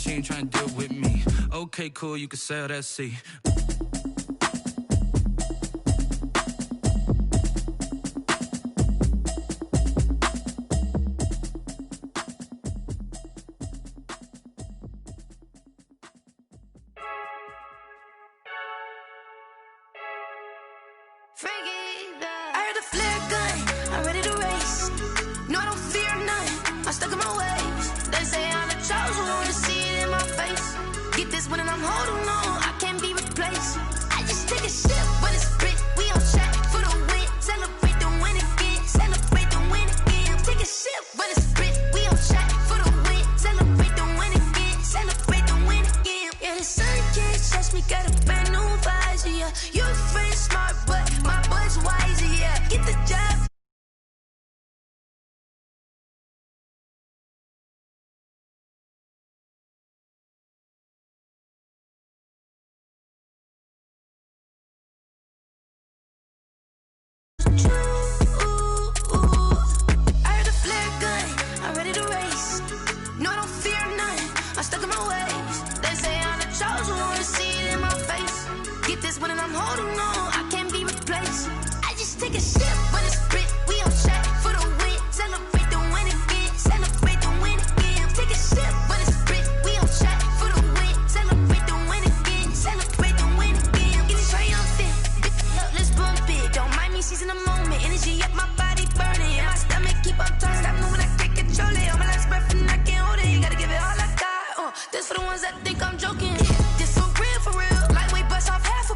she ain't trying to deal with me. Okay, cool, you can sail that sea. I heard the flare gun, I'm ready to race. No, I don't fear none, I'm stuck in my ways. They say I'm the chosen one, to see it in my face. Get this one and I'm holding on, I can't be replaced. I just take a sip, but it's split, we on track for the win. Celebrate the win again, celebrate the win again. Take a sip, but it's split, we on track for the win. Celebrate the win again, celebrate the win again. Yeah, the sun can't touch me, got a brand new visor, yeah. Your friend's smart, but my boy's wiser, yeah. Get the job. I heard the flare gun, I'm ready to race. No, I don't fear none, I'm stuck in my ways. They say I'm the chosen one, to see it in my face. Get this one and I'm holding on, I can't be replaced. I just take a sip, but it's split, we on track for the win. Celebrate the win again, celebrate the win again. Take a sip, but it's split, we on track for the win. Celebrate the win again, celebrate the win again. Get it triumphant, let's bump it. Don't mind me seizing the moment, energy up my body burning. And my stomach keep on turning, stop moving, I can't control it. On my last breath and I can't hold it, you gotta give it all I got. This for the ones that think I'm joking. This for real, lightweight bust off half a.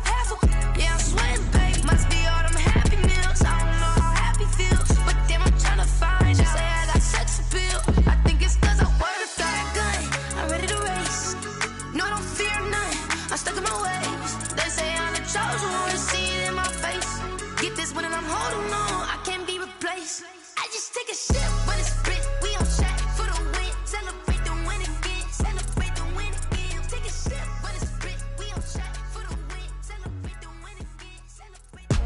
Yeah, I'm sweating, babe, must be all them happy meals. I don't know how happy feels, but damn, I'm tryna find you. Say I got sex appeal, I think it's cause I wear the fire gun. I'm ready to race, no, I don't fear none, I'm stuck in my ways. They say I'm the chosen one, to see it in my face. Get this one and I'm holding on, I can't be replaced. I just take a sip, but it's split, we on track for the win. Celebrate the win again, celebrate the win again. Take a sip, but it's split, we on track for the win. Celebrate the win again, celebrate the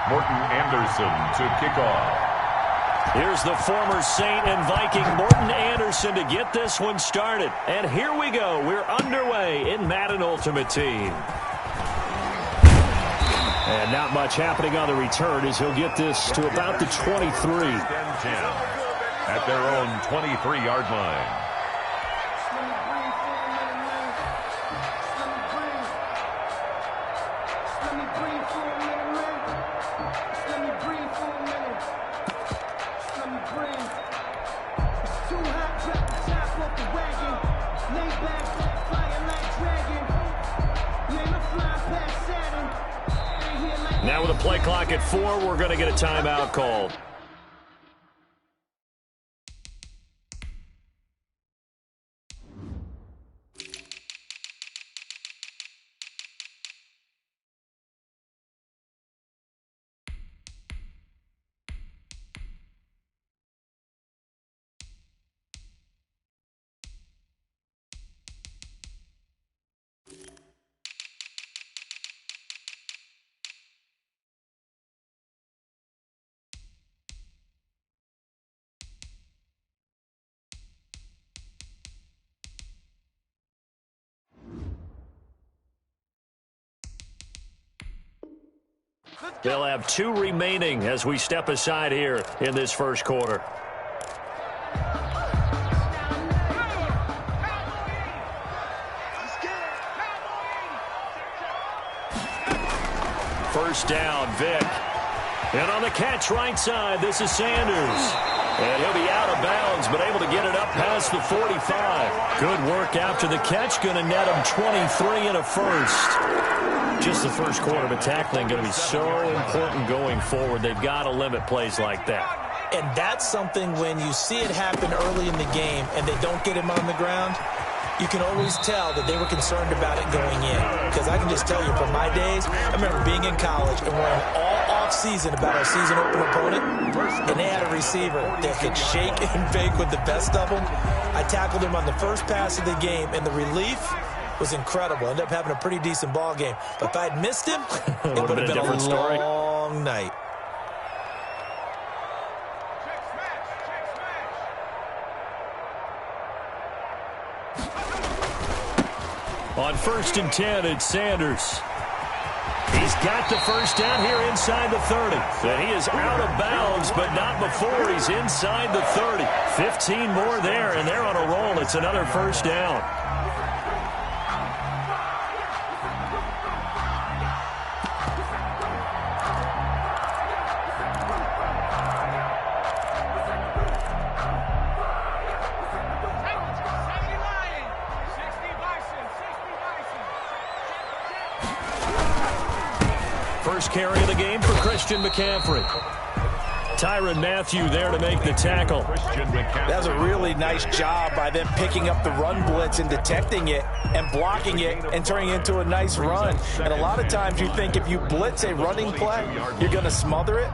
Morton Anderson to kick off. Here's the former Saint and Viking Morton Anderson to get this one started. And here we go. We're underway in Madden Ultimate Team. And not much happening on the return as he'll get this to about the 23. At their own 23-yard line. Now with a play clock at 4, we're going to get a timeout called. They'll have 2 remaining as we step aside here in this first quarter. First down, Vic. And on the catch right side, this is Sanders. And he'll be out of bounds, but able to get it up past the 45. Good work after the catch. Going to net him 23 and a first. Just the first quarter, but tackling going to be so important going forward. They've got to limit plays like that. And that's something when you see it happen early in the game and they don't get him on the ground, you can always tell that they were concerned about it going in. Because I can just tell you from my days, I remember being in college and worrying all off-season about our season opener opponent, and they had a receiver that could shake and bake with the best of them. I tackled him on the first pass of the game, and the relief was incredible. Ended up having a pretty decent ball game. But if I had missed him, it would have been a long night. On 1st and 10, it's Sanders. He's got the first down here inside the 30. And he is out of bounds, but not before he's inside the 30. 15 more there, and they're on a roll. It's another first down. First carry of the game for Christian McCaffrey. Tyrann Mathieu there to make the tackle. That was a really nice job by them picking up the run blitz and detecting it and blocking it and turning it into a nice run. And a lot of times you think if you blitz a running play, you're going to smother it.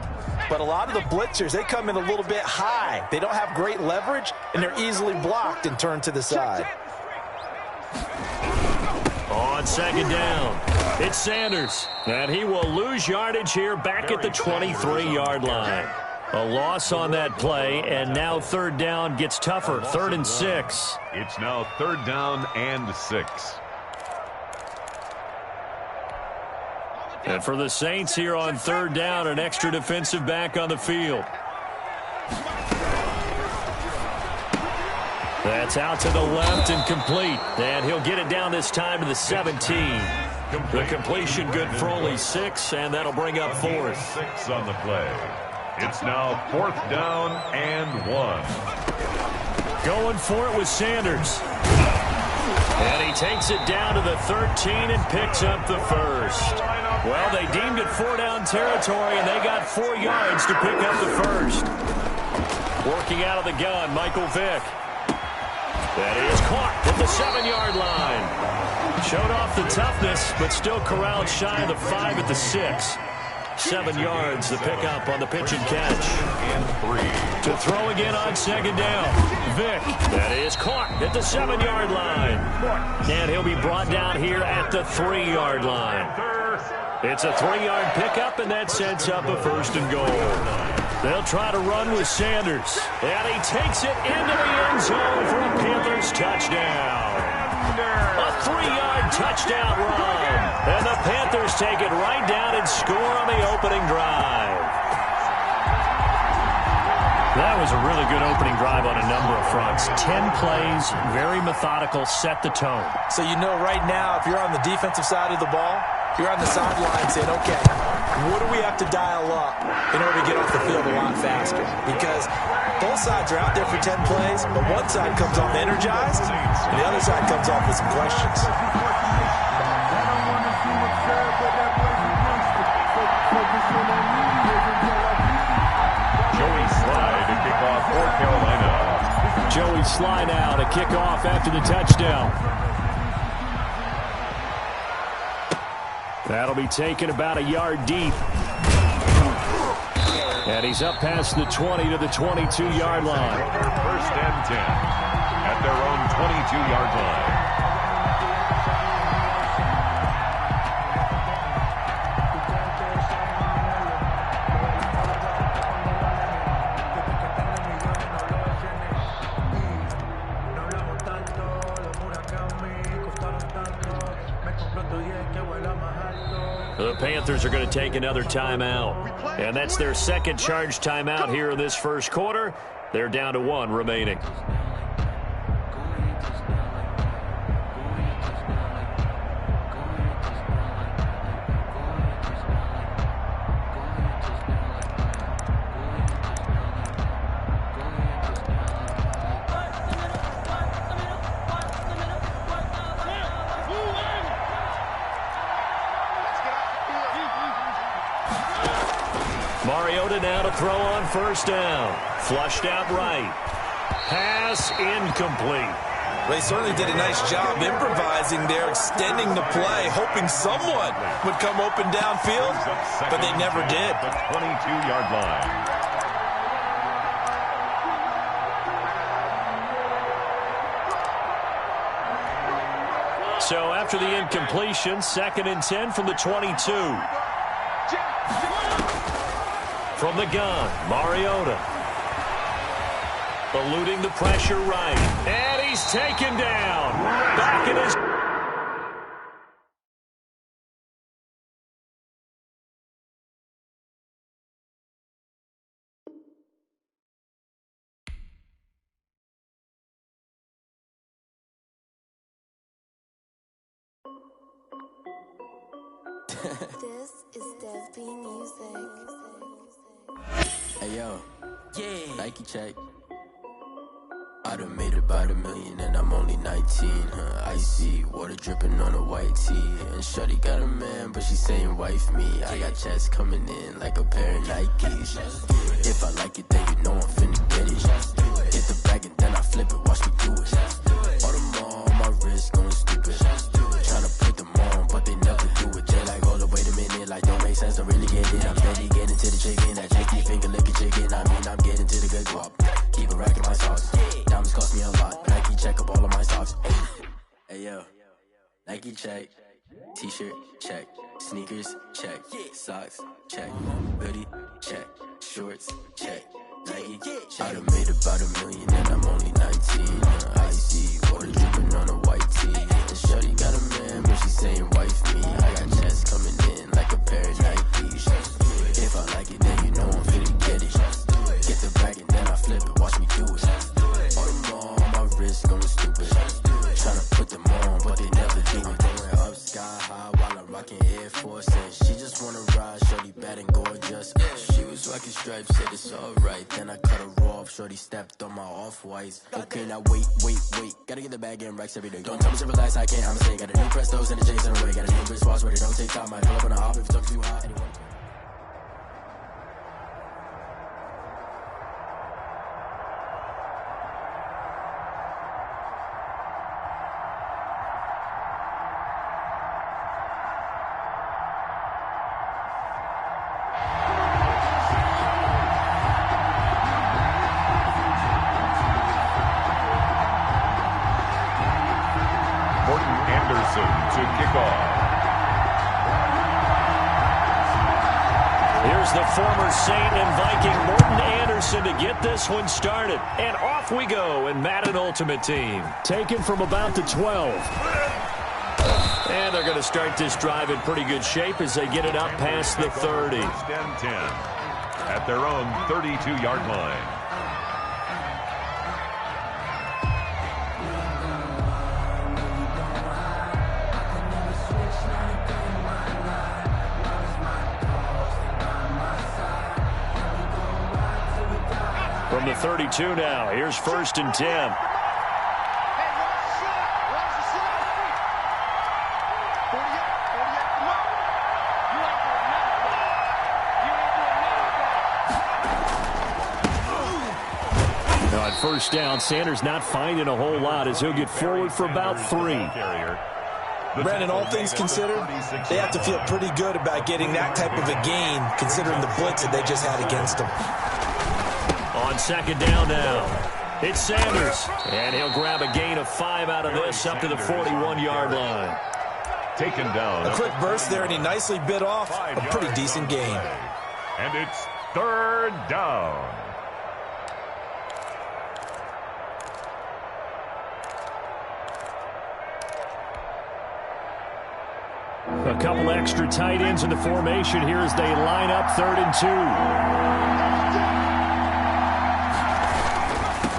But a lot of the blitzers, they come in a little bit high. They don't have great leverage, and they're easily blocked and turned to the side. On 2nd down, it's Sanders. And he will lose yardage here back at the 23-yard line. A loss on that play, and now 3rd down gets tougher. 3rd and 6. It's now 3rd down and 6. And for the Saints here on 3rd down, an extra defensive back on the field. That's out to the left and complete. And he'll get it down this time to the 17. The completion good for only 6, and that'll bring up 4th. 6 on the play. It's now 4th down and 1. Going for it with Sanders. And he takes it down to the 13 and picks up the first. Well, they deemed it 4-down territory, and they got 4 yards to pick up the first. Working out of the gun, Michael Vick. That is caught at the 7-yard line. Showed off the toughness, but still corralled shy of the 5 at the 6. 7 yards the pickup on the pitch and catch. To throw again on 2nd down. Vick. That is caught at the 7-yard line. And he'll be brought down here at the 3-yard line. It's a 3-yard pickup, and that sets up a 1st and goal. They'll try to run with Sanders. And he takes it into the end zone for a Panthers touchdown. A 3-yard touchdown run. And the Panthers take it right down and score on the opening drive. That was a really good opening drive on a number of fronts. 10 plays, very methodical, set the tone. So you know right now, if you're on the defensive side of the ball, you're on the sideline saying, okay, what do we have to dial up in order to get off the field a lot faster? Because both sides are out there for 10 plays, but one side comes off energized, and the other side comes off with some questions. Joey Slye to kick off for Carolina. Joey Slye now to kick off after the touchdown. That'll be taken about a yard deep. And he's up past the 20 to the 22-yard line. 1st and 10 at their own 22-yard line. The Panthers are going to take another timeout. And that's their 2nd charged timeout here in this 1st quarter. They're down to 1 remaining. Mariota now to throw on 1st down. Flushed out right. Pass incomplete. They certainly did a nice job improvising there, extending the play, hoping someone would come open downfield, but they never did. The 22-yard line. So after the incompletion, 2nd and 10 from the 22. From the gun, Mariota. Eluding the pressure right. And he's taken down. Back in his... This is Dev B Music. Hey yo, yeah. Nike check. I done made about $1 million and I'm only 19, Icy, water dripping on a white tee. And shawty got a man, but she saying wife me. I got checks coming in like a pair of Nikes. If I like it, then you know I'm finna get it. Hit the bag and then I flip it, watch me do it. All them on my wrist going stupid. Tryna put them on, but they never do it. They like, hold up, wait a minute, like don't make sense, don't really get it. I'm steady getting to the chicken, that janky finger licking chicken. I mean, I'm getting to the good guap. Keep a rack in my sauce. Diamonds cost me a lot. Nike check up all of my socks. Hey yo, Nike check. T-shirt check. Sneakers check. Socks check. Hoodie check. Shorts check. Nike check. I done made about $1 million and I'm only 19. Icy, water dripping on a white tee. And shorty got a man, but she saying wife me. I got checks coming in like a pair of Nikes. If I like it, then you know I'm finna get it. Get the bag and then I flip it, watch me do it. All them on my wrist going stupid. Tryna put them on, but they never do it. Going up sky high while I'm rocking Air Force. And she just wanna ride, shorty bad and gorgeous. She was rocking stripes, said it's alright. Then I cut her off, shorty stepped on my off-whites. Okay, now wait. Gotta get the bag and racks every day. Don't tell me to relax, I can't, I'm saying. Got a new Prestos and a J's in the way. Got a new wristwatch where they don't take time. Might pull up on a hop if it's up too high. Anyway. To kick off. Here's the former Saint and Viking Morton Anderson to get this one started. And off we go in Madden Ultimate Team. Taken from about the 12. And they're going to start this drive in pretty good shape as they get it up past the 30. 1st and 10 at their own 32-yard line. From the 32 now, here's 1st and 10. Now on 1st down, Sanders not finding a whole lot as he'll get forward for about 3. Brandon, all things considered, they have to feel pretty good about getting that type of a gain, considering the blitz that they just had against them. On 2nd down now, it's Sanders, and he'll grab a gain of 5 out of this up to the 41-yard line. Taken down. A quick burst there, and he nicely bit off a pretty decent gain. And it's 3rd down. A couple extra tight ends in the formation here as they line up 3rd and 2.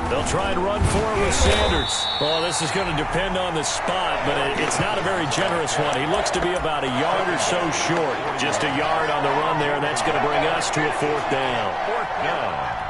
They'll try and run for it with Sanders. Well, this is going to depend on the spot, but it's not a very generous one. He looks to be about a yard or so short. Just a yard on the run there, and that's going to bring us to a 4th down. 4th down.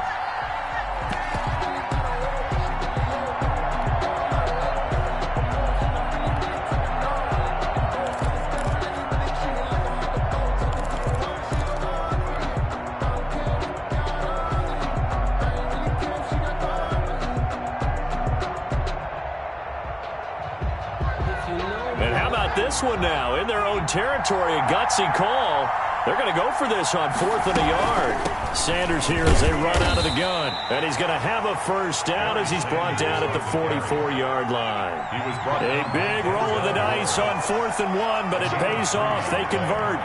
this one now in their own territory. A gutsy call. They're going to go for this on 4th and a yard. Sanders here as they run out of the gun. And he's going to have a first down as he's brought down at the 44-yard line. A big roll of the dice on 4th and 1, but it pays off. They convert.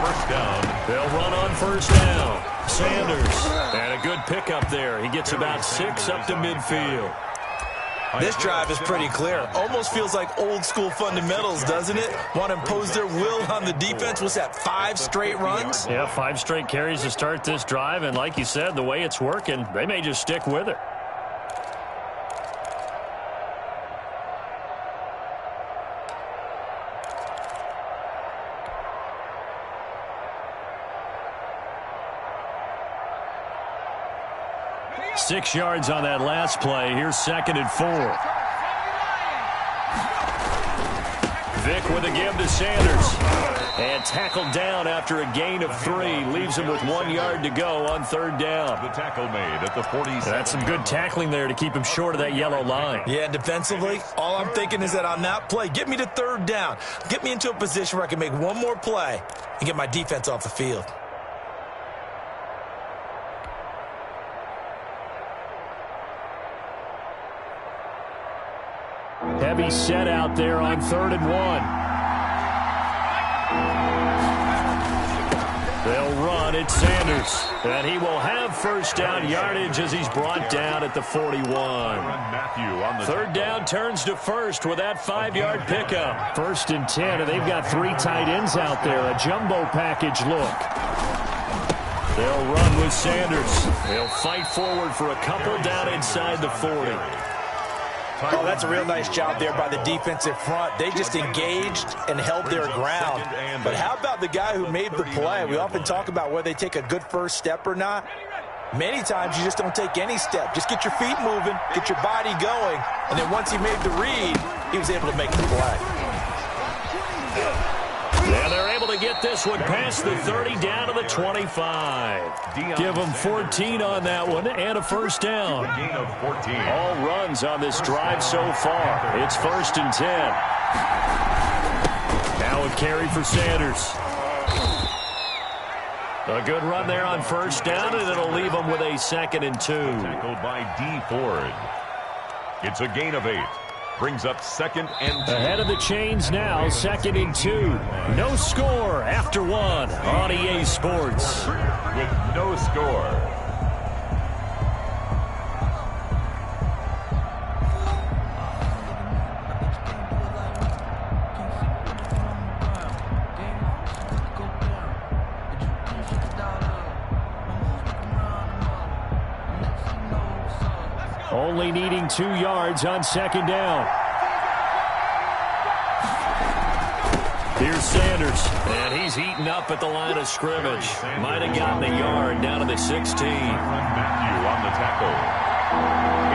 First down. They'll run on first down. Sanders. And a good pickup there. He gets about 6 up to midfield. This drive is pretty clear. Almost feels like old-school fundamentals, doesn't it? Want to impose their will on the defense. What's that, 5 straight runs? Yeah, 5 straight carries to start this drive. And like you said, the way it's working, they may just stick with it. Six yards on that last play. Here's 2nd and 4. Vick with a give to Sanders. And tackled down after a gain of 3. Leaves him with 1 yard to go on 3rd down. The tackle made at the 47. That's some good tackling there to keep him short of that yellow line. Yeah, and defensively, all I'm thinking is that on that play, get me to 3rd down. Get me into a position where I can make one more play and get my defense off the field. Heavy set out there on 3rd and 1. They'll run at Sanders. And he will have first down yardage as he's brought down at the 41. 3rd down turns to 1st with that 5-yard pickup. 1st and 10, and they've got 3 tight ends out there. A jumbo package look. They'll run with Sanders. They'll fight forward for a couple down inside the 40. Oh, that's a real nice job there by the defensive front. They just engaged and held their ground. But how about the guy who made the play? We often talk about whether they take a good first step or not. Many times you just don't take any step. Just get your feet moving, get your body going, and then once he made the read, he was able to make the play. Yeah, they're able to get this one past the 30 down to the 25. Give them 14 on that one and a first down. Gain of 14. All runs on this drive so far. It's 1st and 10. Now a carry for Sanders. A good run there on first down, and it'll leave them with a 2nd and 2. Tackled by D. Ford. It's a gain of 8. Brings up 2nd and 2. Ahead of the chains now, 2nd and 2. No score after 1 on EA Sports. With no score. Only needing 2 yards on 2nd down. Here's Sanders, and he's heating up at the line of scrimmage. Might have gotten a yard down to the 16. Matthew on the tackle.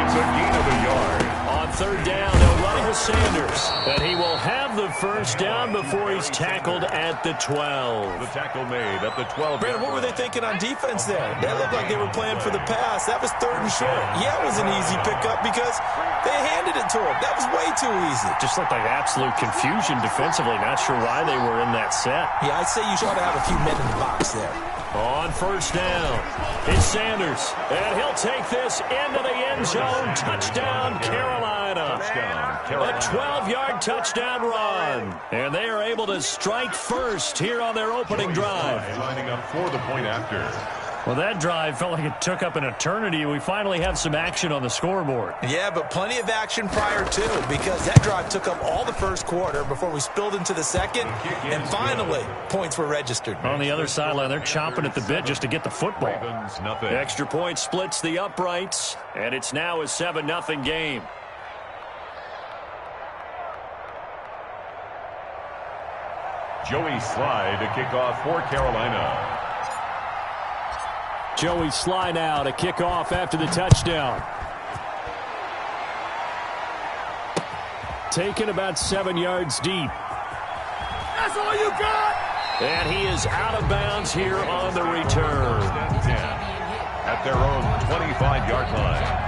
It's a gain of a yard. On 3rd down, they'll run with Sanders. And he will have the first down before he's tackled at the 12. The tackle made at the 12. Brandon, what were they thinking on defense there? That looked like they were playing for the pass. That was 3rd and short. Yeah, it was an easy pickup because they handed it to him. That was way too easy. Just looked like absolute confusion defensively. Not sure why they were in that set. Yeah, I'd say you ought to have a few men in the box there. On first down, it's Sanders. And he'll take this into the end zone. Touchdown, Carolina. A 12-yard touchdown run. And they are able to strike first here on their opening drive. Lining up for the point after. Well, that drive felt like it took up an eternity. We finally have some action on the scoreboard. Yeah, but plenty of action prior to, because that drive took up all the first quarter before we spilled into the second, and finally, points were registered. On the other sideline, they're chomping at the bit just to get the football. Ravens, nothing. Extra point splits the uprights, and it's now a 7-0 game. Joey Slye to kick off for Carolina. Joey Slye now to kick off after the touchdown. Taken about 7 yards deep. That's all you got? And he is out of bounds here on the return. 10 at their own 25-yard line.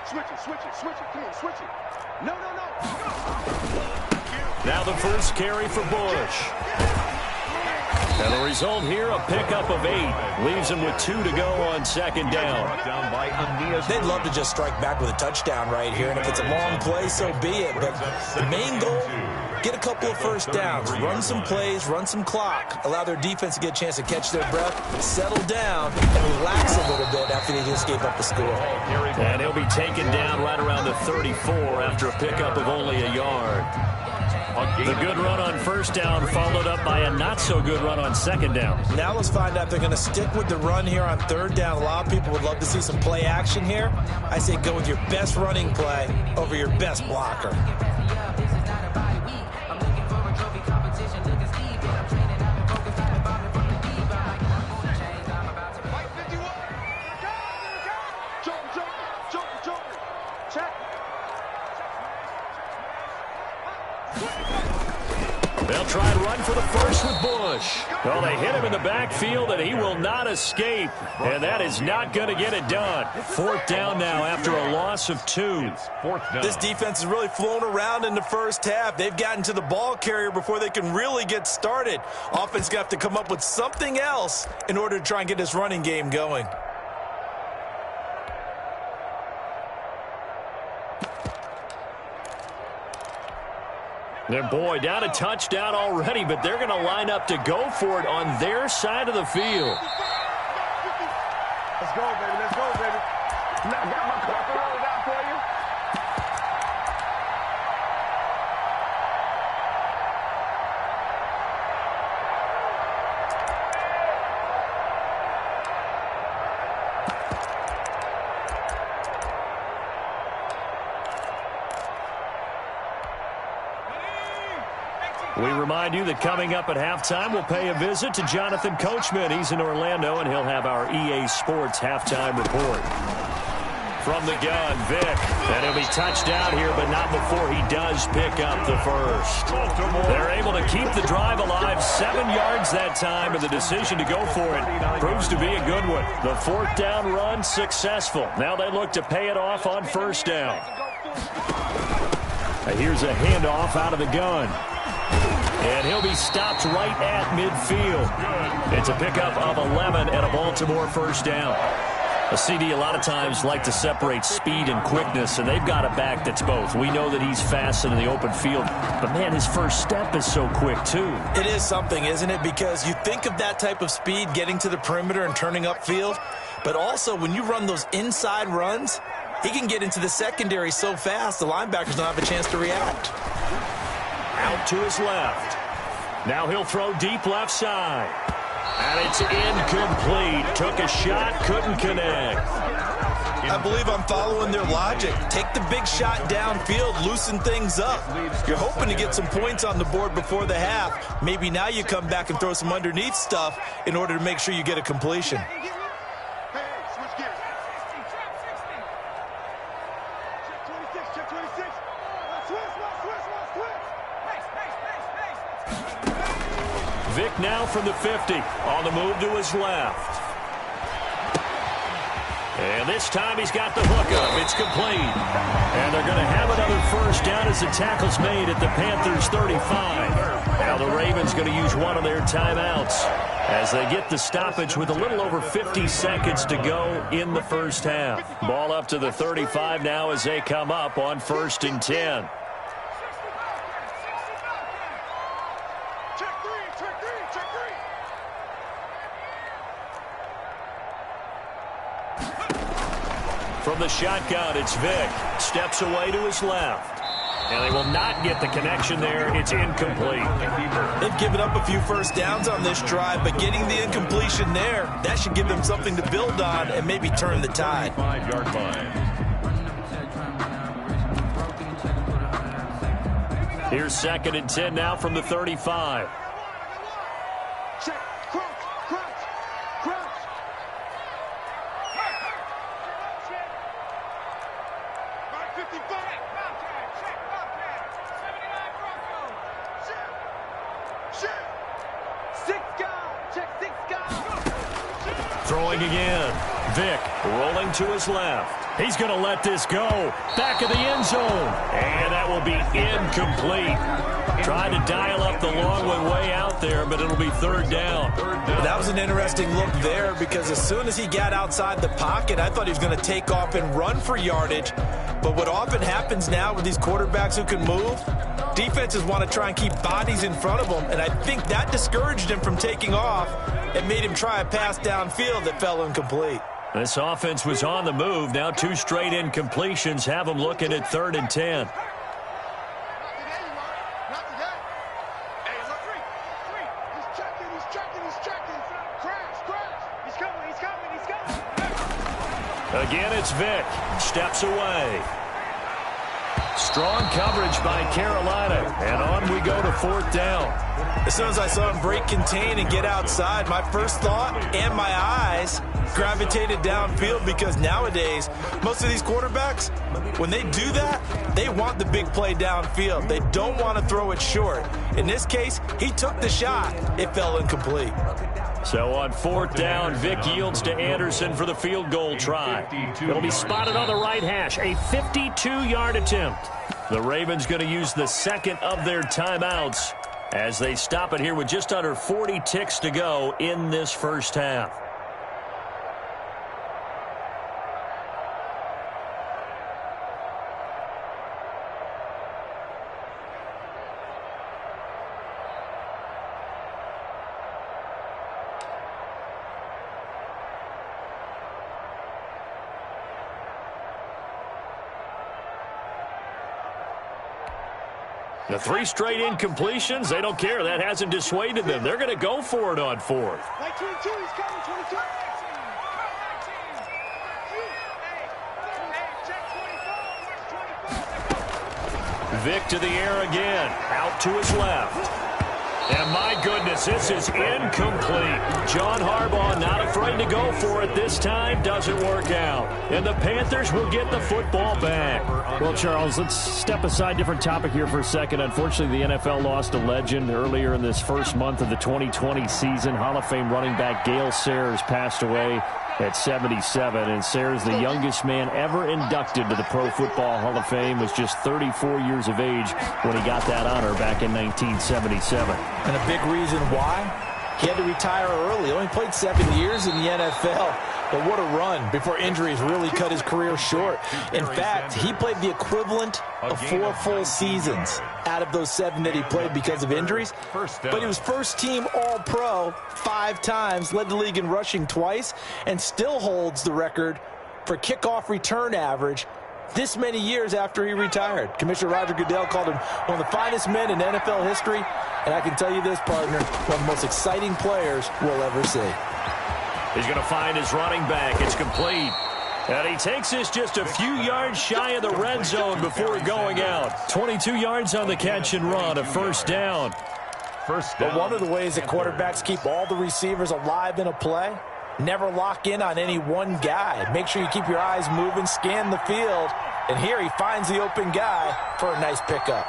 Switch it. Come on, switch it. No. Now the first carry for Bush. And the result here, a pickup of 8. Leaves him with 2 to go on second down. They'd love to just strike back with a touchdown right here, and if it's a long play, so be it. But the main goal, get a couple of first downs, run some plays, run some clock, allow their defense to get a chance to catch their breath, settle down, and relax a little bit after they just gave up the score. And he'll be taken down right around the 34 after a pickup of only a yard. The good run on first down followed up by a not-so-good run on second down. Now let's find out if they're going to stick with the run here on third down. A lot of people would love to see some play action here. I say go with your best running play over your best blocker. They'll try and run for the first with Bush. Well, they hit him in the backfield, and he will not escape. And that is not going to get it done. Fourth down now after a loss of 2. This defense is really flown around in the first half. They've gotten to the ball carrier before they can really get started. Offense got to have to come up with something else in order to try and get this running game going. Their boy down a touchdown already, but they're going to line up to go for it on their side of the field. Let's go, baby. Got my car rolled out for you. We remind you that coming up at halftime, we'll pay a visit to Jonathan Coachman. He's in Orlando, and he'll have our EA Sports halftime report. From the gun, Vic. And he'll be touched down here, but not before he does pick up the first. They're able to keep the drive alive. 7 yards that time, and the decision to go for it proves to be a good one. The fourth down run successful. Now they look to pay it off on first down. Here's a handoff out of the gun. And he'll be stopped right at midfield. It's a pickup of 11 and a Baltimore first down. A CD a lot of times like to separate speed and quickness, and they've got a back that's both. We know that he's fast in the open field, but, man, his first step is so quick, too. It is something, isn't it? Because you think of that type of speed getting to the perimeter and turning upfield, but also when you run those inside runs, he can get into the secondary so fast the linebackers don't have a chance to react. Out to his left. Now he'll throw deep left side. And it's incomplete. Took a shot, couldn't connect. I believe I'm following their logic. Take the big shot downfield, loosen things up. You're hoping to get some points on the board before the half. Maybe now you come back and throw some underneath stuff in order to make sure you get a completion. Vic now from the 50, on the move to his left. And this time he's got the hookup. It's complete. And they're going to have another first down as the tackle's made at the Panthers' 35. Now the Ravens going to use one of their timeouts as they get the stoppage with a little over 50 seconds to go in the first half. Ball up to the 35 now as they come up on 1st and 10. From the shotgun, it's Vic. Steps away to his left. And they will not get the connection there. It's incomplete. They've given up a few first downs on this drive, but getting the incompletion there, that should give them something to build on and maybe turn the tide. 5-yard line. Here's 2nd and 10 now from the 35. Check, crouch. Throwing again. Vic rolling to his left. He's going to let this go. Back of the end zone. And that will be incomplete. Trying to dial up the long one way out there, but it'll be third down. That was an interesting look there because as soon as he got outside the pocket, I thought he was going to take off and run for yardage. But what often happens now with these quarterbacks who can move, defenses want to try and keep bodies in front of them, and I think that discouraged him from taking off and made him try a pass downfield that fell incomplete. This offense was on the move. Now 2 straight incompletions have them looking at 3rd and 10. Again, it's Vick. Steps away. Strong coverage by Carolina. And on we go to 4th down. As soon as I saw him break contain and get outside, my first thought and my eyes gravitated downfield because nowadays, most of these quarterbacks, when they do that, they want the big play downfield. They don't want to throw it short. In this case, he took the shot. It fell incomplete. So on 4th down, Vick yields to Anderson for the field goal try. It'll be spotted on the right hash, a 52-yard attempt. The Ravens going to use the second of their timeouts as they stop it here with just under 40 ticks to go in this first half. The 3 straight incompletions, they don't care. That hasn't dissuaded them. They're going to go for it on 4th. Like 22, he's coming, 22. Vick to the air again. Out to his left. And my goodness, this is incomplete. John Harbaugh not afraid to go for it this time. Doesn't work out. And the Panthers will get the football back. Well, Charles, let's step aside different topic here for a second. Unfortunately, the NFL lost a legend earlier in this first month of the 2020 season. Hall of Fame running back Gale Sayers passed away at 77, and Sayers, the youngest man ever inducted to the Pro Football Hall of Fame, was just 34 years of age when he got that honor back in 1977. And a big reason why? He had to retire early. He only played 7 years in the NFL. But what a run before injuries really cut his career short. In fact, he played the equivalent of 4 full seasons out of those 7 that he played because of injuries. But he was first-team All-Pro 5 times, led the league in rushing twice, and still holds the record for kickoff return average this many years after he retired. Commissioner Roger Goodell called him one of the finest men in NFL history, and I can tell you this, partner, one of the most exciting players we'll ever see. He's going to find his running back. It's complete. And he takes this just a few yards shy of the red zone before going out. 22 yards on the catch and run, a first down. But one of the ways that quarterbacks keep all the receivers alive in a play, never lock in on any one guy. Make sure you keep your eyes moving, scan the field. And here he finds the open guy for a nice pickup.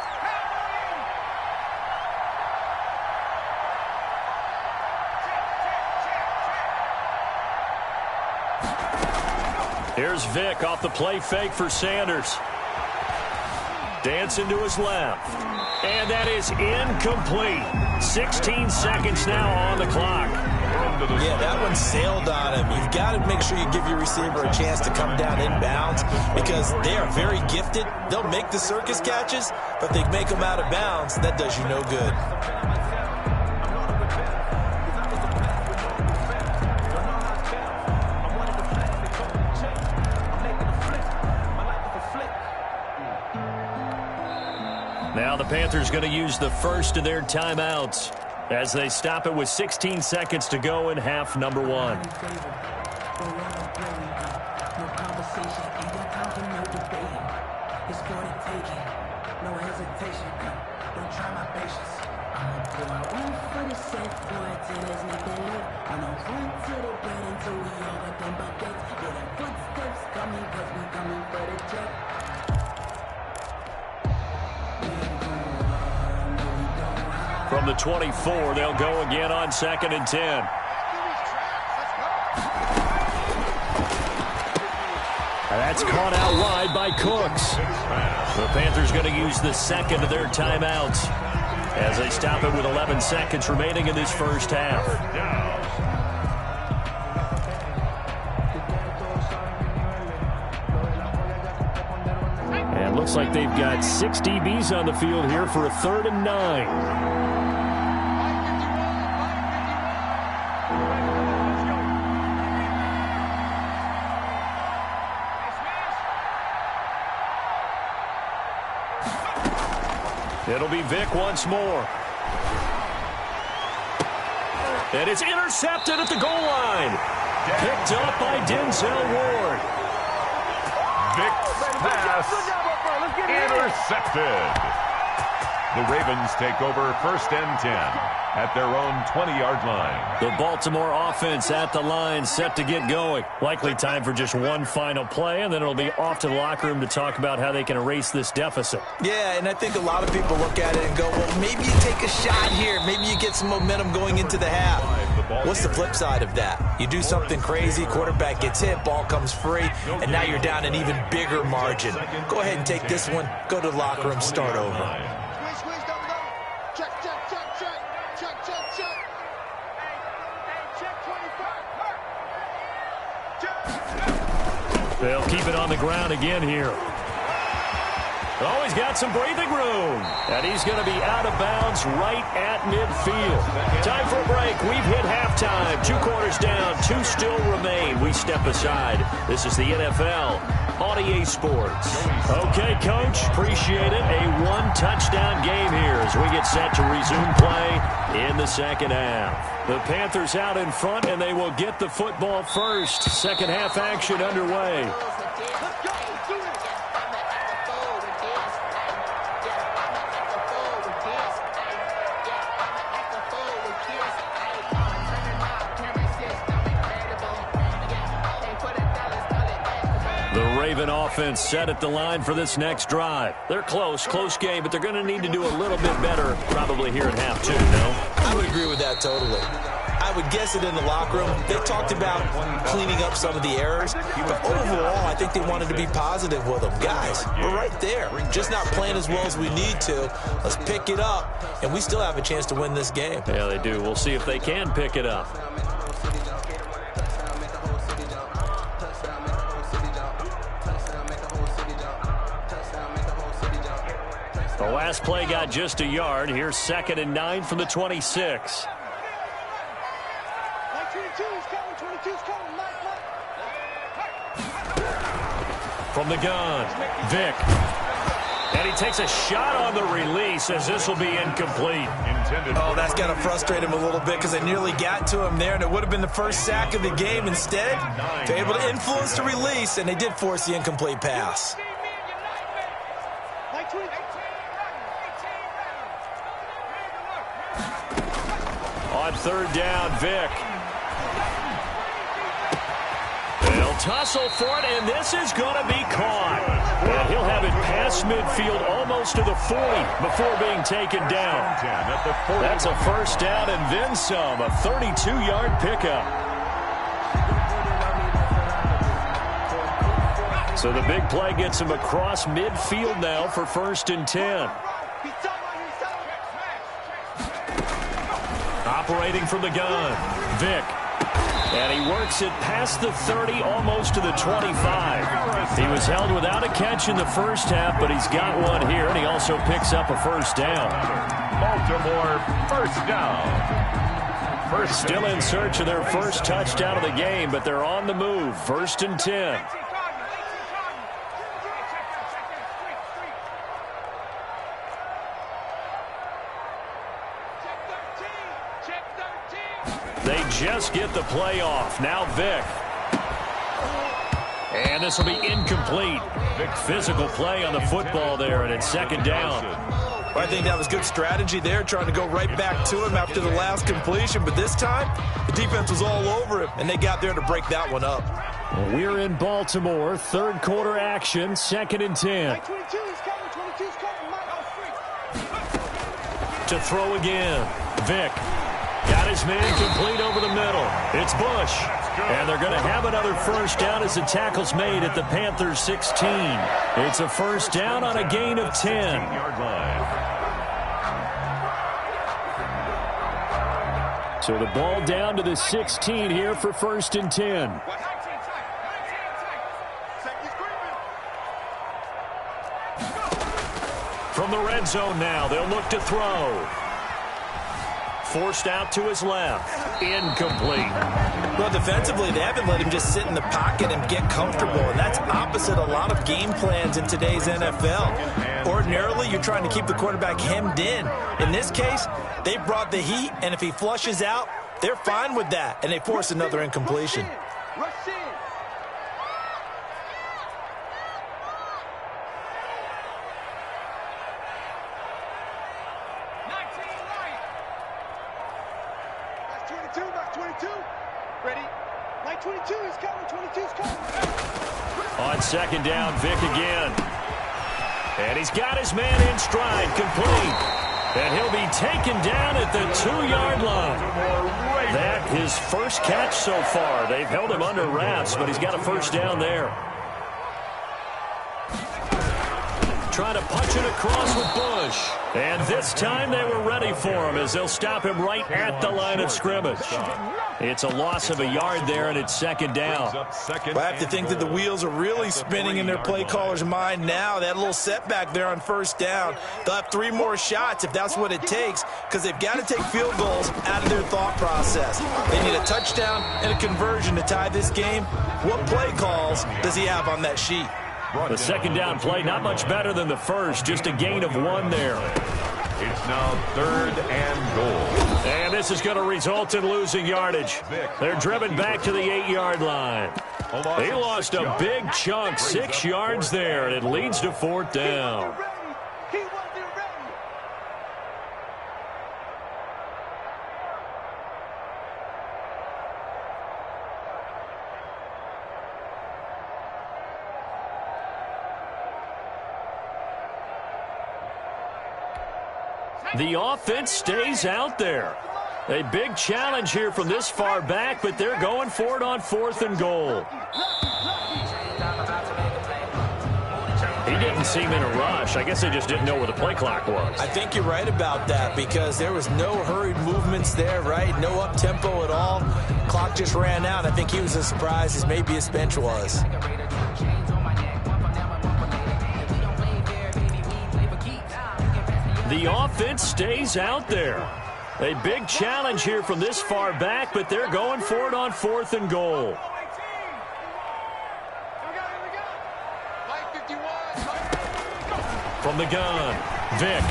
Here's Vick off the play fake for Sanders. Dancing to his left. And that is incomplete. 16 seconds now on the clock. Yeah, that one sailed on him. You've got to make sure you give your receiver a chance to come down inbounds because they are very gifted. They'll make the circus catches, but they make them out of bounds. That does you no good. Now the Panthers going to use the first of their timeouts as they stop it with 16 seconds to go in half number 1. From the 24, they'll go again on 2nd and 10. That's caught out wide by Cooks. The Panthers going to use the second of their timeouts as they stop it with 11 seconds remaining in this first half. And looks like they've got 6 DBs on the field here for a 3rd and 9. It'll be Vic once more. And it's intercepted at the goal line. Picked up by Denzel Ward. Vic's pass intercepted. The Ravens take over 1st and 10 at their own 20-yard line. The Baltimore offense at the line, set to get going. Likely time for just one final play, and then it'll be off to the locker room to talk about how they can erase this deficit. Yeah, and I think a lot of people look at it and go, well, maybe you take a shot here. Maybe you get some momentum going into the half. What's the flip side of that? You do something crazy, quarterback gets hit, ball comes free, and now you're down an even bigger margin. Go ahead and take this one, go to the locker room, start over. They'll keep it on the ground again here. Oh, he's got some breathing room. And he's going to be out of bounds right at midfield. Time for a break. We've hit halftime. 2 quarters down. 2 still remain. We step aside. This is the NFL on EA Sports. Okay, Coach. Appreciate it. A 1-touchdown game here as we get set to resume play in the second half. The Panthers out in front, and they will get the football first. Second half action underway. Raven offense set at the line for this next drive. They're close game, but they're going to need to do a little bit better probably here in half 2, no? I would agree with that totally. I would guess it in the locker room. They talked about cleaning up some of the errors, but overall, I think they wanted to be positive with them. Guys, we're right there. Just not playing as well as we need to. Let's pick it up, and we still have a chance to win this game. Yeah, they do. We'll see if they can pick it up. The last play got just a yard. Here's 2nd and 9 from the 26. From the gun, Vic. And he takes a shot on the release as this will be incomplete. Oh, that's got to frustrate him a little bit because they nearly got to him there, and it would have been the first sack of the game. Instead, they're able to influence the release, and they did force the incomplete pass. On 3rd down, Vic. They'll tussle for it, and this is going to be caught. And he'll have it past midfield almost to the 40 before being taken down. That's a 1st down and then some, a 32-yard pickup. So the big play gets him across midfield now for 1st and 10. Operating from the gun, Vic. And he works it past the 30, almost to the 25. He was held without a catch in the first half, but he's got one here, and he also picks up a 1st down. Baltimore 1st down. Still in search of their first touchdown of the game, but they're on the move. 1st and 10. They just get the play off. Now Vic. And this will be incomplete. Big physical play on the football there, and it's 2nd down. I think that was good strategy there, trying to go right back to him after the last completion. But this time, the defense was all over him, and they got there to break that one up. Well, we're in Baltimore. 3rd quarter action, 2nd and 10. To throw again. Vic. Got his man complete over the middle. It's Bush. And they're going to have another first down as the tackle's made at the Panthers 16. It's a first down on a gain of 10. So the ball down to the 16 here for 1st and 10. From the red zone now, they'll look to throw. Forced out to his left. Incomplete. Well, defensively, they haven't let him just sit in the pocket and get comfortable, and that's opposite a lot of game plans in today's NFL. Ordinarily, you're trying to keep the quarterback hemmed in. In this case, they brought the heat, and if he flushes out, they're fine with that, and they force another incompletion. On 2nd down, Vick again. And he's got his man in stride, complete. And he'll be taken down at the 2-yard line. That his first catch so far. They've held him under wraps, but he's got a first down there. Trying to punch it across with Bush. And this time they were ready for him as they'll stop him right at the line of scrimmage. It's a loss of a yard there, and it's 2nd down. I have to think that the wheels are really spinning in their play caller's mind now. That little setback there on 1st down. They'll have 3 more shots if that's what it takes, because they've got to take field goals out of their thought process. They need a touchdown and a conversion to tie this game. What play calls does he have on that sheet? The 2nd down play, not much better than the first, just a gain of 1 there. It's now 3rd and goal. And this is going to result in losing yardage. They're driven back to the 8-yard line. They lost a big chunk, 6 yards there, and it leads to 4th down. The offense stays out there. A big challenge here from this far back, but they're going for it on 4th and goal. He didn't seem in a rush. I guess they just didn't know where the play clock was. I think you're right about that because there was no hurried movements there, right? No up-tempo at all. Clock just ran out. I think he was as surprised as maybe his bench was. The offense stays out there. A big challenge here from this far back, but they're going for it on 4th and goal. From the gun, Vick.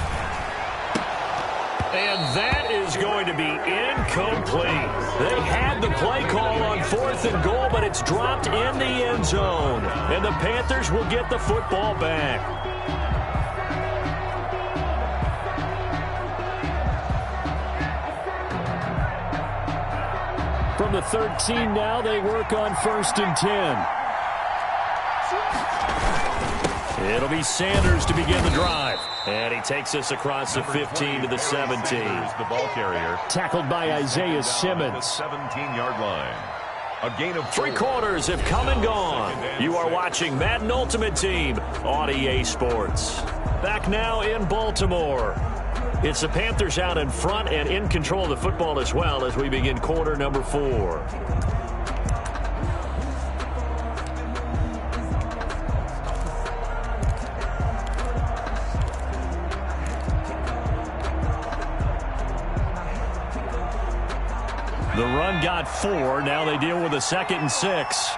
And that is going to be incomplete. They had the play call on 4th and goal, but it's dropped in the end zone. And the Panthers will get the football back. From the 13 now, they work on 1st and 10. It'll be Sanders to begin the drive. And he takes us across the 15 to the 17. The ball carrier. Tackled by Isaiah Simmons. 17-yard line. A gain of 3 quarters have come and gone. You are watching Madden Ultimate Team on EA Sports. Back now in Baltimore. It's the Panthers out in front and in control of the football as well as we begin quarter number 4. The run got 4. Now they deal with a 2nd and 6.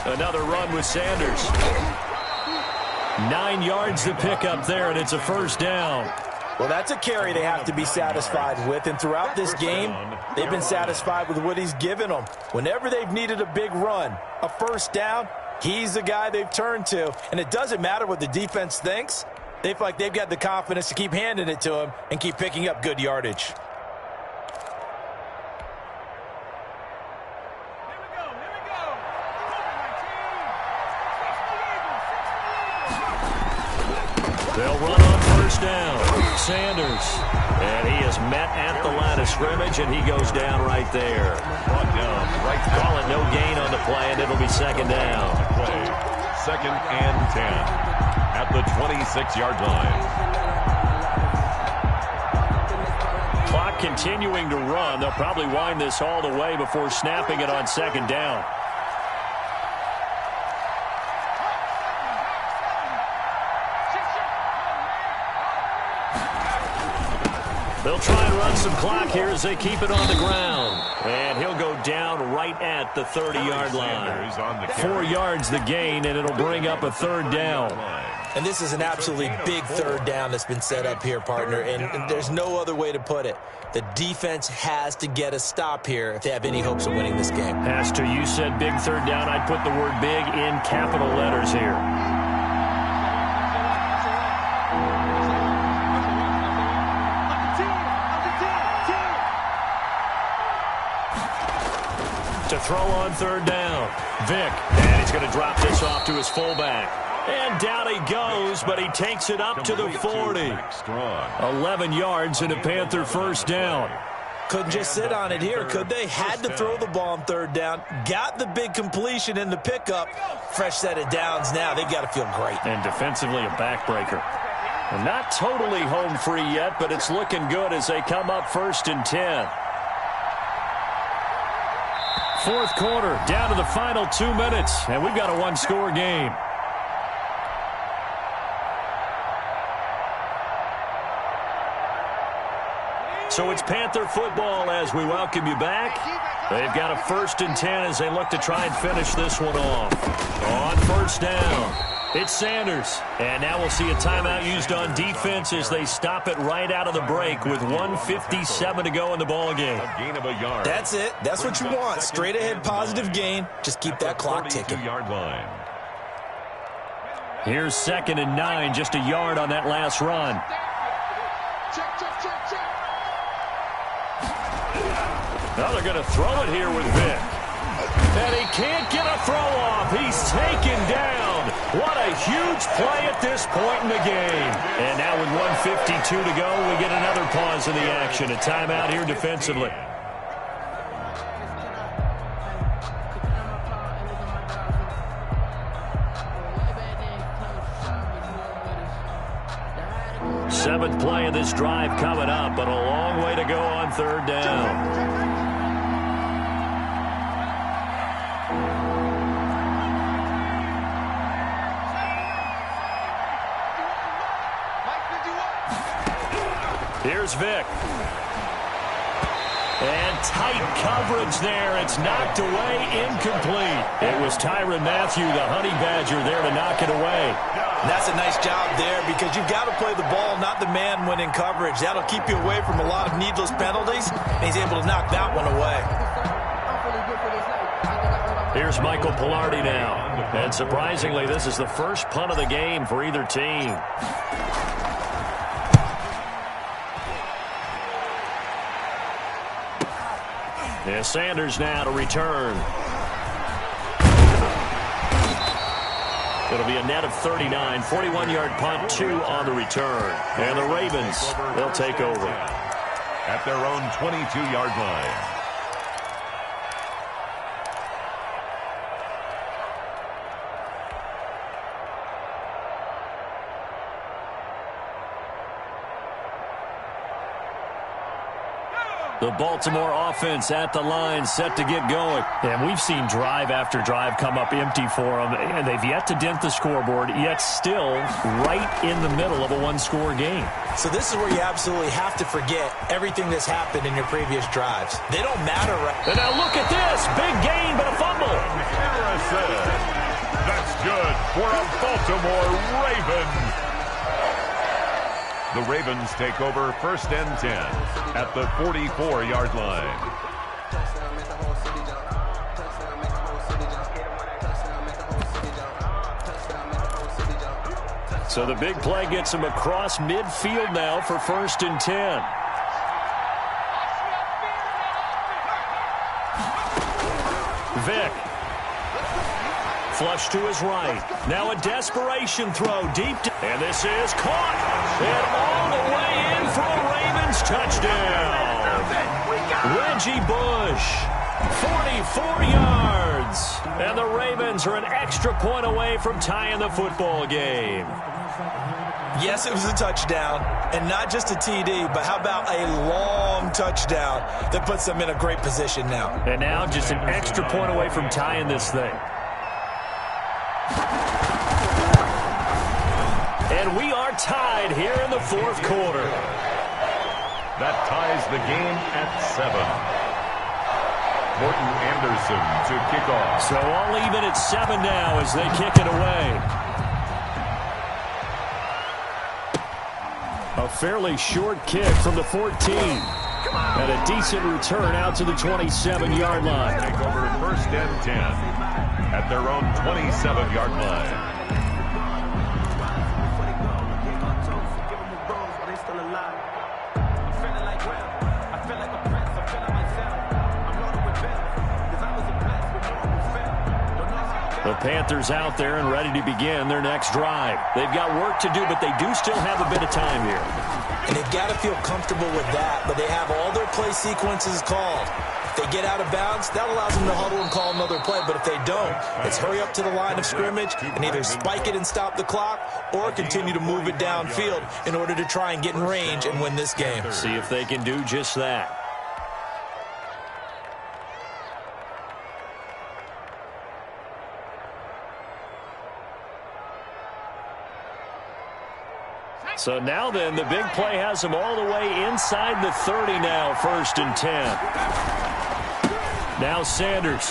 Another run with Sanders. 9 yards to pick up there, and it's a first down. Well, that's a carry they have to be satisfied with, and throughout this game, they've been satisfied with what he's given them. Whenever they've needed a big run, a first down, he's the guy they've turned to, and it doesn't matter what the defense thinks. They feel like they've got the confidence to keep handing it to him and keep picking up good yardage. They'll run on first down. Sanders. And he is met at the line of scrimmage, and he goes down right there. Call it no gain on the play, and it'll be second down. Second and 10 at the 26-yard line. Clock continuing to run. They'll probably wind this all the way before snapping it on second down. They'll try and run some clock here as they keep it on the ground. And he'll go down right at the 30-yard line. 4 yards the gain, and it'll bring up a third down. And this is an absolutely big third down that's been set up here, partner, and there's no other way to put it. The defense has to get a stop here if they have any hopes of winning this game. Pastor, you said big third down. I'd put the word big in capital letters here. To throw on third down. Vic, and he's going to drop this off to his fullback. And down he goes, but he takes it up to the 40. 11 yards and a Panther first down. Couldn't just sit on it here, could they? Had to throw the ball on third down. Got the big completion in the pickup. Fresh set of downs now. They've got to feel great. And defensively a backbreaker. And not totally home free yet, but it's looking good as they come up first and 10. Fourth quarter, down to the final 2 minutes, and we've got a one-score game. So it's Panther football as we welcome you back. They've got a first and 10 as they look to try and finish this one off. On first down, it's Sanders. And now we'll see a timeout used on defense as they stop it right out of the break with 1:57 to go in the ballgame. A gain of a yard. That's it. That's what you want. Straight ahead positive gain. Just keep that clock ticking. Yard line. Here's second and 9, just a yard on that last run. Now they're going to throw it here with Vic. And he can't get a throw off. He's taken down. What a huge play at this point in the game. And now with 1:52 to go, we get another pause in the action. A timeout here defensively. Seventh play of this drive coming up, but a long way to go on third down. Here's Vic. And tight coverage there. It's knocked away, incomplete. It was Tyrann Mathieu, the Honey Badger, there to knock it away. And that's a nice job there because you've got to play the ball, not the man when in coverage. That'll keep you away from a lot of needless penalties, and he's able to knock that one away. Here's Michael Pilardi now. And surprisingly, this is the first punt of the game for either team. And Sanders now to return. It'll be a net of 39, 41-yard punt, 2 on the return. And the Ravens, they'll take over. At their own 22-yard line. The Baltimore offense at the line, set to get going. And we've seen drive after drive come up empty for them, and they've yet to dent the scoreboard, yet still right in the middle of a one-score game. So this is where you absolutely have to forget everything that's happened in your previous drives. They don't matter. And now look at this. Big gain, but a fumble. Harrison. That's good for a Baltimore Ravens. The Ravens take over first and 10 at the 44-yard line. So the big play gets him across midfield now for first and 10. Vic. Flush to his right. Now a desperation throw deep. And this is caught. And all the way in for a Ravens touchdown. Reggie Bush, 44 yards. And the Ravens are an extra point away from tying the football game. Yes, it was a touchdown, and not just a TD, but how about a long touchdown that puts them in a great position now. And now just an extra point away from tying this thing. And we are tied here in the fourth quarter. That ties the game at 7. Morton Anderson to kick off. So all even at 7 now as they kick it away. A fairly short kick from the 14. And a decent return out to the 27-yard line. Take over first and 10 at their own 27-yard line. The Panthers out there and ready to begin their next drive. They've got work to do, but they do still have a bit of time here. And they've got to feel comfortable with that, but they have all their play sequences called. If they get out of bounds, that allows them to huddle and call another play, but if they don't, it's hurry up to the line of scrimmage and either spike it and stop the clock or continue to move it downfield in order to try and get in range and win this game. See if they can do just that. So now then, the big play has them all the way inside the 30 now, first and 10. Now Sanders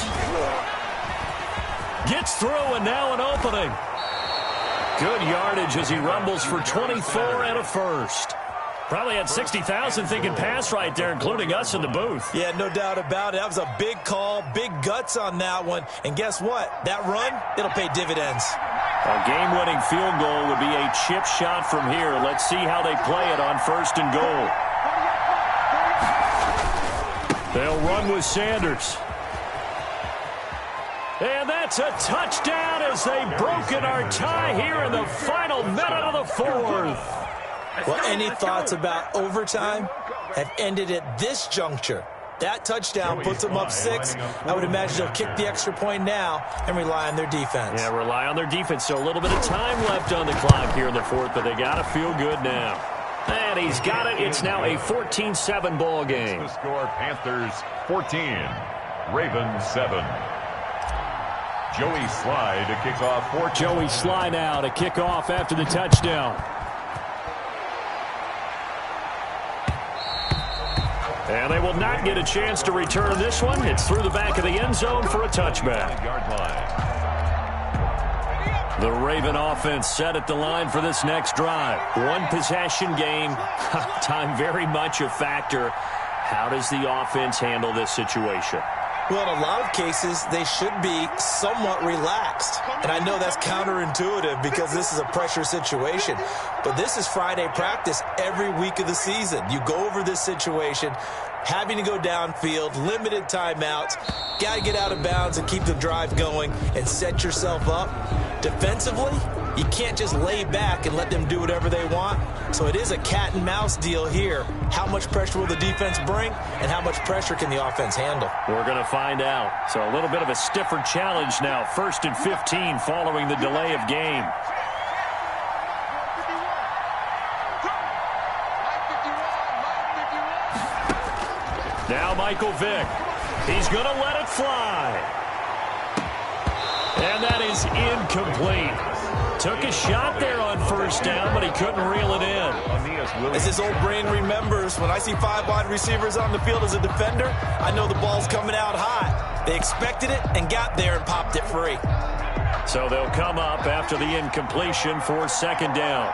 gets through, and now an opening. Good yardage as he rumbles for 24 and a first. Probably had 60,000 thinking pass right there, including us in the booth. Yeah, no doubt about it. That was a big call, big guts on that one. And guess what? That run, it'll pay dividends. A game-winning field goal would be a chip shot from here. Let's see how they play it on first and goal. They'll run with Sanders. And that's a touchdown as they've broken our tie here in the final minute of the fourth. Well, any thoughts about overtime have ended at this juncture. That touchdown puts them up 6. I would imagine they'll kick the extra point now and rely on their defense. Yeah, rely on their defense. So a little bit of time left on the clock here in the fourth, but they got to feel good now. And he's got it. It's now a 14-7 ball game. The score, Panthers 14, Ravens 7. Joey Sly to kick off for Joey Sly now to kick off after the touchdown. And they will not get a chance to return this one. It's through the back of the end zone for a touchback. The Raven offense set at the line for this next drive. One possession game. Time very much a factor. How does the offense handle this situation? Well, in a lot of cases, they should be somewhat relaxed. And I know that's counterintuitive because this is a pressure situation. But this is Friday practice every week of the season. You go over this situation, having to go downfield, limited timeouts, got to get out of bounds and keep the drive going and set yourself up. Defensively, you can't just lay back and let them do whatever they want. So it is a cat and mouse deal here. How much pressure will the defense bring, and how much pressure can the offense handle? We're going to find out. So a little bit of a stiffer challenge now. First and 15 following the delay of game. Now Michael Vick. He's going to let it fly. And that is incomplete. Took a shot there on first down, but he couldn't reel it in. As his old brain remembers, when I see 5 wide receivers on the field as a defender, I know the ball's coming out hot. They expected it and got there and popped it free. So they'll come up after the incompletion for second down.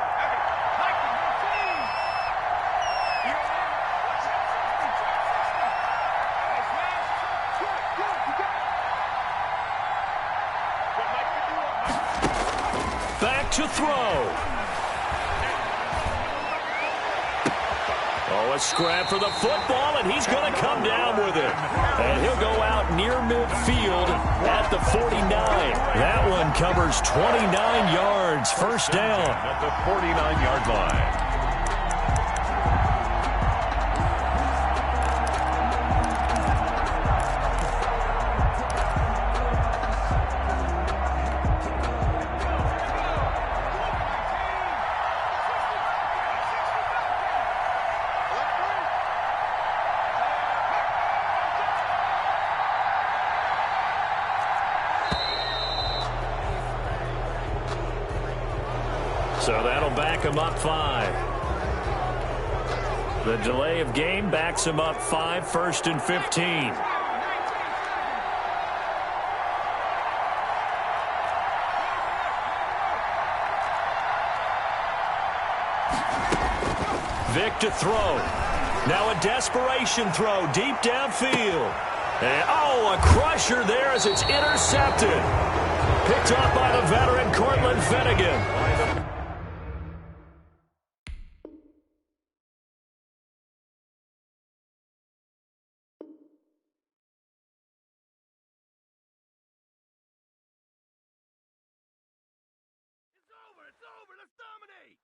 To throw. Oh, a scrap for the football, and he's going to come down with it. And he'll go out near midfield at the 49. That one covers 29 yards. First down. At the 49-yard line. So that'll back him up 5. The delay of game backs him up 5, 1st and 15. Vic to throw. Now a desperation throw deep downfield. And, a crusher there as it's intercepted. Picked up by the veteran Cortland Finnegan. It's over. Let's dominate.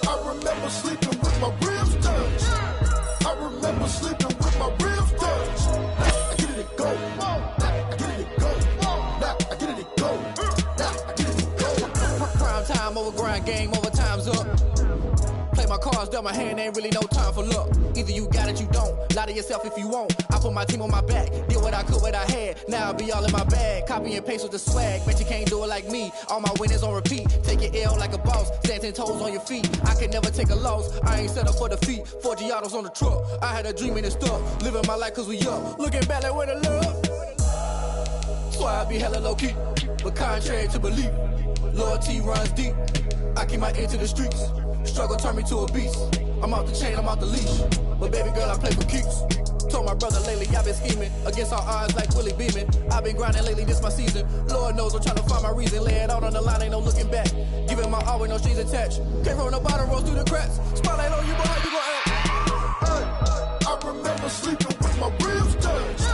I remember sleeping with my ribs touched. I remember sleeping with my ribs touched. Now I get it and go. Now I get it and go. Now I get it and go. Now I get it and go. Prime time over grind game, over time's up. Play my cards, dealt my hand, ain't really no time for luck. Either you got it, you don't. Lie to yourself if you won't. I put my team on my back, did what I could, what I had. Now I'll be all in my bag. Copy and paste with the swag. Bet you can't do it like me. All my winners on repeat. Take your L like a boss. Stand 10 toes on your feet. I can never take a loss. I ain't set up for defeat. 4 Giottos on the truck. I had a dream and it stuck. Living my life cause we up. Looking back like where the love. So I be hella low key. But contrary to belief, loyalty runs deep. I keep my ear to the streets. Struggle turned me to a beast. I'm off the chain, I'm off the leash. But baby girl, I play for keeps. Told my brother lately, I've been scheming. Against all odds like Willie Beeman. I've been grinding lately, this my season. Lord knows I'm trying to find my reason. Lay it out on the line, ain't no looking back. Giving my all with no strings attached. Came from the bottom, rose through the cracks. Spotlight on you, but how you gon' act? I remember sleeping with my ribs touched.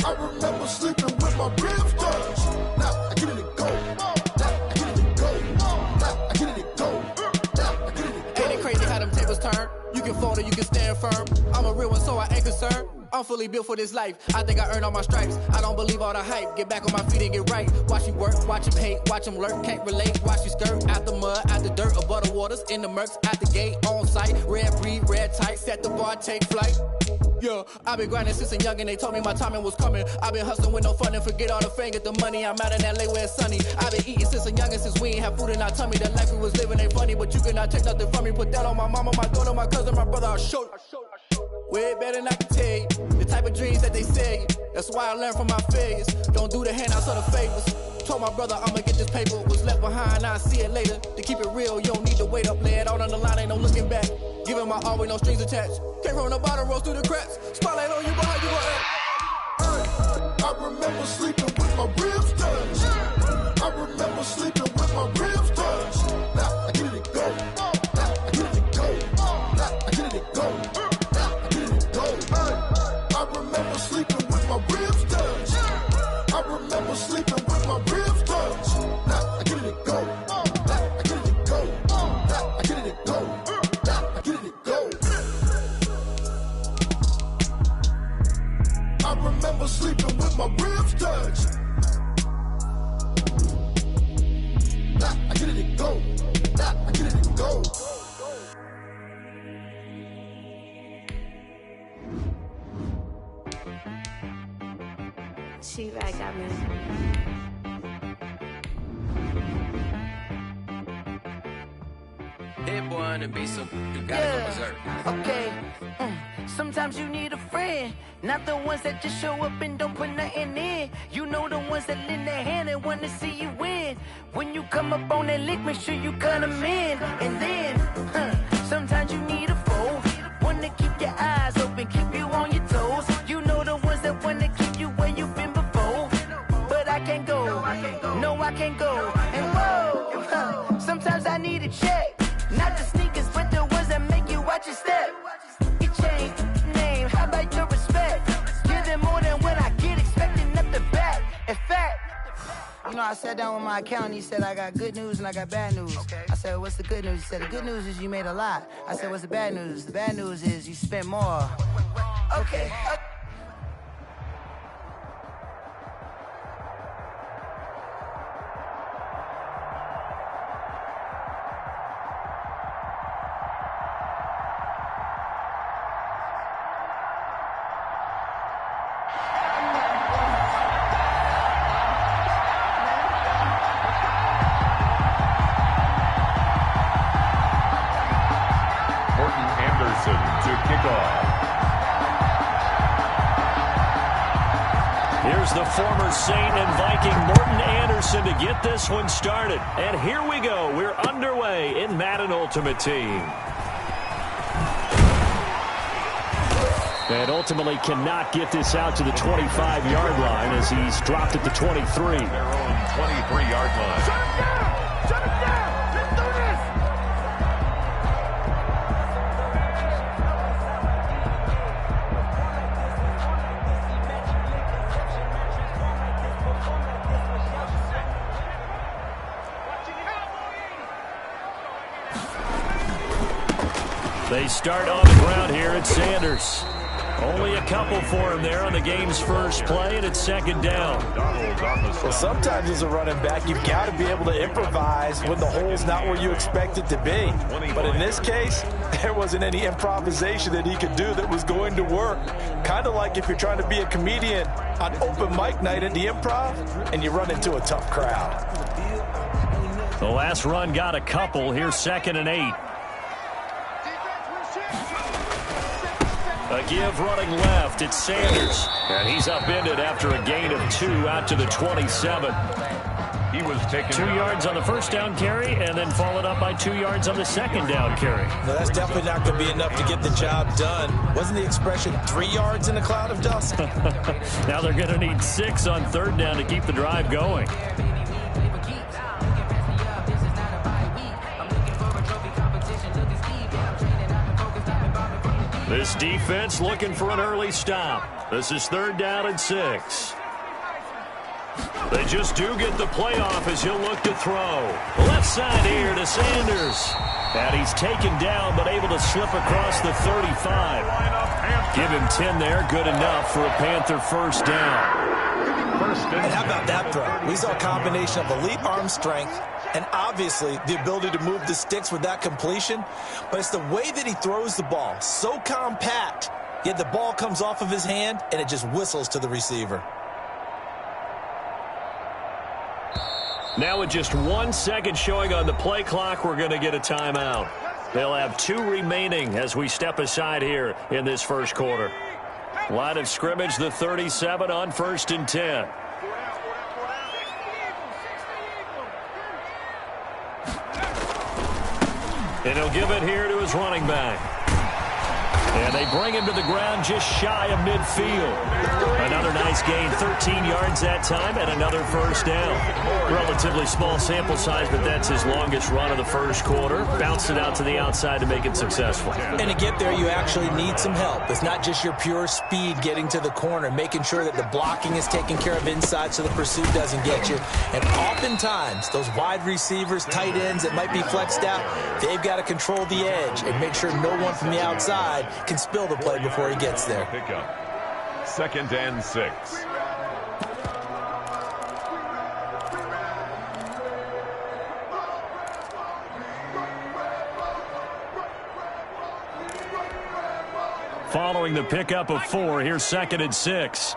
I remember sleeping with my ribs touched. Now I get it and go. Now I get it and go. Now I get it and go. Now I get it and go. Ain't it crazy how them tables turn? You can fold or you can stand firm. I'm a real one, so I ain't concerned. I'm fully built for this life. I think I earned all my stripes. I don't believe all the hype. Get back on my feet and get right. Watch you work, watch him hate, watch him lurk. Can't relate, watch you skirt. Out the mud, out the dirt, above the waters, in the murks, out the gate, on site. Red breed, red tight, set the bar, take flight. Yeah, I've been grinding since a young and they told me my timing was coming. I've been hustling with no fun and forget all the fame, get the money. I'm out in LA where it's sunny. I've been eating since a young and since we ain't have food in our tummy. The life we was living ain't funny, but you cannot take nothing from me. Put that on my mama, my daughter, my cousin, my brother, I'll show you. Way better than I can tell you. The type of dreams that they say. That's why I learned from my failures. Don't do the handouts or the favors. Told my brother I'ma get this paper. Was left behind, I'll see it later. To keep it real, you don't need to wait up. Lay it out on the line, ain't no looking back. Giving my all with no strings attached. Came from the bottom, rose through the cracks. Spotlight on you, but how you gon' act? I remember sleeping with my ribs touched. I remember sleeping with my ribs touched. Now I get it and go. Now I get it and go. Now I get it and go. Now I get it and go. I remember sleeping with my ribs touched. I remember sleeping with my ribs touched. Now I get it and go. Now I get it and go. Now I get it and go. Now I get it and go. I remember sleeping with my ribs touched. Now I get it and go. Now I get it and go. She right got me. Hit boy on the beat, so you gotta go berserk. Okay. Sometimes you need a friend, not the ones that just show up and don't put nothing in. You know the ones that lend their hand and want to see you win. When you come up on that lick, make sure you cut them in. And then, sometimes you need a foe, one to keep your eyes open, keep you on your toes. You know the ones that want to keep you where you've been before. But I can't go, no I can't go. And whoa, sometimes I need a check. Not the sneakers, but the ones that make you watch your step. Your chain, name, how about your respect? Give them more than what I get, expecting up the back. In fact, you know, I sat down with my accountant, he said, I got good news and I got bad news. Okay. I said, what's the good news? He said, the good news is you made a lot. I said, what's the bad news? The bad news is you spent more. Okay. to kick off. Here's the former Saint and Viking Morton Anderson to get this one started. And here we go. We're underway in Madden Ultimate Team. And ultimately cannot get this out to the 25-yard line as he's dropped at the 23. Their own 23-yard line. Shut him down! Shut him down! Let's do this! They start on the ground here at Sanders. Only a couple for him there on the game's first play, and it's second down. Well, sometimes as a running back, you've got to be able to improvise when the hole's not where you expect it to be. But in this case, there wasn't any improvisation that he could do that was going to work. Kind of like if you're trying to be a comedian on open mic night at the Improv, and you run into a tough crowd. The last run got a couple. Here's 2nd and 8. A give running left. It's Sanders. And he's upended after a gain of 2 out to the 27. He was taken 2 yards on the first down carry and then followed up by 2 yards on the second down carry. No, that's definitely not going to be enough to get the job done. Wasn't the expression 3 yards in a cloud of dust? Now they're going to need 6 on third down to keep the drive going. This defense looking for an early stop. This is 3rd down and 6. They just do get the play off as he'll look to throw. Left side here to Sanders. And he's taken down but able to slip across the 35. Give him 10 there. Good enough for a Panther first down. And how about that throw? We saw a combination of elite arm strength and obviously the ability to move the sticks with that completion. But it's the way that he throws the ball. So compact, yet the ball comes off of his hand and it just whistles to the receiver. Now with just 1 second showing on the play clock, we're going to get a timeout. They'll have 2 remaining as we step aside here in this first quarter. Line of scrimmage, the 37 on 1st and 10. And he'll give it here to his running back. And they bring him to the ground just shy of midfield. Another nice gain, 13 yards that time, and another first down. Relatively small sample size, but that's his longest run of the first quarter. Bounced it out to the outside to make it successful. And to get there, you actually need some help. It's not just your pure speed getting to the corner, making sure that the blocking is taken care of inside so the pursuit doesn't get you. And oftentimes, those wide receivers, tight ends that might be flexed out, they've got to control the edge and make sure no one from the outside can spill the play before he gets there. Pick up. 2nd and 6. Following the pickup of 4, here's 2nd and 6.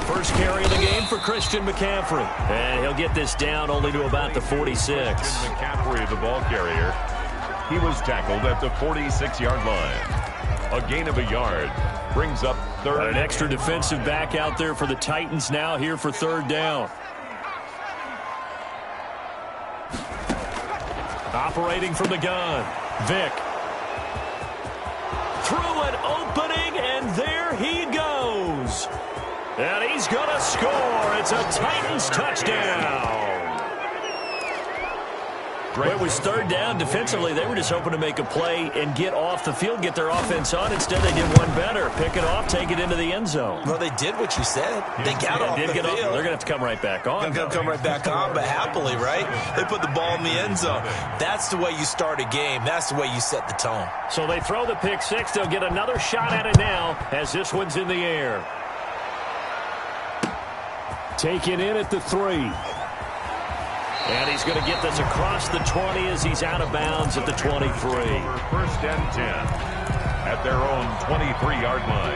First carry of the game for Christian McCaffrey. And he'll get this down only to about the 46. Christian McCaffrey, the ball carrier. He was tackled at the 46-yard line. A gain of a yard brings up 3rd. An extra defensive back out there for the Titans now here for 3rd down. Operating from the gun, Vic. Through an opening, and there he goes. And he's going to score. It's a Titans touchdown. It was 3rd down. Defensively, they were just hoping to make a play and get off the field, get their offense on. Instead, they did one better. Pick it off, take it into the end zone. Well, they did what you said. They got off the field. They're going to have to come right back on. They're going to come right back on, but happily, right? They put the ball in the end zone. That's the way you start a game. That's the way you set the tone. So they throw the pick 6. They'll get another shot at it now as this one's in the air. Taken in at the 3. And he's going to get this across the 20 as he's out of bounds at the 23. 1st and 10 at their own 23-yard line.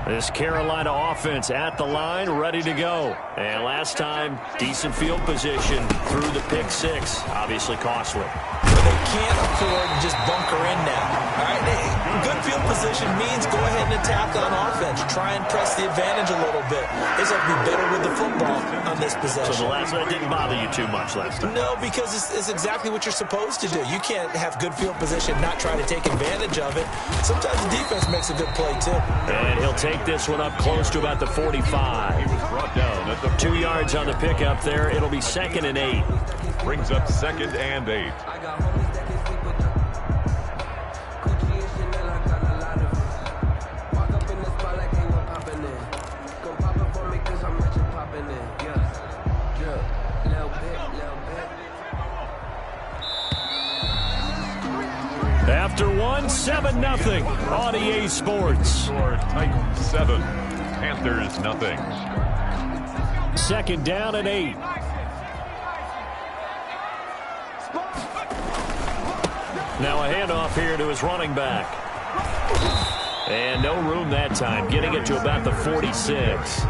This Carolina offense at the line, ready to go. And last time, decent field position through the pick six. Obviously costly. They can't afford to just bunker in now. All right, good field position means go ahead and attack on offense. Try and press the advantage a little bit. They just have to be better with the football on this possession. So the last one didn't bother you too much last time? No, because it's exactly what you're supposed to do. You can't have good field position, not try to take advantage of it. Sometimes the defense makes a good play, too. And he'll take this one up close to about the 45. He was brought down at the 2 yards on the pickup there. It'll be 2nd and 8. Brings up 2nd and 8. After one, 7-0 on EA Sports. Score Titans 7, Panthers nothing. 2nd down and 8. Now a handoff here to his running back. And no room that time, getting it to about the 46.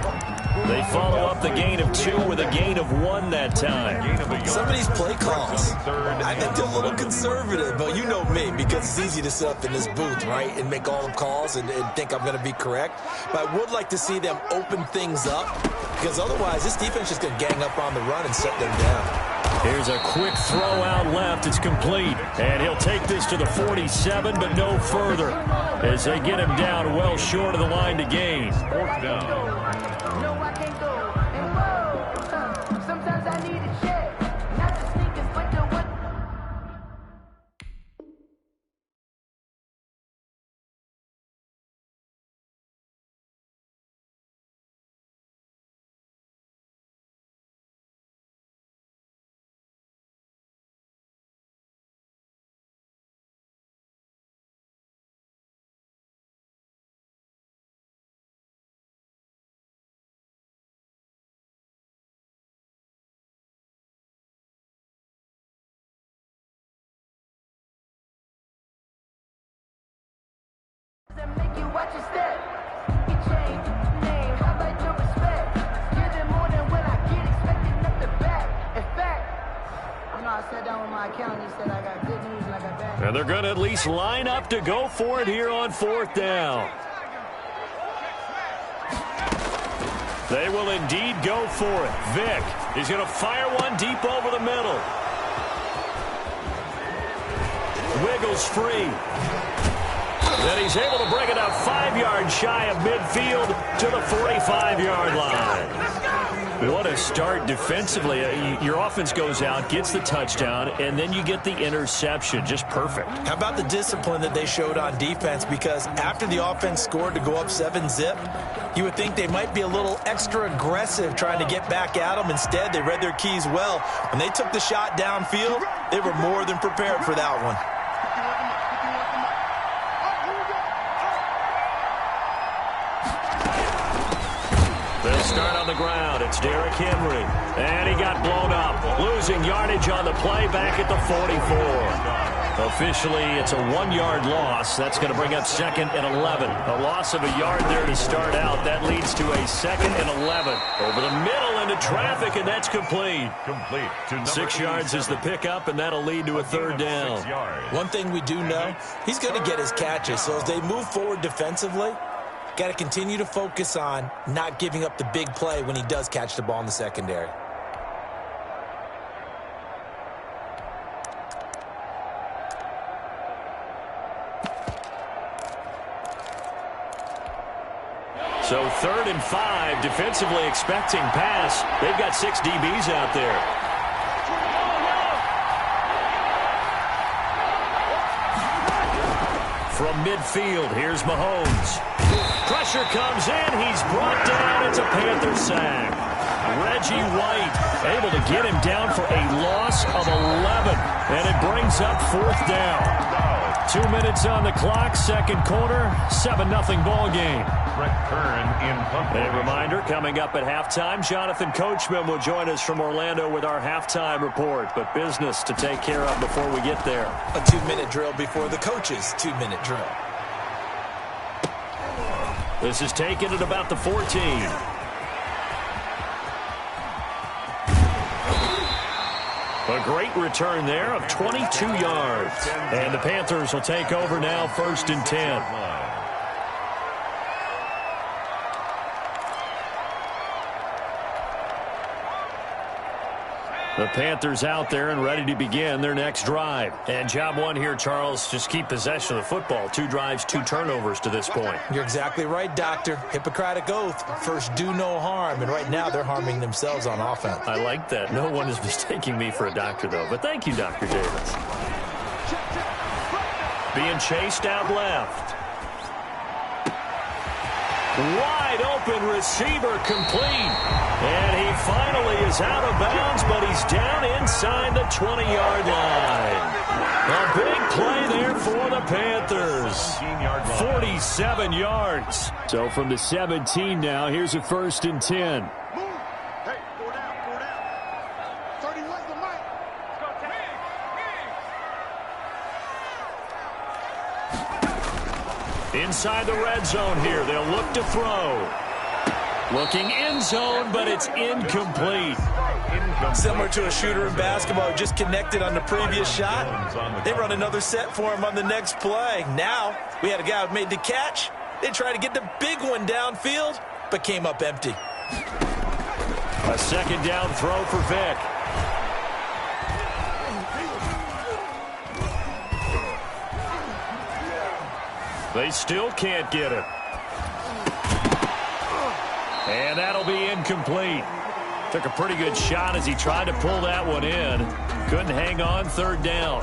They follow up the gain of 2 with a gain of 1 that time. Some of these play calls, I think they're a little conservative, but you know me, because it's easy to sit up in this booth, right, and make all the calls and think I'm going to be correct. But I would like to see them open things up, because otherwise this defense is going to gang up on the run and shut them down. Here's a quick throw out left. It's complete. And he'll take this to the 47, but no further, as they get him down well short of the line to gain. 4th down. Sometimes I need a check, not the sneakers, but the one. Make you watch your step. You change name, how about your respect? Give it more than what I get, expecting nothing back. In fact, I sat down with my accountant, he said I got good news and I got bad. And they're going to at least line up to go for it here on 4th down. They will indeed go for it. Vick is going to fire one deep over the middle. Wiggles free. Then he's able to bring it up 5 yards shy of midfield to the 45-yard line. What a start defensively. Your offense goes out, gets the touchdown, and then you get the interception. Just perfect. How about the discipline that they showed on defense? Because after the offense scored to go up 7-zip, you would think they might be a little extra aggressive trying to get back at them. Instead, they read their keys well. When they took the shot downfield, they were more than prepared for that one. They'll start on the ground. It's Derrick Henry. And he got blown up. Losing yardage on the play back at the 44. Officially, it's a 1-yard loss. That's going to bring up 2nd and 11. A loss of a yard there to start out. That leads to a 2nd and 11. Over the middle into traffic, and that's complete. Complete to 6 yards is the pickup, and that'll lead to a 3rd down. One thing we do know, he's going to get his catches. So as they move forward defensively, got to continue to focus on not giving up the big play when he does catch the ball in the secondary. So 3rd and 5, defensively expecting pass. They've got 6 DBs out there. From midfield, here's Mahomes. Pressure comes in. He's brought down. It's a Panther sack. Reggie White able to get him down for a loss of 11. And it brings up 4th down. 2 minutes on the clock, 2nd quarter, 7-0 ball game. Brett Kern in punt. A reminder, coming up at halftime, Jonathan Coachman will join us from Orlando with our halftime report. But business to take care of before we get there. A 2-minute drill before the coach's 2-minute drill. This is taken at about the 14. A great return there of 22 yards. And the Panthers will take over now, 1st and 10. The Panthers out there and ready to begin their next drive. And job one here, Charles, just keep possession of the football. 2 drives, 2 turnovers to this point. You're exactly right, Doctor. Hippocratic oath. First, do no harm. And right now, they're harming themselves on offense. I like that. No one is mistaking me for a doctor, though. But thank you, Dr. Davis. Being chased out left. Wide open receiver complete. And he finally is out of bounds, but he's down inside the 20-yard line. A big play there for the Panthers. 47 yards. So from the 17 now, here's a 1st and 10. Hey, 4 down. 31's the mic. Inside the red zone here. They'll look to throw. Looking end zone, but it's incomplete. Similar to a shooter in basketball who just connected on the previous shot. They run another set for him on the next play. Now, we had a guy who made the catch. They tried to get the big one downfield, but came up empty. A 2nd down throw for Vick. They still can't get it. And that'll be incomplete. Took a pretty good shot as he tried to pull that one in. Couldn't hang on, 3rd down.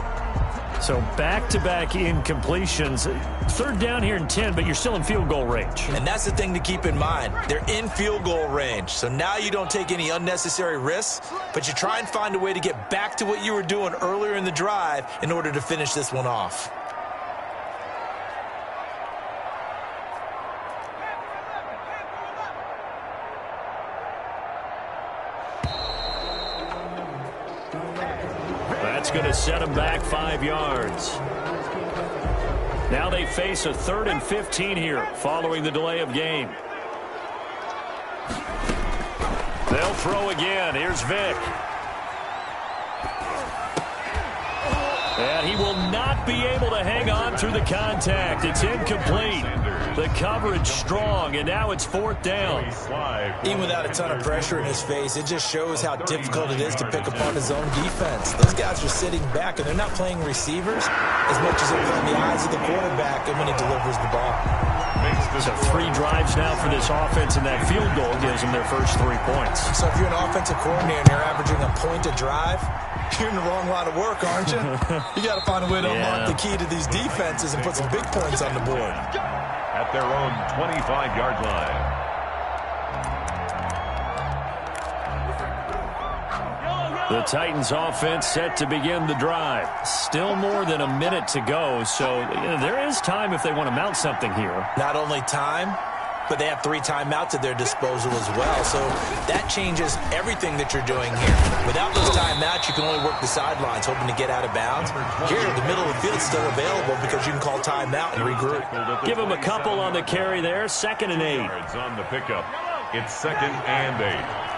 So back-to-back incompletions. 3rd down here and 10, but you're still in field goal range. And that's the thing to keep in mind. They're in field goal range. So now you don't take any unnecessary risks, but you try and find a way to get back to what you were doing earlier in the drive in order to finish this one off. That's going to set them back 5 yards. Now they face a 3rd and 15 here following the delay of game. They'll throw again. Here's Vick. And he will not be able to hang on through the contact. It's incomplete. The coverage strong, and now it's 4th down. Even without a ton of pressure in his face, it just shows how difficult it is to pick apart his own defense. Those guys are sitting back, and they're not playing receivers as much as they're playing the eyes of the quarterback and when he delivers the ball. So 3 drives now for this offense, and that field goal gives them their first 3 points. So if you're an offensive coordinator and you're averaging a point a drive, you're in the wrong line of work, aren't you? You got to find a way to unlock the key to these defenses and put some big points on the board. At their own 25-yard line. The Titans offense set to begin the drive. Still more than a minute to go, so there is time if they want to mount something here. Not only time, but they have 3 timeouts at their disposal as well. So that changes everything that you're doing here. Without those timeouts, you can only work the sidelines, hoping to get out of bounds. Here, the middle of the field is still available because you can call timeout and regroup. Give them a couple on the carry there. 2nd and 8. On the pickup, it's 2nd and 8.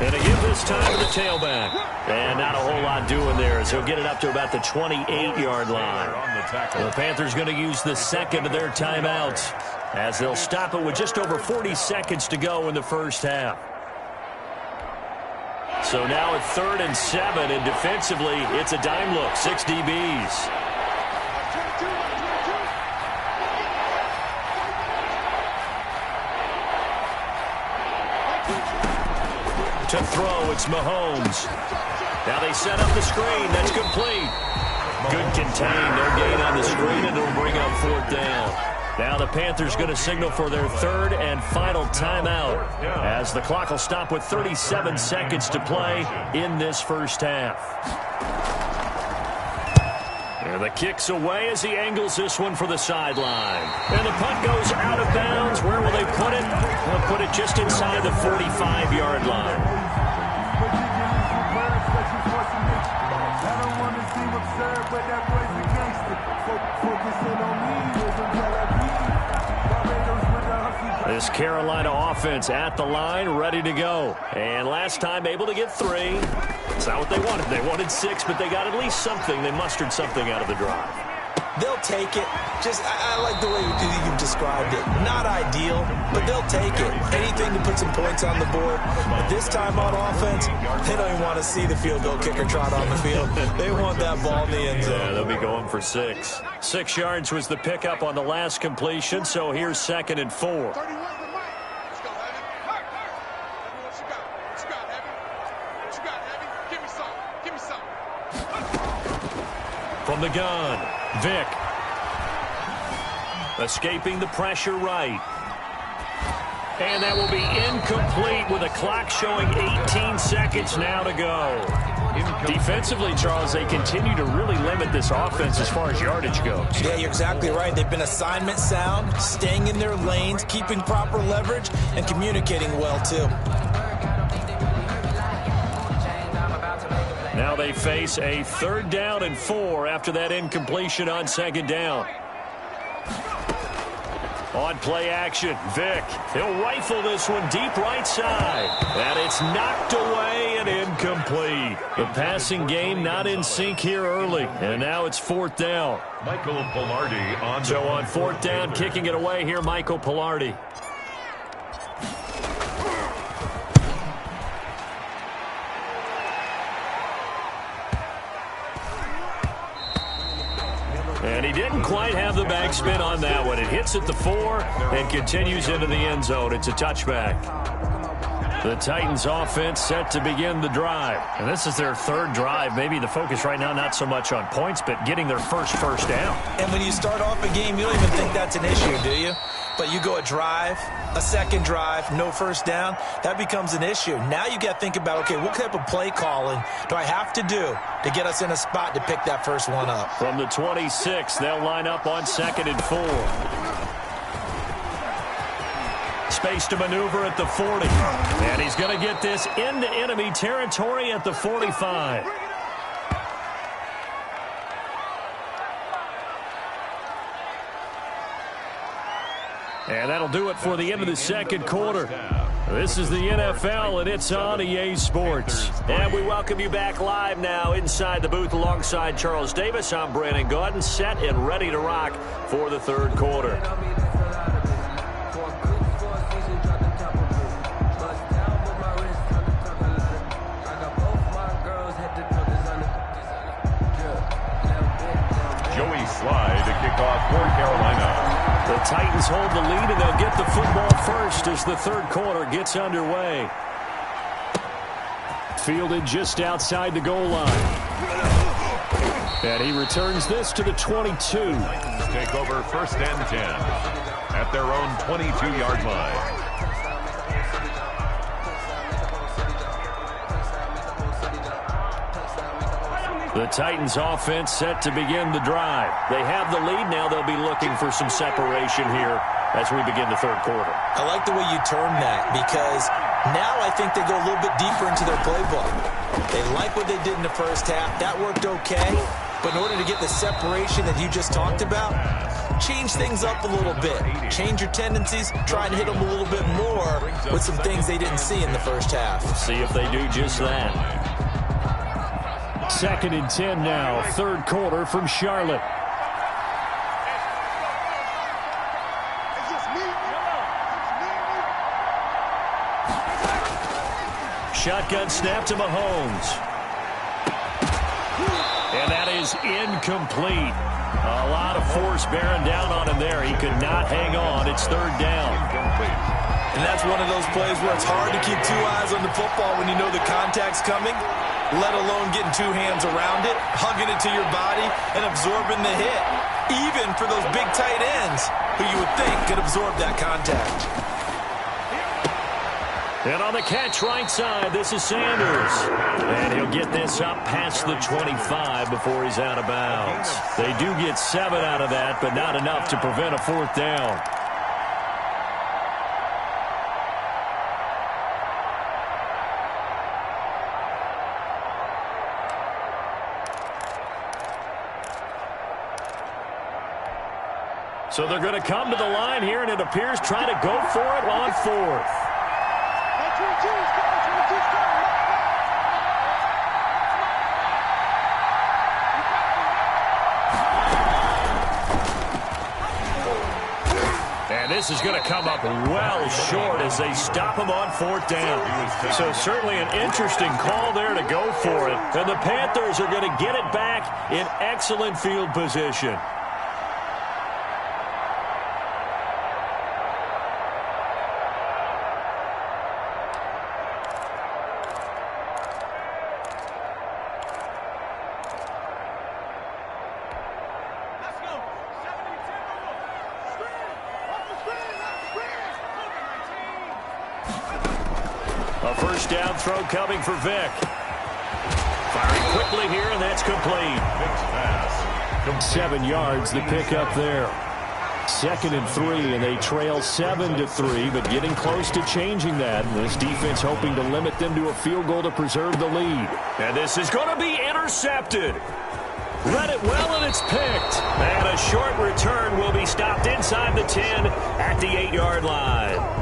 And again this time to the tailback. And not a whole lot doing there as he'll get it up to about the 28-yard line. The Panthers going to use the 2nd of their timeouts as they'll stop it with just over 40 seconds to go in the first half. So now at 3rd and 7, and defensively, it's a dime look, 6 DBs. To throw, it's Mahomes. Now they set up the screen. That's complete. Good contain. No gain on the screen, and it'll bring up 4th down. Now the Panthers going to signal for their 3rd and final timeout as the clock will stop with 37 seconds to play in this first half. And the kick's away as he angles this one for the sideline. And the punt goes out of bounds. Where will they put it? They'll put it just inside the 45-yard line. Carolina offense at the line, ready to go. And last time able to get 3. It's not what they wanted. They wanted 6, but they got at least something. They mustered something out of the drive. They'll take it. I like the way you described it. Not ideal, but they'll take it. Anything to put some points on the board. But this time on offense, they don't even want to see the field goal kicker trot on the field. They want that ball in the end zone. Yeah, they'll be going for 6. 6 yards was the pickup on the last completion, so here's 2nd and 4. From the gun, Vick. Escaping the pressure right. And that will be incomplete with a clock showing 18 seconds now to go. Defensively, Charles, they continue to really limit this offense as far as yardage goes. Yeah, you're exactly right. They've been assignment sound, staying in their lanes, keeping proper leverage, and communicating well, too. Now they face a 3rd down and 4 after that incompletion on 2nd down. On play action, Vick. He'll rifle this one deep right side. And it's knocked away and incomplete. The passing game not in sync here early. And now it's 4th down. Michael Pilardi on. So on 4th down, kicking it away here, Michael Pilardi. And he didn't quite have the backspin on that one. It hits at the 4 and continues into the end zone. It's a touchback. The Titans offense set to begin the drive. And this is their 3rd drive. Maybe the focus right now not so much on points, but getting their first down. And when you start off a game, you don't even think that's an issue, do you? But you go a drive, a 2nd drive, no first down, that becomes an issue. Now you got to think about, okay, what type of play calling do I have to do to get us in a spot to pick that first one up? From the 26, they'll line up on 2nd and 4. Space to maneuver at the 40. And he's going to get this into enemy territory at the 45. And that'll do it for the end of the 2nd quarter. This is the NFL, and it's on EA Sports. And we welcome you back live now inside the booth alongside Charles Davis. I'm Brandon Gaudin, set and ready to rock for the 3rd quarter. Joey Sly to kick off for Carolina. The Titans hold the lead, and they'll get the football first as the 3rd quarter gets underway. Fielded just outside the goal line. And he returns this to the 22. Take over 1st and 10 at their own 22-yard line. The Titans offense set to begin the drive. They have the lead. Now they'll be looking for some separation here as we begin the 3rd quarter. I like the way you term that, because now I think they go a little bit deeper into their playbook. They like what they did in the first half. That worked okay. But in order to get the separation that you just talked about, change things up a little bit. Change your tendencies. Try and hit them a little bit more with some things they didn't see in the first half. See if they do just that. 2nd and 10 now, 3rd quarter from Charlotte. Shotgun snap to Mahomes. And that is incomplete. A lot of force bearing down on him there. He could not hang on. It's 3rd down. And that's one of those plays where it's hard to keep 2 eyes on the football when you know the contact's coming, let alone getting 2 hands around it, hugging it to your body, and absorbing the hit. Even for those big tight ends who you would think could absorb that contact. And on the catch right side, this is Sanders. And he'll get this up past the 25 before he's out of bounds. They do get 7 out of that, but not enough to prevent a 4th down. So they're going to come to the line here, and it appears trying to go for it on fourth. And this is going to come up well short as they stop him on fourth down. So certainly an interesting call there to go for it. And the Panthers are going to get it back in excellent field position. A first down throw coming for Vic. Firing quickly here, and that's complete. 7 yards, the pick up there. 2nd and 3, and they trail 7-3, but getting close to changing that. This defense hoping to limit them to a field goal to preserve the lead. And this is going to be intercepted. Read it well, and it's picked. And a short return will be stopped inside the 10 at the 8-yard line.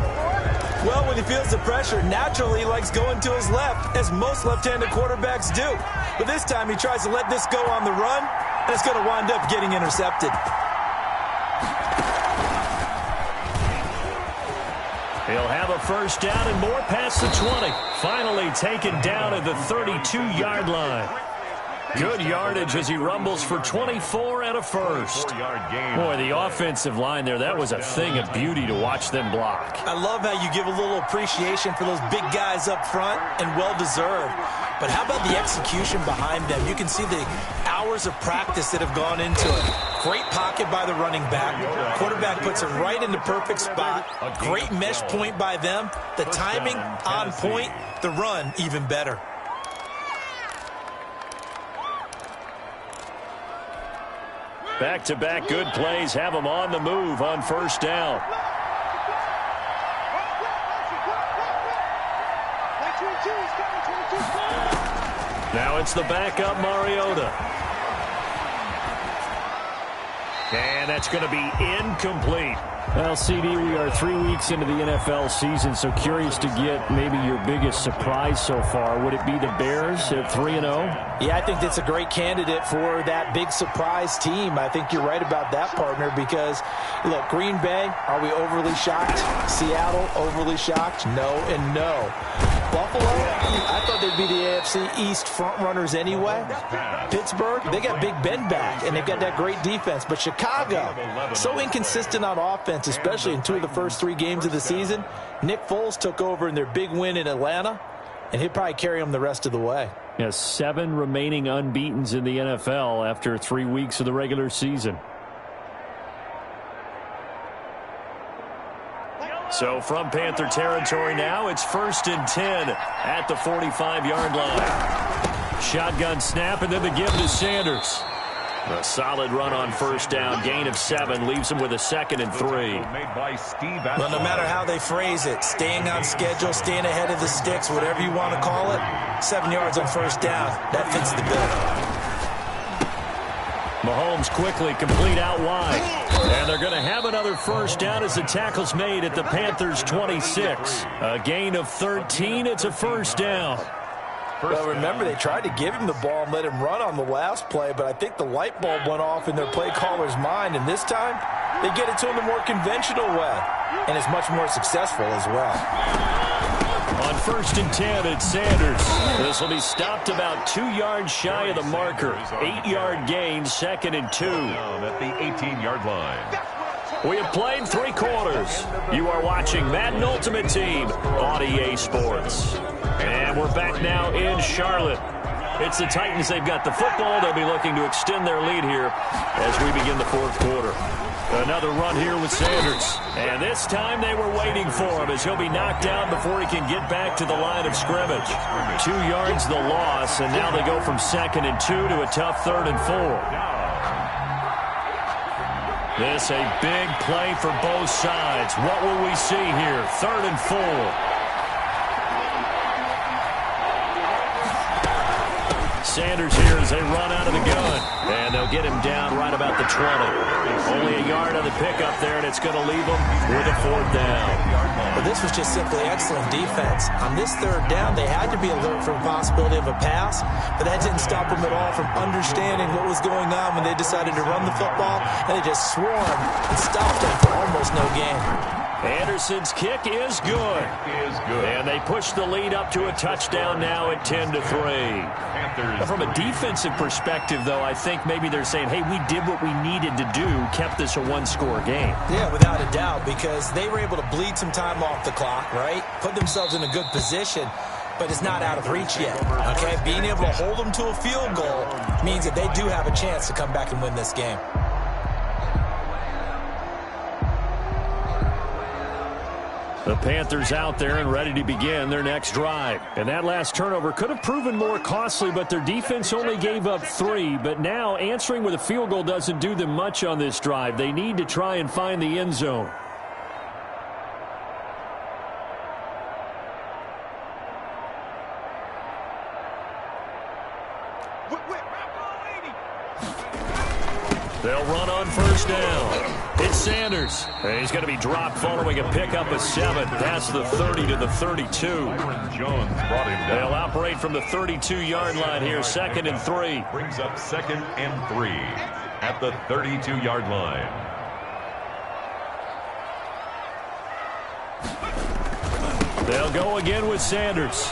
Well, when he feels the pressure, naturally he likes going to his left, as most left-handed quarterbacks do. But this time he tries to let this go on the run, and it's going to wind up getting intercepted. He'll have a first down and more past the 20. Finally taken down at the 32-yard line. Good yardage as he rumbles for 24 and a first. Boy, the offensive line there, that was a thing of beauty to watch them block. I love how you give a little appreciation for those big guys up front, and well-deserved. But how about the execution behind them? You can see the hours of practice that have gone into it. Great pocket by the running back. Quarterback puts it right in the perfect spot. Great mesh point by them. The timing on point. The run even better. Back-to-back good plays have them on the move on first down. Now it's the backup Mariota. And that's going to be incomplete. Well, CD, we are 3 weeks into the NFL season, so curious to get maybe your biggest surprise so far. Would it be the Bears at 3-0? Yeah, I think that's a great candidate for that big surprise team. I think you're right about that, partner, because, look, Green Bay, are we overly shocked? Seattle, overly shocked? No and no. Buffalo, I thought they'd be the AFC East front runners anyway. Pittsburgh, they got Big Ben back, and they've got that great defense. But Chicago, so inconsistent on offense, especially in 2 of the first 3 games of the season. Nick Foles took over in their big win in Atlanta, and he'll probably carry them the rest of the way. Yeah, 7 remaining unbeatens in the NFL after 3 weeks of the regular season. So from Panther territory now, it's 1st and 10 at the 45-yard line. Shotgun snap, and then the give to Sanders. A solid run on first down. Gain of 7 leaves him with a 2nd and 3. Well, no matter how they phrase it, staying on schedule, staying ahead of the sticks, whatever you want to call it, 7 yards on first down. That fits the bill. Mahomes quickly complete out wide. And they're going to have another first down as the tackle's made at the Panthers' 26. A gain of 13. It's a first down. Well, remember, they tried to give him the ball and let him run on the last play, but I think the light bulb went off in their play caller's mind, and this time they get it to him the more conventional way, and it's much more successful as well. On 1st and 10, it's Sanders. This will be stopped about 2 yards shy of the marker. 8-yard gain, 2nd and 2. At the 18-yard line. We have played 3 quarters. You are watching Madden Ultimate Team on EA Sports. And we're back now in Charlotte. It's the Titans. They've got the football. They'll be looking to extend their lead here as we begin the 4th quarter. Another run here with Sanders. And this time they were waiting for him as he'll be knocked down before he can get back to the line of scrimmage. 2 yards the loss, and now they go from 2nd and 2 to a tough 3rd and 4. This a big play for both sides. What will we see here? 3rd and 4. Sanders here as they run out of the gun. And they'll get him down right about the 20. Only a yard on the pickup there, and it's going to leave them with a 4th down. But this was just simply excellent defense. On this 3rd down, they had to be alert for the possibility of a pass, but that didn't stop them at all from understanding what was going on when they decided to run the football, and they just swarmed and stopped them for almost no gain. Anderson's kick is good. And they push the lead up to a touchdown now at 10-3. Now, from a defensive perspective, though, I think maybe they're saying, hey, we did what we needed to do, kept this a 1-score game. Yeah, without a doubt, because they were able to bleed some time off the clock, right? Put themselves in a good position, but it's not out of reach yet, okay? Being able to hold them to a field goal means that they do have a chance to come back and win this game. The Panthers out there and ready to begin their next drive. And that last turnover could have proven more costly, but their defense only gave up 3. But now answering with a field goal doesn't do them much on this drive. They need to try and find the end zone. They'll run on 1st down. It's Sanders. And he's going to be dropped following a pickup of 7 past the 30 to the 32. Jones brought him down. They'll operate from the 32-yard line here, 2nd and 3. Brings up 2nd and 3 at the 32-yard line. They'll go again with Sanders.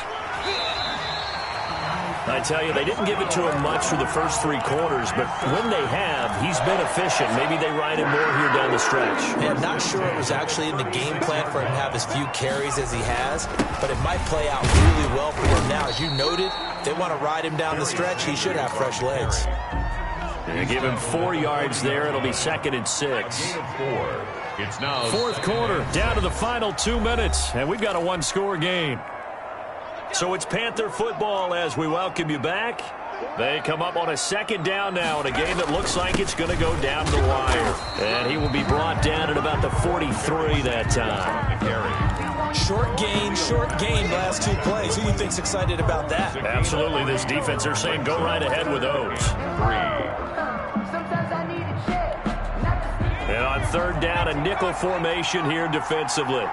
I tell you, they didn't give it to him much for the first 3 quarters, but when they have, he's been efficient. Maybe they ride him more here down the stretch. Yeah, I'm not sure it was actually in the game plan for him to have as few carries as he has, but it might play out really well for him now. As you noted, if they want to ride him down the stretch, he should have fresh legs. They give him 4 yards there. It'll be 2nd and 6. It's now 4th quarter, down to the final 2 minutes, and we've got a 1-score game. So it's Panther football as we welcome you back. They come up on a 2nd down now in a game that looks like it's going to go down the wire. And he will be brought down at about the 43 that time. Short gain last 2 plays. Who do you think's excited about that? Absolutely. This defense, they're saying go right ahead with those. 3. And on 3rd down, a nickel formation here defensively.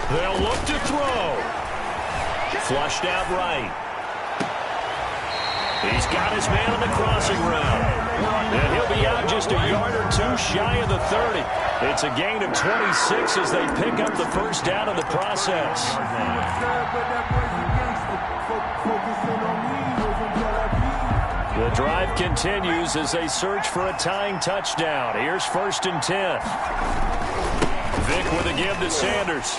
They'll look to throw. Flushed out right. He's got his man on the crossing route. And he'll be out just a yard or 2 shy of the 30. It's a gain of 26 as they pick up the 1st down in the process. The drive continues as they search for a tying touchdown. Here's 1st and 10. Vick with a give to Sanders.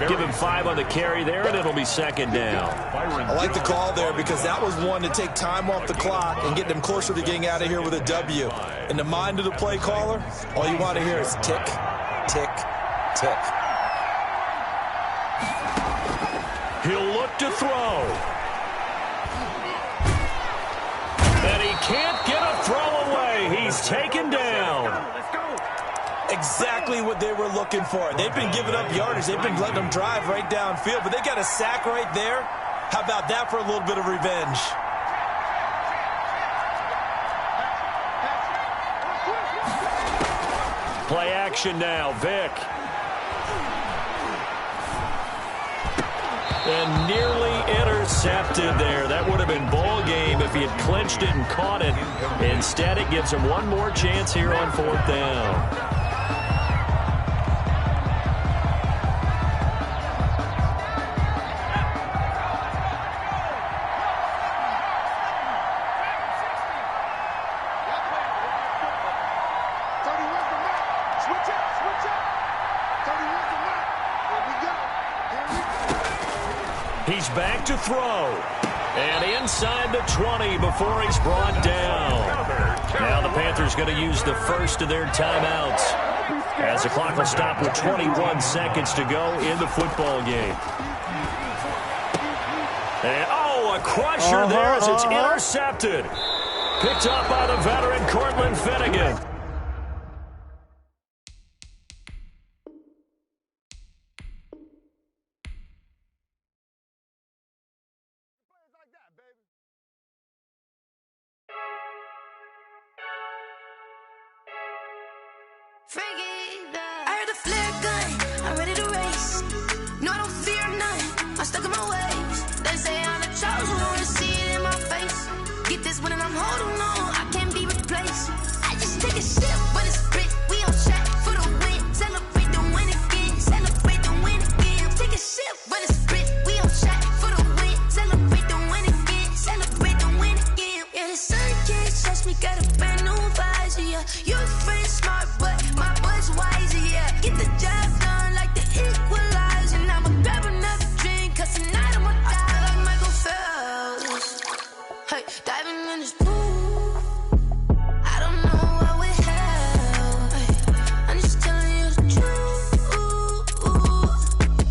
Give him 5 on the carry there, and it'll be 2nd down. I like the call there because that was one to take time off the clock and get them closer to getting out of here with a W. In the mind of the play caller, all you want to hear is tick, tick, tick. He'll look to throw. And he can't get a throw away. He's taken down. Exactly what they were looking for. They've been giving up yardage. They've been letting them drive right downfield, but they got a sack right there. How about that for a little bit of revenge? Play action now, Vick. And nearly intercepted there. That would have been ball game if he had clinched it and caught it. Instead, it gives him one more chance here on 4th down. He's back to throw. And inside the 20 before he's brought down. Now the Panthers going to use the first of their timeouts as the clock will stop with 21 seconds to go in the football game. And, a crusher there as it's intercepted. Picked up by the veteran Cortland Finnegan. I heard the flare gun, I'm ready to race. No, I don't fear none, I'm stuck in my ways. They say I'm the chosen one, see it in my face. Get this one and I'm holding on, I can't be replaced. I just take a sip, but it's spit, we on track for the win. Celebrate the win again, celebrate the win again. Take a sip, but it's spit, we on track for the win. Celebrate the win again, celebrate the win again. Yeah, the sun can't touch me, got a brand new visor, yeah. You friend smart, but my boy's wiser, yeah. Get the job done like the equalizer. And I'ma grab another drink, cause tonight I'ma die like Michael Phelps. Hey, diving in this pool, I don't know what we have. Hey, I'm just telling you the truth.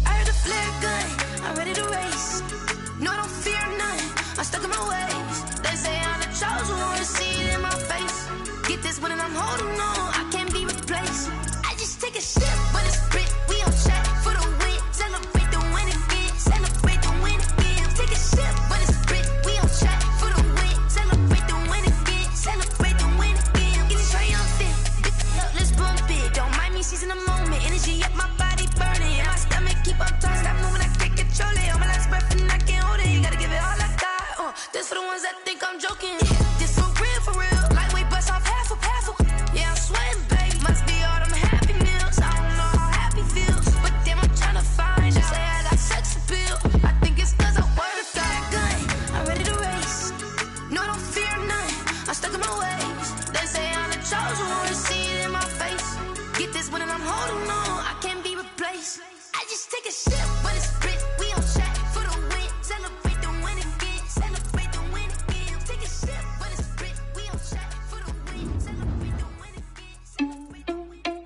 I heard the flare gun, I'm ready to race. No, I don't fear none, I'm stuck in my ways. They say I'm the chosen one, see it in my face. Get this one and I'm holding on, I can't be replaced. I just take a sip, but it's spit, we on track for the win. Celebrate the win again, celebrate the win again. Take a sip, but it's spit, we on track for the win. Celebrate the win again, celebrate the win again. Get it triumphant, look, let's bump it. Don't mind me seizing the moment, energy up my body burning. And my stomach keep on turning, stop moving, I can't control it. On my last breath and I can't hold it, you gotta give it all I got. This for the ones that think I'm joking. This for real, lightweight bust off half a. Yeah, I'm sweating, babe, must be all them happy meals. I don't know how happy feels, but damn, I'm tryna find you. Say I got sex appeal, I think it's cause I work that gun. I'm ready to race, no, I don't fear none, I'm stuck in my ways. They say I'm the chosen one, see it in my face. Get this one and I'm holding on, I can't be replaced. I just take a sip, but it's spit, we on track for the win. Celebrate the win again, celebrate the win again. Take a sip, but it's spit, we on track for the win. Celebrate the win again, celebrate the win again.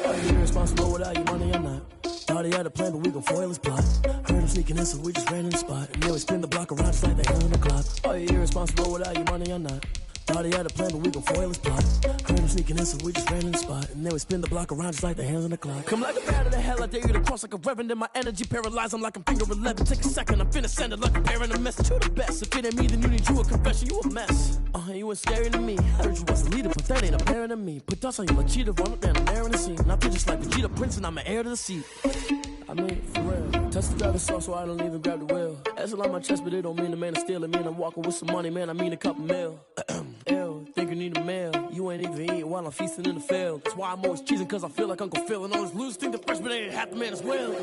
Are you irresponsible without your money or not? Thought he had a plan, but we gon' foil his plot. Heard him sneaking in, so we just ran in the spot. And then we spin the block around just like the hell on the clock. Are you irresponsible without your money or not? Thought he had a plan, but we gon' foil his plot. Heard him sneaking in, so we just ran in the spot. And then we spin the block around just like the hands on the clock. Come like a bat of the hell, I dare you to cross like a reverend. And my energy paralyzed, I'm like I'm finger 11. Take a second, I'm finna send it like a parent a message. You the best, if it ain't me, then you need you a confession. You a mess, you ain't scary to me. Heard you was a leader, but that ain't apparent to me. Put dust on you like cheetah, run up down the air in the scene. And I feel just like Vegeta Prince, and I'm an heir to the seat. I mean, for real. Touch the driver's soft, so I don't even grab the wheel. That's on my chest, but it don't mean the man is stealing. Mean I'm walking with some money, man, I mean a couple mil. Ew, think you need a meal. You ain't even eating while I'm feasting in the field. That's why I'm always cheesing, cause I feel like Uncle Phil. And all those losers think the freshman ain't half the man as well.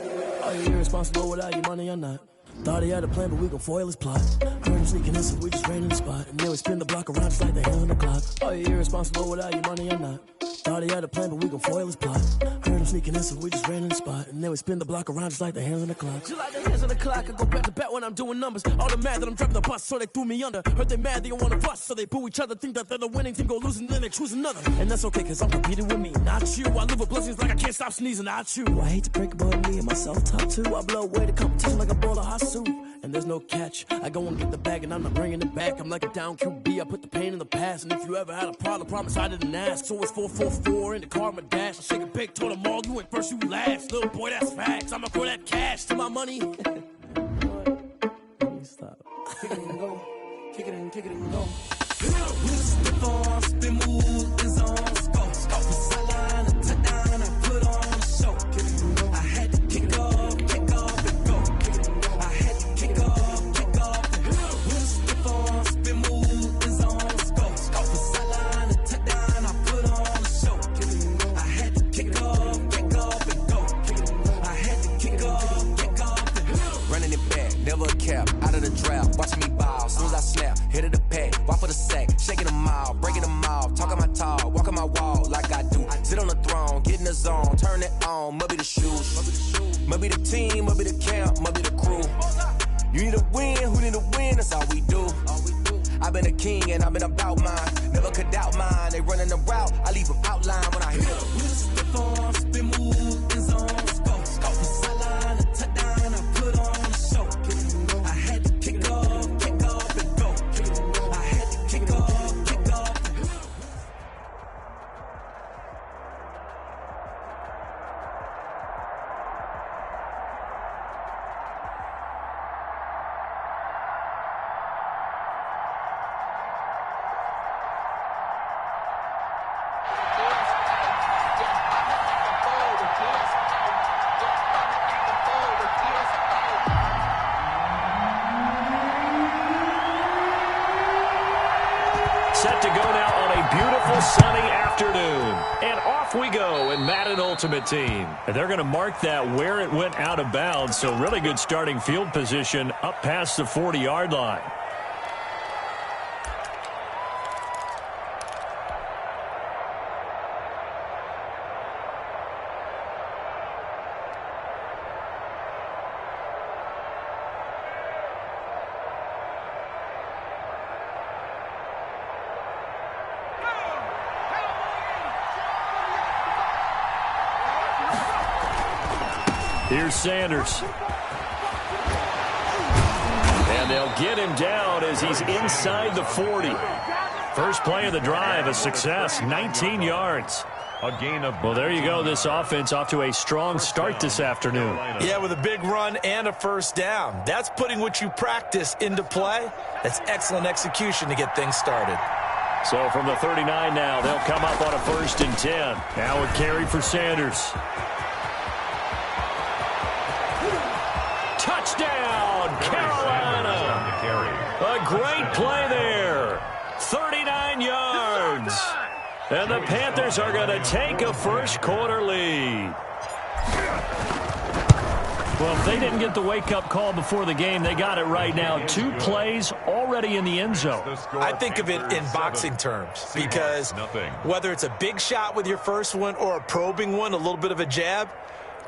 Are you irresponsible without your money or not? Thought he had a plan, but we gon' foil his plot. Heard him sneaking in, so we just ran in the spot. And then we spin the block around just like the hands on the clock. Are you irresponsible without your money or not? Thought he had a plan, but we gon' foil his plot. Heard him sneaking in, so we just ran in the spot. And then we spin the block around just like the hands on the clock. Just like the hands on the clock, I go back to back when I'm doing numbers. All the mad that I'm driving the bus, so they threw me under. Heard they mad, they don't wanna bust, so they boo each other. Think that they're the winning team, go losing, then they choose another. And that's okay, cause I'm competing with me, not you. I live with blessings like I can't stop sneezing, not you. I hate to break it, but me and myself top two. I blow away the competition like a bowl of hot soup. And there's no catch, I go and get the bag and I'm not bringing it back. I'm like a down QB, I put the pain in the past. And if you ever had a problem, promise I didn't ask. So it's 444 in the car, my dash. I shake a big, told them all, you ain't first, you last. Little boy, that's facts, I'ma throw that cash to my money. Stop. Kick it and go, kick it and go. Spin move is on, go. Sideline, touchdown, I put on a show. I had to kick off and go. I had to kick off and go. Spin move is on, go. Sideline, touchdown, I put on a show. I had to kick off and go. I had to kick off and go. Running it back, never a cap, out of the draft, watching me ball, soon as I snap, hit of the pack, walk for the sack, shaking them out, breaking them out, talking my talk, walking my wall like I do, sit on the throne, get in the zone, turn it on, must be the shoes, must be the team, must be the camp, must be the crew, you need a win, who need a win, that's all we do, I've been a king and I've been about mine, never could doubt mine, they running the route, I leave them outline when I hit them. Spin move is on, go, sideline, touchdown, I put on a show. I had to kick off and go. I had to kick off. off we go in Madden Ultimate Team. And they're going to mark that where it went out of bounds, so really good starting field position up past the 40-yard line. Here's Sanders. And they'll get him down as he's inside the 40. First play of the drive, a success, 19 yards. A gain of... Well, there you go. This offense off to a strong start this afternoon. Yeah, with a big run and a first down. That's putting what you practice into play. That's excellent execution to get things started. So from the 39 now, they'll come up on a 1st and 10. Now a carry for Sanders. Touchdown, Carolina. A great play there. 39 yards. And the Panthers are going to take a first-quarter lead. Well, if they didn't get the wake-up call before the game, they got it right now. 2 plays already in the end zone. I think of it in boxing terms because whether it's a big shot with your first one or a probing one, a little bit of a jab,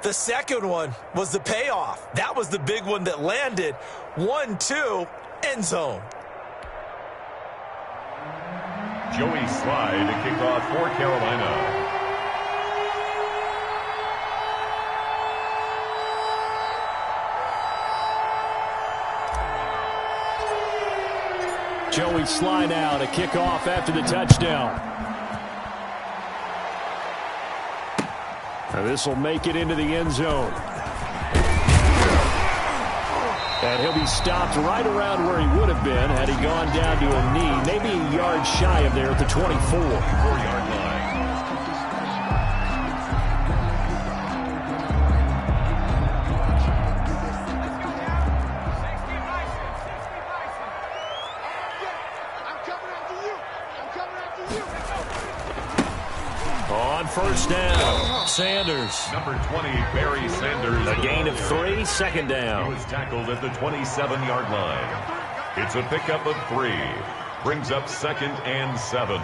the second one was the payoff. That was the big one that landed. 1-2, end zone. Joey Slye to kick off for Carolina. Joey Slye now to kick off after the touchdown. And this will make it into the end zone. And he'll be stopped right around where he would have been had he gone down to a knee, maybe a yard shy of there at the 24-yard line. On first down, Sanders. Number 20, Barry Sanders. A gain of 3, second down. He was tackled at the 27-yard line. It's a pickup of 3. Brings up 2nd and 7.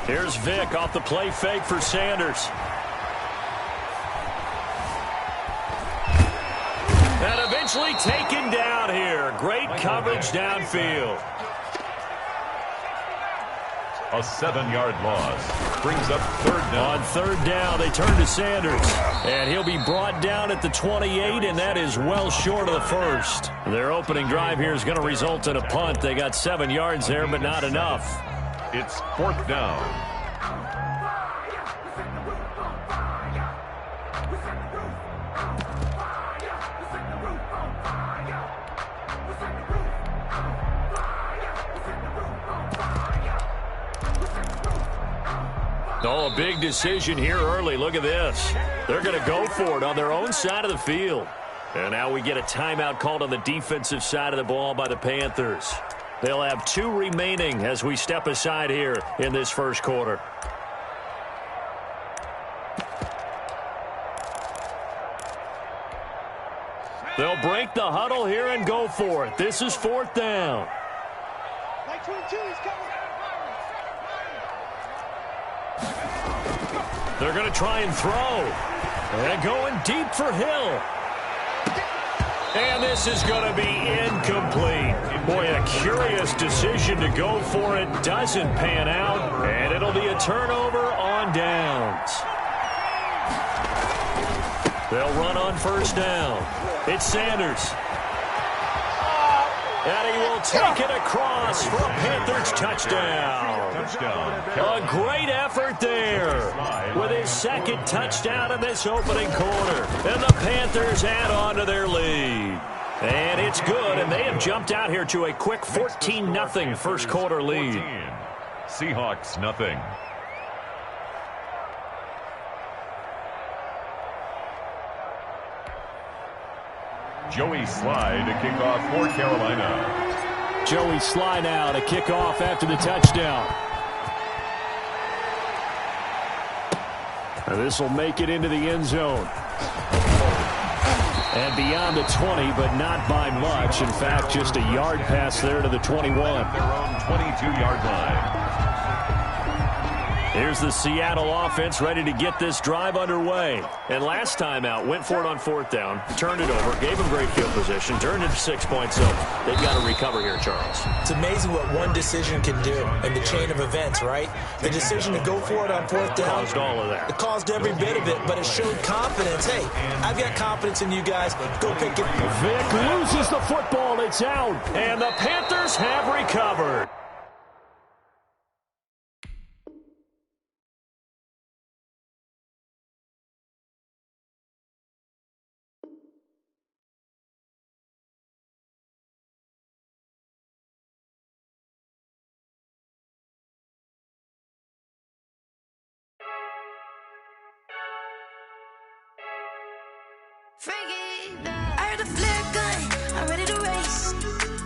Here's Vick off the play fake for Sanders. And eventually taken down here. Great coverage downfield. A 7-yard loss. Brings up 3rd down. On 3rd down, they turn to Sanders. And he'll be brought down at the 28, and that is well short of the first. Their opening drive here is going to result in a punt. They got 7 yards there, but not enough. It's 4th down. Oh, a big decision here early. Look at this. They're going to go for it on their own side of the field. And now we get a timeout called on the defensive side of the ball by the Panthers. They'll have 2 remaining as we step aside here in this first quarter. They'll break the huddle here and go for it. This is 4th down. They're going to try and throw. And going deep for Hill. And this is going to be incomplete. Boy, a curious decision to go for it. Doesn't pan out. And it'll be a turnover on downs. They'll run on first down. It's Sanders. And he will take it across for a Panthers touchdown. A great effort there with his 2nd touchdown in this opening quarter. And the Panthers add on to their lead. And it's good, and they have jumped out here to a quick 14-0 first quarter lead. Seahawks nothing. Joey Slye to kick off for Carolina. Joey Slye now to kick off after the touchdown. This will make it into the end zone. And beyond the 20, but not by much. In fact, just a yard pass there to the 21. Their own 22-yard line. Here's the Seattle offense ready to get this drive underway. And last time out, went for it on 4th down, turned it over, gave them great field position, turned it to 6 points. So they've got to recover here, Charles. It's amazing what one decision can do in the chain of events, right? The decision to go for it on 4th down. Caused all of that. It caused every bit of it, but it showed confidence. Hey, I've got confidence in you guys. Go pick it. Vic loses the football. It's out. And the Panthers have recovered. Frankie, I heard a flare gun, I'm ready to race.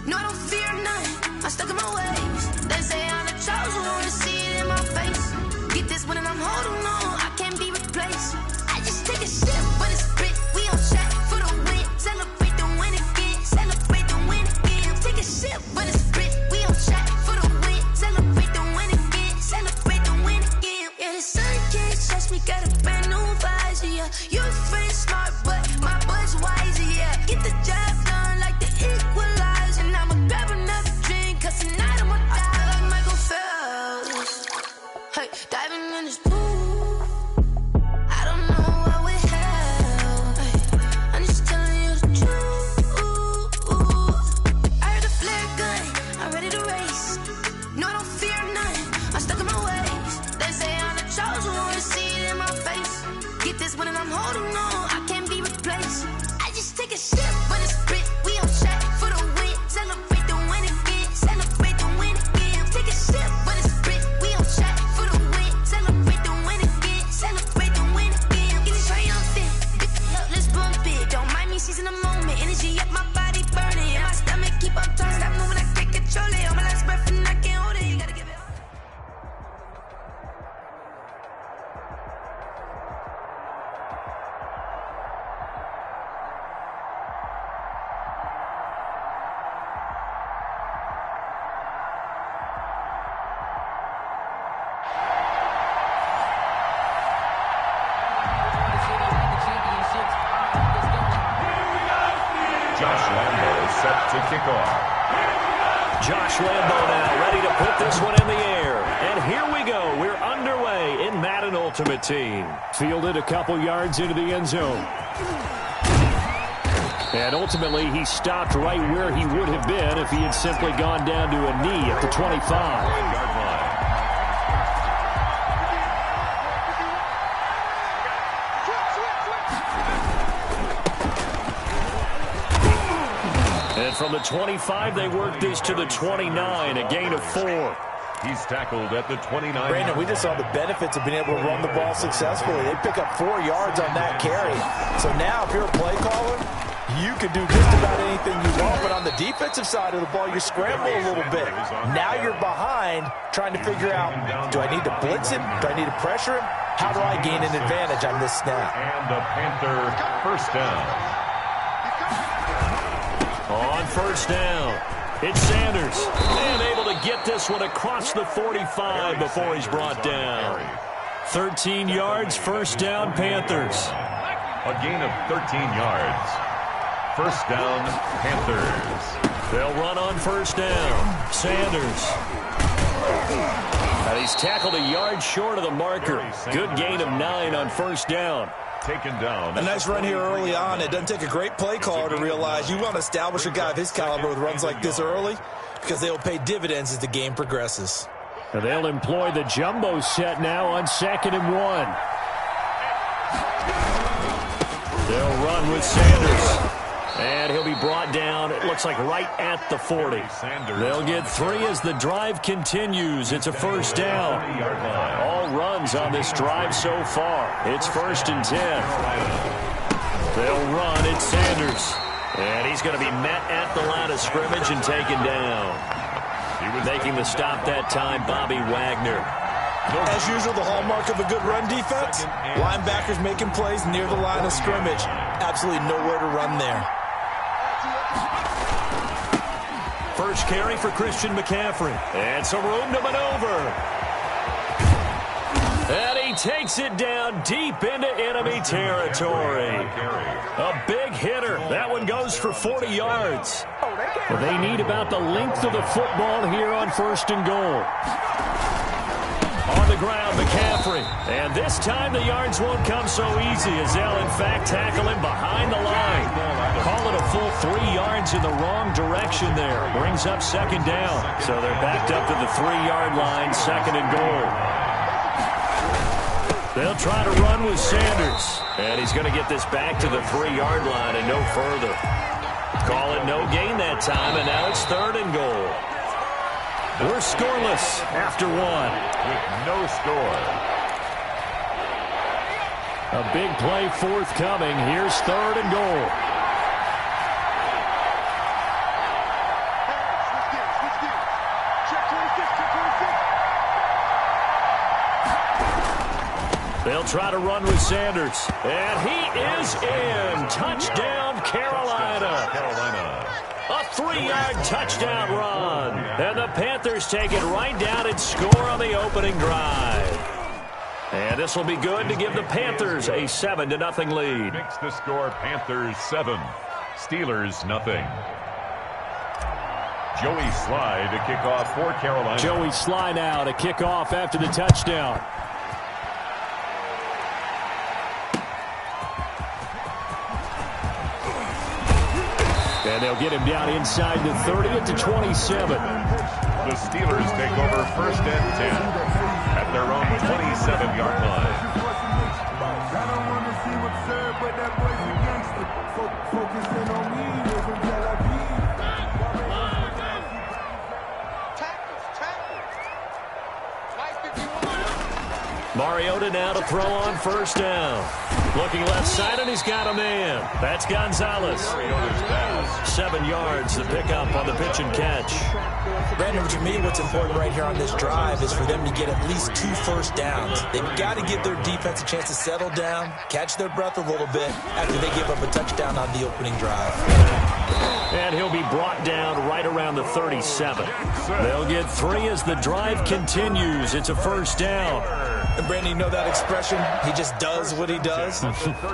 No, I don't fear none, I'm stuck in my ways. They say I'm the chosen one, see it in my face. Get this one and I'm holding on, I can't be replaced. I just take a sip, but it's spit, we on track for the win. Celebrate the win again, celebrate the win again. Take a sip, but it's spit, we on track for the win. Celebrate the win again, celebrate the win again. Yeah, the sun can't touch me, got a brand new visor, yeah. You friend smart, but my bud's wiser, yeah. Get the job done like the equalizer. And I'ma grab another drink, cause tonight I'ma die like Michael Phelps. Hey, diving in this pool, I don't know what would help. Hey, I'm just telling you the truth. I heard a flare gun, I'm ready to race. No, I don't fear none, I'm stuck in my ways. They say I'm the chosen one, see it in my face. Get this one and I'm holding on, I can't be replaced. I just take a sip, but it's spit, we on track for the win. Celebrate the win again, celebrate the win again. Take a sip, but it's spit, we on track for the win. Celebrate the win again, celebrate the win again. Get it triumphant, look, let's bump it. Don't mind me seizing the moment, energy up my body burning. And my stomach keep on turning, stop moving, I can't control it. On my last breath and I can't hold it, you gotta give it up. Josh Lambo set to kick off. Josh Lambo now ready to put this one in the air. And here we go. We're underway in Madden Ultimate Team. Fielded a couple yards into the end zone. And ultimately, he stopped right where he would have been if he had simply gone down to a knee at the 25. And from the 25, they worked this to the 29, a gain of 4. He's tackled at the 29. Brandon, we just saw the benefits of being able to run the ball successfully. They pick up 4 yards on that carry. So now, if you're a play caller, you can do just about anything you want. But on the defensive side of the ball, you're scrambling a little bit. Now you're behind, trying to figure out, do I need to blitz him? Do I need to pressure him? How do I gain an advantage on this snap? And the Panther first down. On first down, it's Sanders. And able to get this one across the 45 before he's brought down. 13 yards, first down, Panthers. A gain of 13 yards. First down, Panthers. They'll run on first down. Sanders. And he's tackled a yard short of the marker. Good gain of 9 on first down. Taken down. A nice run here early on. It doesn't take a great play caller to realize you want to establish a guy of his caliber with runs like this early because they will pay dividends as the game progresses. And they'll employ the jumbo set now on 2nd and 1. They'll run with Sanders. And he'll be brought down, it looks like right at the 40. They'll get 3 as the drive continues. It's a first down. All runs on this drive so far. It's 1st and 10. They'll run, it's Sanders. And he's going to be met at the line of scrimmage and taken down. Making the stop that time, Bobby Wagner. As usual, the hallmark of a good run defense, linebackers making plays near the line of scrimmage. Absolutely nowhere to run there. First carry for Christian McCaffrey. And some room to maneuver. And he takes it down deep into enemy territory. A big hitter. That one goes for 40 yards. Well, they need about the length of the football here on 1st and goal. On the ground, McCaffrey. And this time the yards won't come so easy as they'll, in fact, tackle him behind the line. Call it a full 3 yards in the wrong direction there. Brings up 2nd down. So they're backed up to the 3-yard line, 2nd and goal. They'll try to run with Sanders. And he's going to get this back to the 3-yard line and no further. Call it no gain that time, and now it's 3rd and goal. We're scoreless after 1. With no score. A big play forthcoming. Here's 3rd and goal. They'll try to run with Sanders. And he is in. Touchdown, Carolina. A 3-yard touchdown run. And the Panthers take it right down and score on the opening drive. And this will be good to give the Panthers a 7-0 lead. Makes the score Panthers 7, Steelers nothing. Joey Sly to kick off for Carolina. Joey Sly now to kick off after the touchdown. And they'll get him down inside the 30 at the 27. The Steelers take over 1st and 10 at their own 27-yard line. Mariota now to throw on 1st down. Looking left side, and he's got a man. That's Gonzalez. 7 yards, the pickup on the pitch and catch. Brandon, to me, what's important right here on this drive is for them to get at least 2 first downs. They've got to give their defense a chance to settle down, catch their breath a little bit after they give up a touchdown on the opening drive. And he'll be brought down right around the 37. They'll get 3 as the drive continues. It's a 1st down. And Brandon, you know that expression? He just does what he does.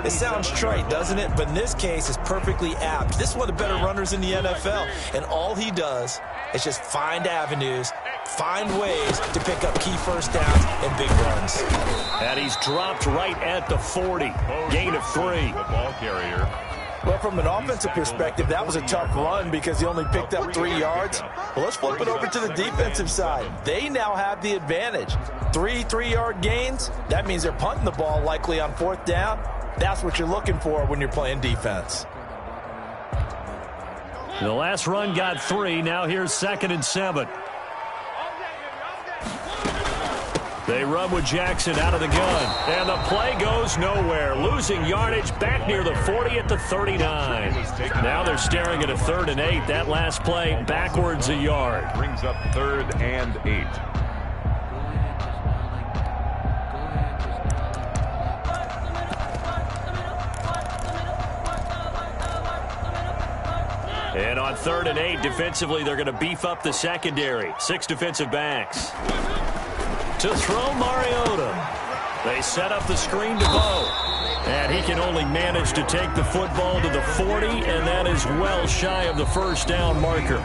It sounds trite, doesn't it? But in this case, it's perfectly apt. This is one of the better runners in the NFL. And all he does is just find avenues, find ways to pick up key first downs and big runs. And he's dropped right at the 40. Gain of 3. The ball carrier. Well, from an offensive perspective, that was a tough run because he only picked up 3 yards. Well, let's flip it over to the defensive side. They now have the advantage. 3 3-yard gains, that means they're punting the ball likely on 4th down. That's what you're looking for when you're playing defense. The last run got 3. Now here's 2nd and 7. They run with Jackson out of the gun. And the play goes nowhere. Losing yardage back near the 40 at the 39. Now they're staring at a 3rd and 8. That last play backwards a yard. Brings up 3rd and 8. And on 3rd and 8, defensively, they're going to beef up the secondary. 6 defensive backs. To throw Mariota. They set up the screen to Bo. And he can only manage to take the football to the 40, and that is well shy of the 1st down marker.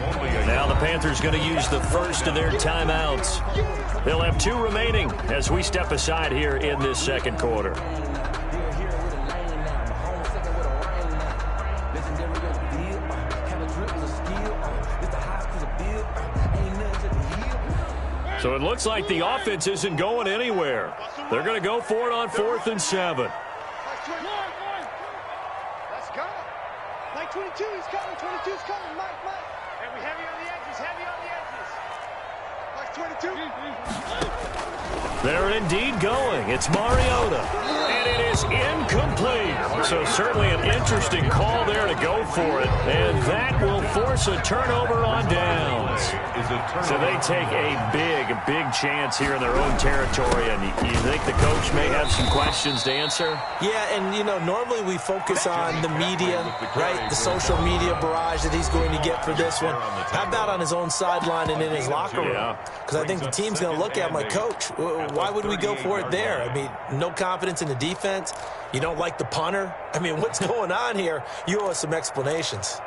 Now the Panthers going to use the first of their timeouts. They'll have 2 remaining as we step aside here in this 2nd quarter. So it looks like the offense isn't going anywhere. They're going to go for it on 4th and 7. Let's go. Mike 22 is coming. 22 is coming. Mike. And we heavy on the edges. Mike 22. They're indeed going. It's Mariota. And it is is incomplete. So certainly an interesting call there to go for it. And that will force a turnover on downs. So they take a big chance here in their own territory. And you think the coach may have some questions to answer? Yeah, and, normally we focus on the media, right? The social media barrage that he's going to get for this one. How about on his own sideline and in his locker room? Because I think the team's going to look at him like, Coach, why would we go for it there? I mean, no confidence in the defense. You don't like the punter? I mean, what's going on here? You owe us some explanations.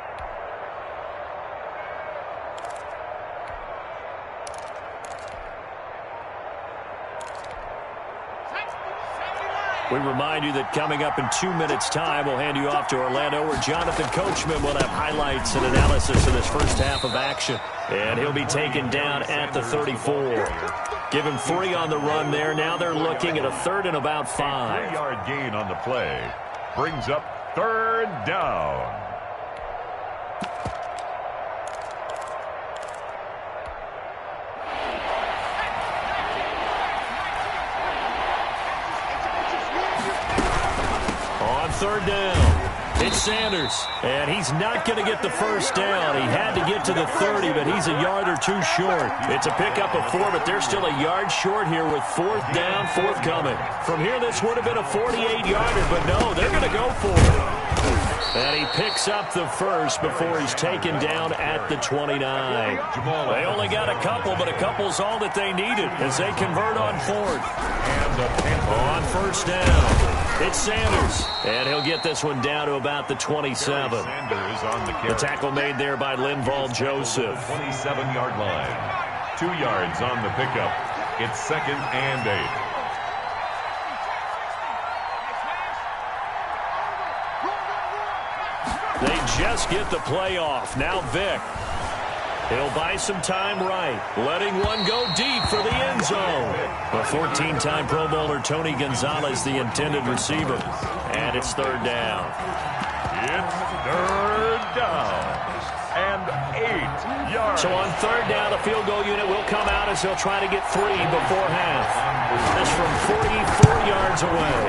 We remind you that coming up in 2 minutes' time, we'll hand you off to Orlando, where Jonathan Coachman will have highlights and analysis of this first half of action. And he'll be taken down at the 34. Give him 3 on the run there. Now they're looking at a 3rd and about 5. 3-yard gain on the play. Brings up 3rd down. On 3rd down, it's Sanders, and he's not going to get the first down. He had to get to the 30, but he's a yard or 2 short. It's a pickup of 4, but they're still a yard short here with 4th down, forthcoming. From here, this would have been a 48-yarder, but no, they're going to go for it. And he picks up the first before he's taken down at the 29. They only got a couple, but a couple's all that they needed as they convert on 4th. On 1st down. It's Sanders, and he'll get this one down to about the 27. The tackle made there by Linval Joseph. 27-yard line. 2 yards on the pickup. It's 2nd and 8. They just get the play off. Now Vick. He'll buy some time right, letting one go deep for the end zone. A 14-time Pro Bowler, Tony Gonzalez, the intended receiver. And it's 3rd down. It's 3rd down. And 8 yards. So on 3rd down, a field goal unit will come out as they'll try to get 3 before half. This from 44 yards away.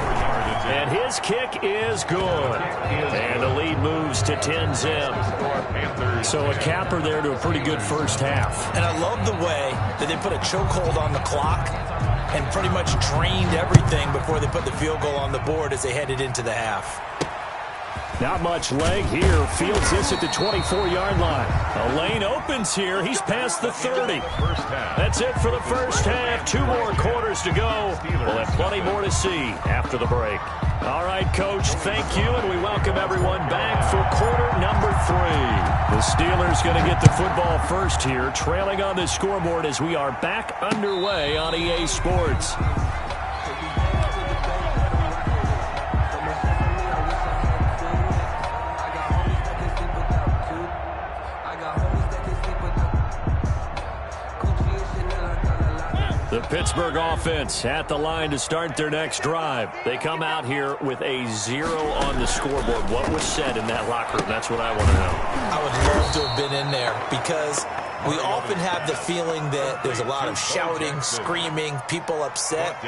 And his kick is good. And the lead moves to 10-zip. So a capper there to a pretty good first half. And I love the way that they put a chokehold on the clock and pretty much drained everything before they put the field goal on the board as they headed into the half. Not much leg here. Fields this at the 24-yard line. A lane opens here. He's past the 30. That's it for the first half. 2 more quarters to go. We'll have plenty more to see after the break. All right, Coach, thank you, and we welcome everyone back for quarter number 3. The Steelers going to get the football first here, trailing on the scoreboard as we are back underway on EA Sports. The Pittsburgh offense at the line to start their next drive. They come out here with a 0 on the scoreboard. What was said in that locker room? That's what I want to know. I would love to have been in there because we often have the feeling that there's a lot of shouting, screaming, people upset.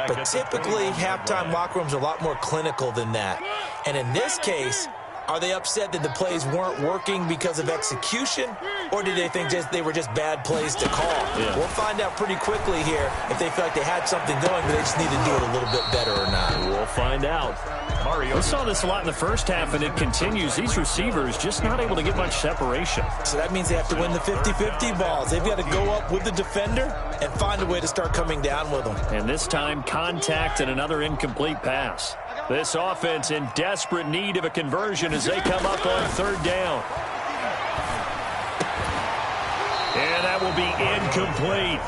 But typically, halftime locker rooms are a lot more clinical than that. And in this case, are they upset that the plays weren't working because of execution, or did they think they were just bad plays to call? Yeah. We'll find out pretty quickly here if they feel like they had something going, but they just need to do it a little bit better or not. We'll find out. We saw this a lot in the first half, and it continues. These receivers just not able to get much separation. So that means they have to win the 50-50 balls. They've got to go up with the defender and find a way to start coming down with them. And this time, contact and another incomplete pass. This offense in desperate need of a conversion as they come up on 3rd down. And that will be incomplete.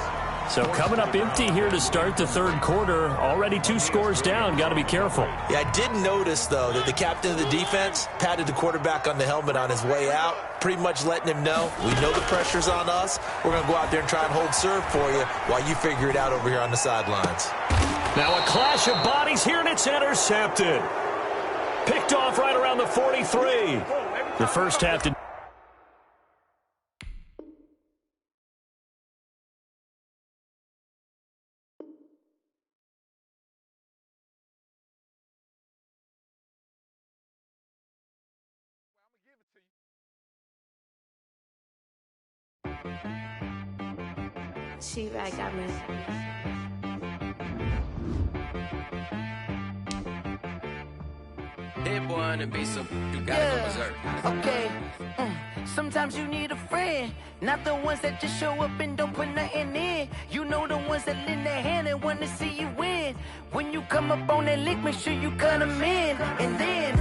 So coming up empty here to start the 3rd quarter. Already 2 scores down. Got to be careful. Yeah, I did notice, though, that the captain of the defense patted the quarterback on the helmet on his way out, pretty much letting him know, we know the pressure's on us. We're going to go out there and try and hold serve for you while you figure it out over here on the sidelines. Now a clash of bodies here, and it's intercepted. Picked off right around the 43. The first half did She-Rag got me. Hit boy on the beat, so you gotta go berserk. Okay. Sometimes you need a friend, not the ones that just show up and don't put nothing in. You know the ones that lend their hand and want to see you win. When you come up on that lick, make sure you cut them in. And then,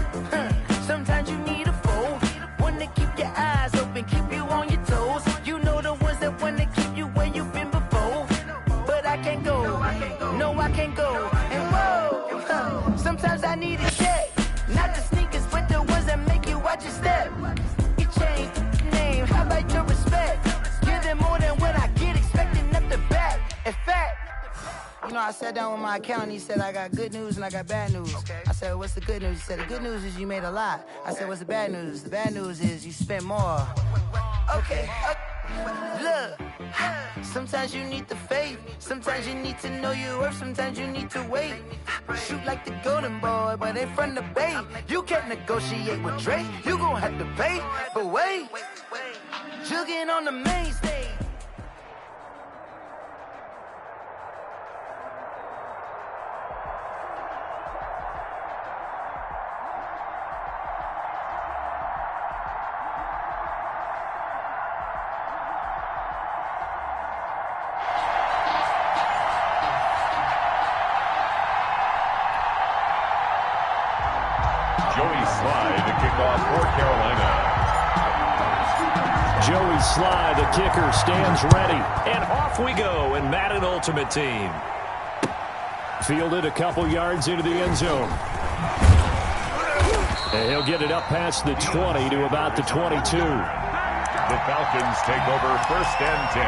sometimes you need a foe, one to keep your eyes open, keep you on your toes. You know the ones that want to keep you where you've been before. But I can't go, no I can't go. And whoa, sometimes I need a check, not the sneakers, but the ones that make you watch your step. You change name, how about your respect? Give them more than what I get, expecting up the back. In fact, you know, I sat down with my accountant, he said, I got good news and I got bad news. Okay. I said, what's the good news? He said, the good news is you made a lot. I said, what's the bad news? The bad news is you spent more. Okay. Look, sometimes you need the faith, sometimes you need to know your worth, sometimes you need to wait. Shoot like the golden boy, but in front of the bay. You can't negotiate with Drake, you gon' have to pay. But wait, jugging on the main stage. Sly, the kicker, stands ready. And off we go in Madden Ultimate Team. Fielded a couple yards into the end zone. And he'll get it up past the 20 to about the 22. The Falcons take over 1st and 10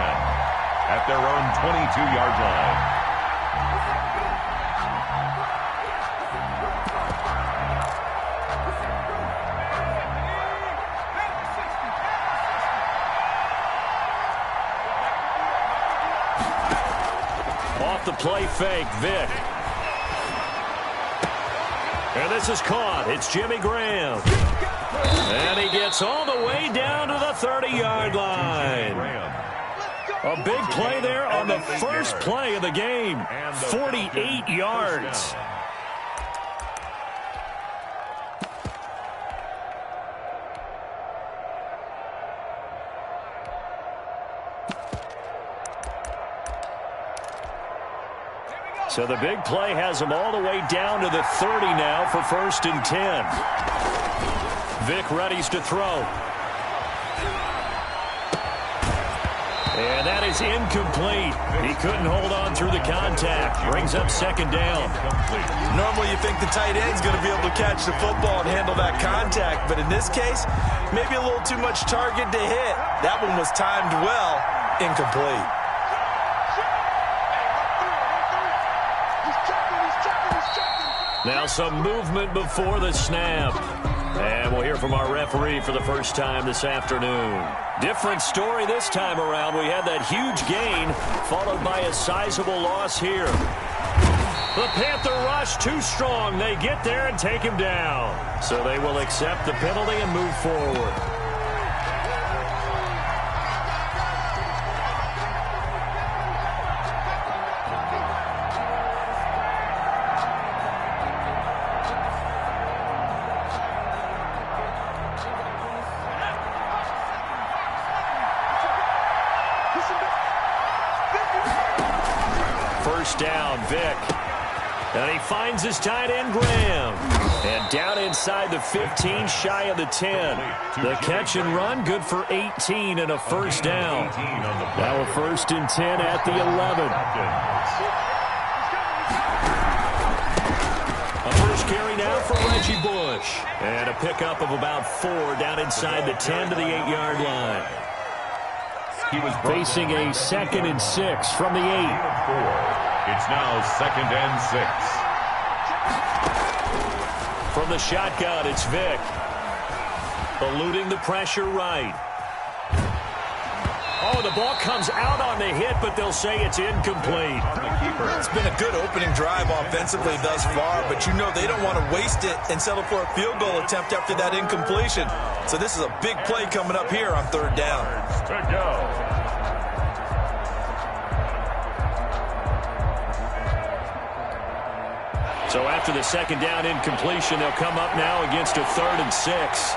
at their own 22-yard line. The play fake, Vic. And this is caught. It's Jimmy Graham. And he gets all the way down to the 30-yard line. A big play there on the first play of the game. 48 yards. So the big play has them all the way down to the 30 now for 1st and 10. Vic readies to throw. And that is incomplete. He couldn't hold on through the contact. Brings up 2nd down. Normally you think the tight end's going to be able to catch the football and handle that contact, but in this case, maybe a little too much target to hit. That one was timed well. Incomplete. Now some movement before the snap. And we'll hear from our referee for the first time this afternoon. Different story this time around. We had that huge gain followed by a sizable loss here. The Panther rush too strong. They get there and take him down. So they will accept the penalty and move forward. Down, Vic. And he finds his tight end, Graham. And down inside the 15, shy of the 10. The catch and run, good for 18 and a first down. Now a 1st and 10 at the 11. A first carry now for Reggie Bush. And a pickup of about 4 down inside the 10 to the 8-yard line. He was facing a 2nd and 6 from the 8. It's now 2nd and 6. From the shotgun, it's Vic. Eluding the pressure right. Oh, the ball comes out on the hit, but they'll say it's incomplete. It's been a good opening drive offensively thus far, but you know they don't want to waste it and settle for a field goal attempt after that incompletion. So this is a big play coming up here on 3rd down. To go. So after the second down incompletion, they'll come up now against a 3rd and 6.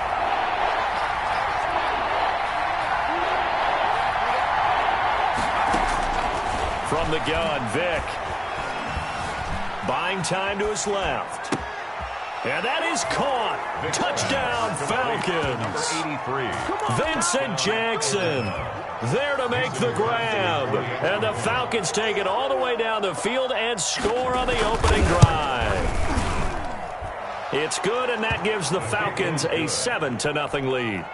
From the gun, Vic. Buying time to his left. And that is caught. Touchdown, Falcons. Vincent Jackson there to make the grab. And the Falcons take it all the way down the field and score on the opening drive. It's good, and that gives the Falcons a 7-0 lead.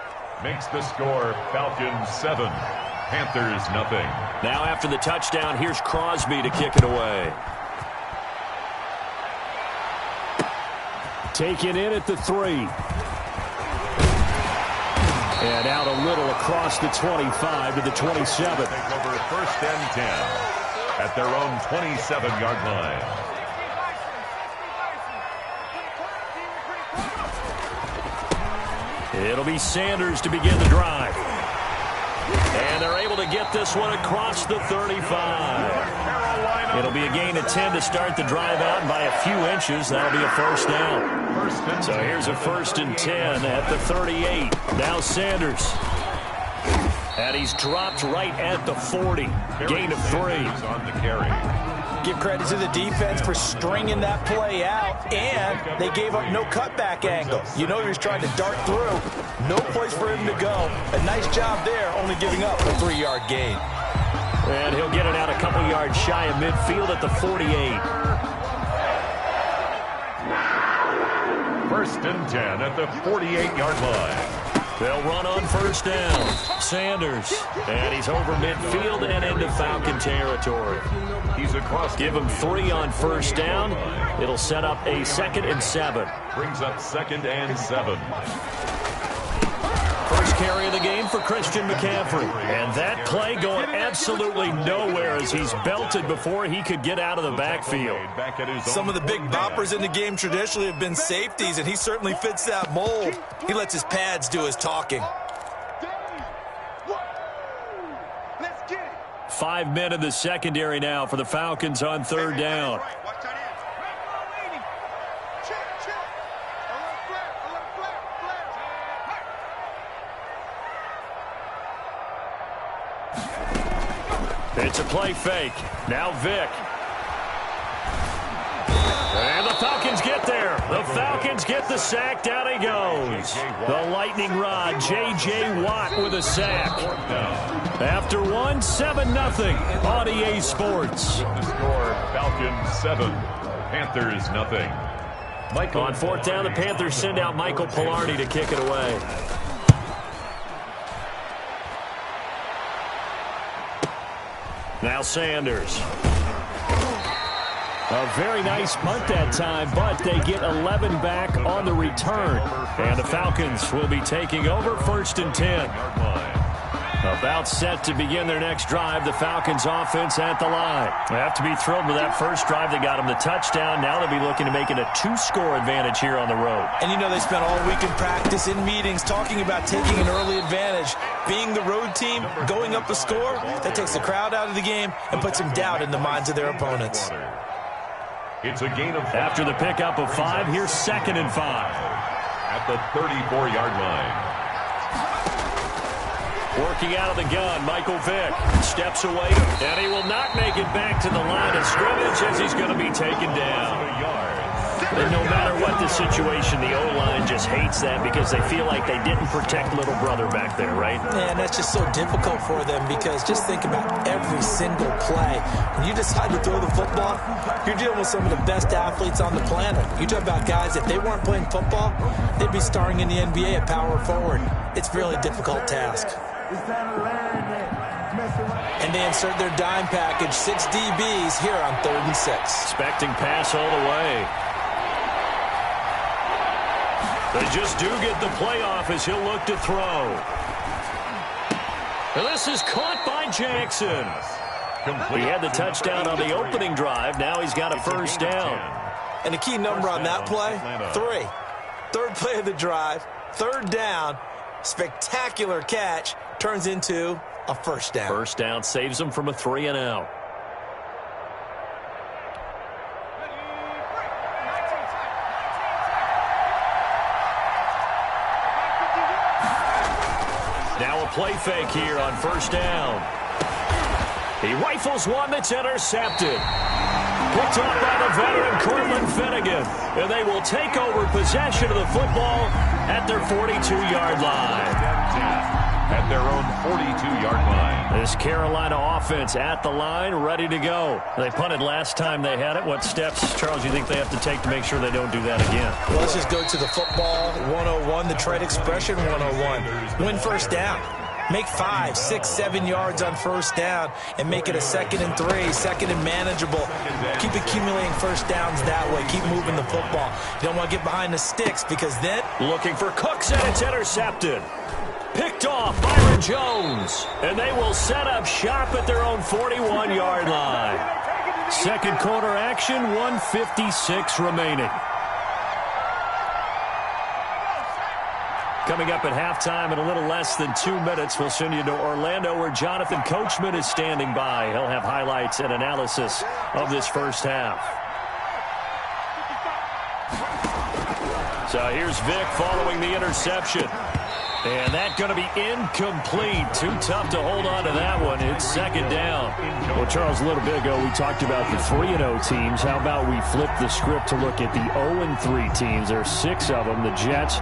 Makes the score Falcons 7, Panthers nothing. Now after the touchdown, here's Crosby to kick it away. Taken in at the 3. And out a little across the 25 to the 27. Take over 1st and 10 at their own 27-yard line. It'll be Sanders to begin the drive. And they're able to get this one across the 35. It'll be a gain of 10 to start the drive out, and by a few inches, that'll be a 1st down. So here's a 1st and 10 at the 38. Now Sanders. And he's dropped right at the 40. Gain of 3. On the carry. Give credit to the defense for stringing that play out, and they gave up no cutback angle. You know he was trying to dart through. No place for him to go. A nice job there, only giving up a 3-yard gain. And he'll get it out a couple yards shy of midfield at the 48. 1st and 10 at the 48-yard line. They'll run on 1st down. Sanders. And he's over midfield and into Falcon territory. He's across. Give him 3 on 1st down. It'll set up a 2nd and 7. Brings up 2nd and 7. First carry of the game for Christian McCaffrey. And that play going absolutely nowhere as he's belted before he could get out of the backfield. Some of the big boppers in the game traditionally have been safeties, and he certainly fits that mold. He lets his pads do his talking. 5 men in the secondary now for the Falcons on 3rd down. It's a play fake. Now Vic. And the Falcons get there. The Falcons get the sack. Down he goes. The lightning rod, J.J. Watt with a sack. After one, 7-0 on EA Sports. The score, Falcons 7, Panthers nothing. On 4th down, the Panthers send out Michael Pilardi to kick it away. Now Sanders. A very nice punt that time, but they get 11 back on the return. And the Falcons will be taking over 1st and 10. About set to begin their next drive, the Falcons offense at the line. They have to be thrilled with that first drive. They got them the touchdown. Now they'll be looking to make it a 2-score advantage here on the road. And you know they spent all week in practice, in meetings, talking about taking an early advantage. Being the road team, going up a score, that takes the crowd out of the game and puts some doubt in the minds of their opponents. It's a gain of 5. After the pickup of 5, here's 2nd and 5. At the 34-yard line. Working out of the gun, Michael Vick steps away, and he will not make it back to the line of scrimmage as he's going to be taken down. And no matter what the situation, the O-line just hates that because they feel like they didn't protect little brother back there, right? And that's just so difficult for them because just think about every single play. When you decide to throw the football, you're dealing with some of the best athletes on the planet. You talk about guys, if they weren't playing football, they'd be starring in the NBA at power forward. It's a really difficult task. And they insert their dime package, 6 DBs here on 3rd and 6. Expecting pass all the way. They just do get the playoff as he'll look to throw. And this is caught by Jackson. He had the touchdown on the opening drive. Now he's got a 1st down. And the key number on that play, 3. 3rd play of the drive, 3rd down, spectacular catch, turns into a 1st down. 1st down saves him from a 3-and-out. Now a play fake here on first down. He rifles one that's intercepted. Picked up by the veteran Cortland Finnegan. And they will take over possession of the football at their 42-yard line. At their own 42-yard line. This Carolina offense at the line, ready to go. They punted last time they had it. What steps, Charles, do you think they have to take to make sure they don't do that again? Well, let's just go to the football 101, the trade expression 101. Win first down. Make 5, 6, 7 yards on first down and make it a 2nd and 3, 2nd and manageable. Keep accumulating first downs that way. Keep moving the football. You don't want to get behind the sticks because then... Looking for Cooks, and it's intercepted. Picked off Byron Jones. And they will set up shop at their own 41-yard line. Second quarter action, 1:56 remaining. Coming up at halftime in a little less than 2 minutes, we'll send you to Orlando where Jonathan Coachman is standing by. He'll have highlights and analysis of this first half. So here's Vic following the interception. And that's going to be incomplete. Too tough to hold on to that one. It's second down. Well, Charles, a little bit ago we talked about the 3-0 teams. How about we flip the script to look at the 0-3 teams? There are 6 of them. The Jets,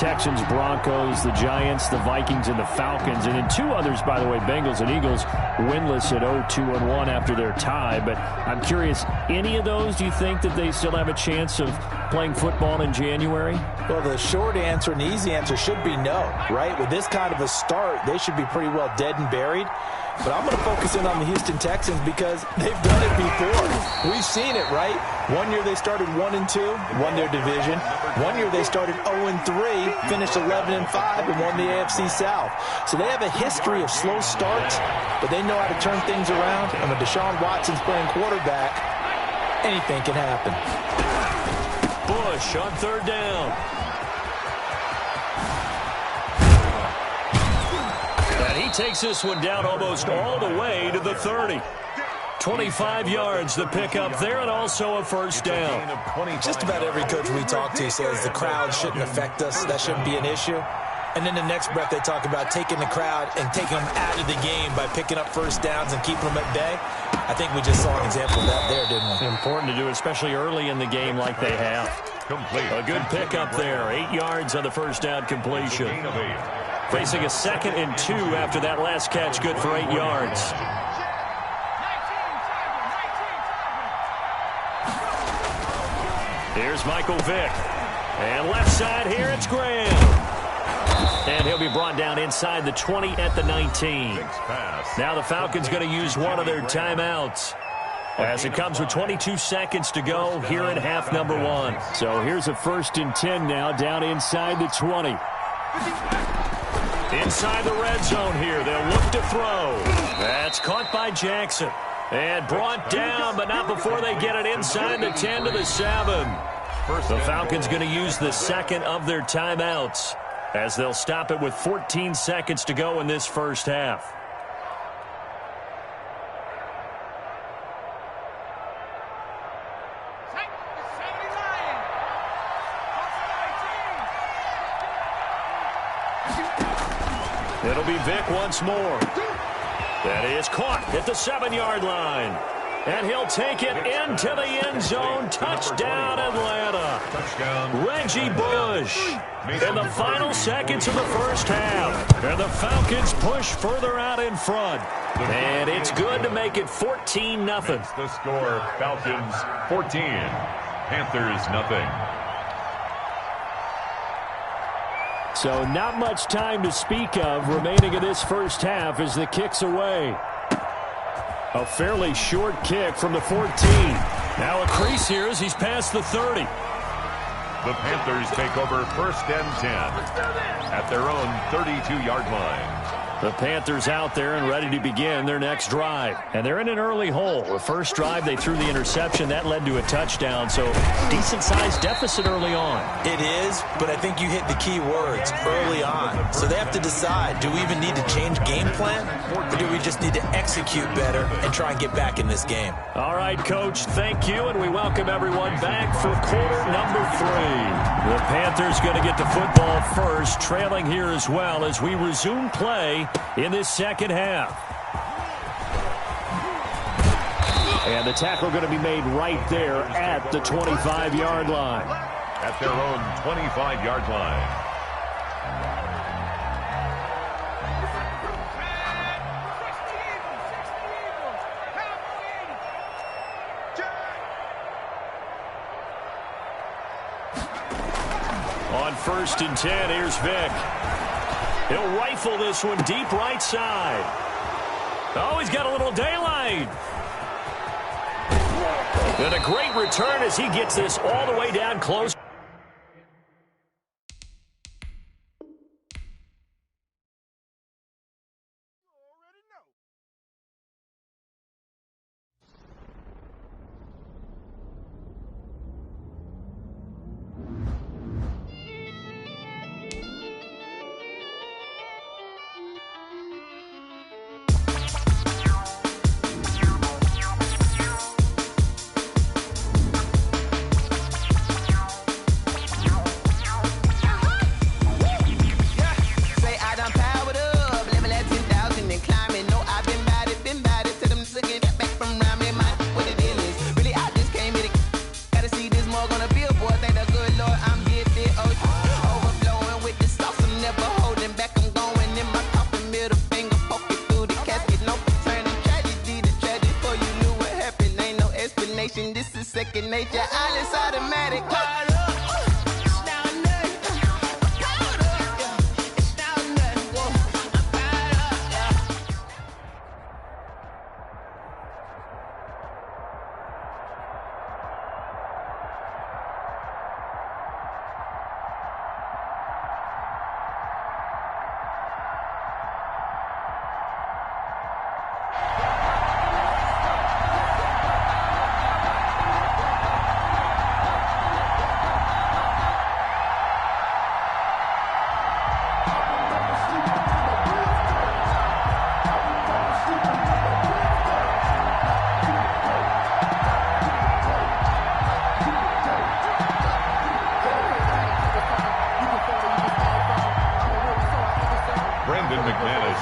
Texans, Broncos, the Giants, the Vikings, and the Falcons. And then 2 others, by the way, Bengals and Eagles, winless at 0-2-1 after their tie. But I'm curious, any of those, do you think that they still have a chance of playing football in January? Well, the short answer and the easy answer should be no, right? With this kind of a start, they should be pretty well dead and buried. But I'm going to focus in on the Houston Texans because they've done it before. We've seen it, right? 1 year they started 1-2, won their division. 1 year they started 0-3, finished 11-5, and won the AFC South. So they have a history of slow starts, but they know how to turn things around. And when Deshaun Watson's playing quarterback, anything can happen. Bush on third down. And he takes this one down almost all the way to the 30. 25 yards the pickup there, and also a first down. Just about every coach we talk to says the crowd shouldn't affect us. That shouldn't be an issue. And then the next breath they talk about taking the crowd and taking them out of the game by picking up first downs and keeping them at bay. I think we just saw an example of that there, didn't we? Important to do, especially early in the game like they have. Complete. A good pickup there. 8 yards on the first down completion. Facing a 2nd and 2 after that last catch, good for 8 yards. Here's Michael Vick. And left side here, it's Graham. And he'll be brought down inside the 20 at the 19. Now the Falcons going to use one of their timeouts as it comes with 22 seconds to go here in half number 1. So here's a 1st and 10 now, down inside the 20. Inside the red zone here, they'll look to throw. That's caught by Jackson. And brought down, but not before they get it inside the 10 to the 7. The Falcons going to use the 2nd of their timeouts as they'll stop it with 14 seconds to go in this first half. It'll be Vick once more. That is caught at the 7-yard line. And he'll take it into the end zone. Touchdown, Atlanta. Reggie Bush in the final seconds of the first half. And the Falcons push further out in front. And it's good to make it 14-0. The score, Falcons 14, Panthers nothing. So not much time to speak of remaining in this first half as the kick's away. A fairly short kick from the 14. Now a crease here as he's past the 30. The Panthers take over 1st and 10 at their own 32-yard line. The Panthers out there and ready to begin their next drive. And they're in an early hole. The first drive, they threw the interception. That led to a touchdown, so decent-sized deficit early on. It is, but I think you hit the key words, early on. So they have to decide, do we even need to change game plan, or do we just need to execute better and try and get back in this game? All right, Coach, thank you, and we welcome everyone back for quarter number 3. The Panthers going to get the football first, trailing here as well as we resume play in this second half. And the tackle going to be made right there at the 25-yard line. At their own 25-yard line. On 1st and 10, here's Vick. He'll rifle this one deep right side. Oh, he's got a little daylight. And a great return as he gets this all the way down close. This is second nature. All is automatic.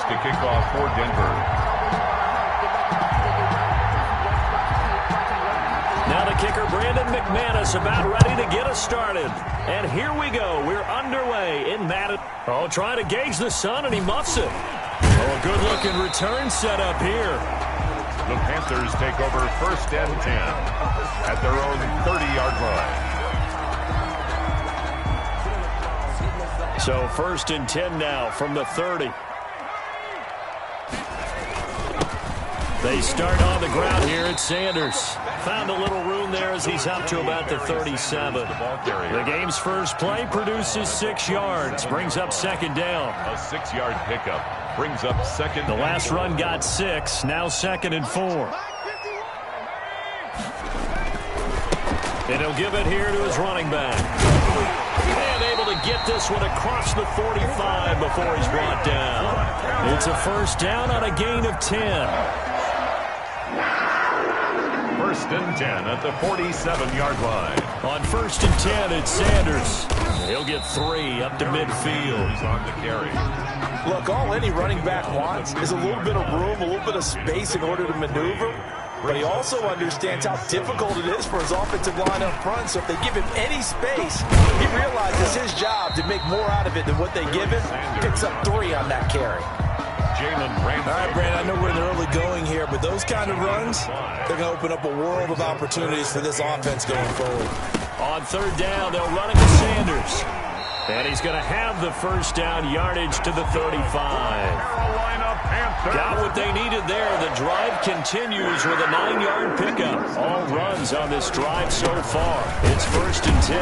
To kick off for Denver. Now the kicker, Brandon McManus, about ready to get us started. And here we go. We're underway in Madison. Oh, trying to gauge the sun, and he muffs it. Oh, a good-looking return set up here. The Panthers take over 1st and 10 at their own 30-yard line. So 1st and 10 now from the 30. They start on the ground here at Sanders. Found a little room there as he's up to about the 37. The game's first play produces 6 yards. Brings up 2nd down. A 6-yard pickup brings up 2nd. The last run got 6. Now 2nd and 4. And he'll give it here to his running back. And able to get this one across the 45 before he's brought down. It's a 1st down on a gain of 10. 1st and 10 at the 47-yard line. On 1st and 10, it's Sanders. He'll get 3 up to midfield. He's on the carry. Look, all any running back wants is a little bit of room, a little bit of space in order to maneuver. But he also understands how difficult it is for his offensive line up front. So if they give him any space, he realizes his job to make more out of it than what they give him. Picks up 3 on that carry. All right, Brandon, I know we're in the early going here, but those kind of runs, they're going to open up a world of opportunities for this offense going forward. On 3rd down, they'll run it to Sanders. And he's going to have the first down, yardage to the 35. Got what they needed there. The drive continues with a 9-yard pickup. All runs on this drive so far. It's 1st and 10.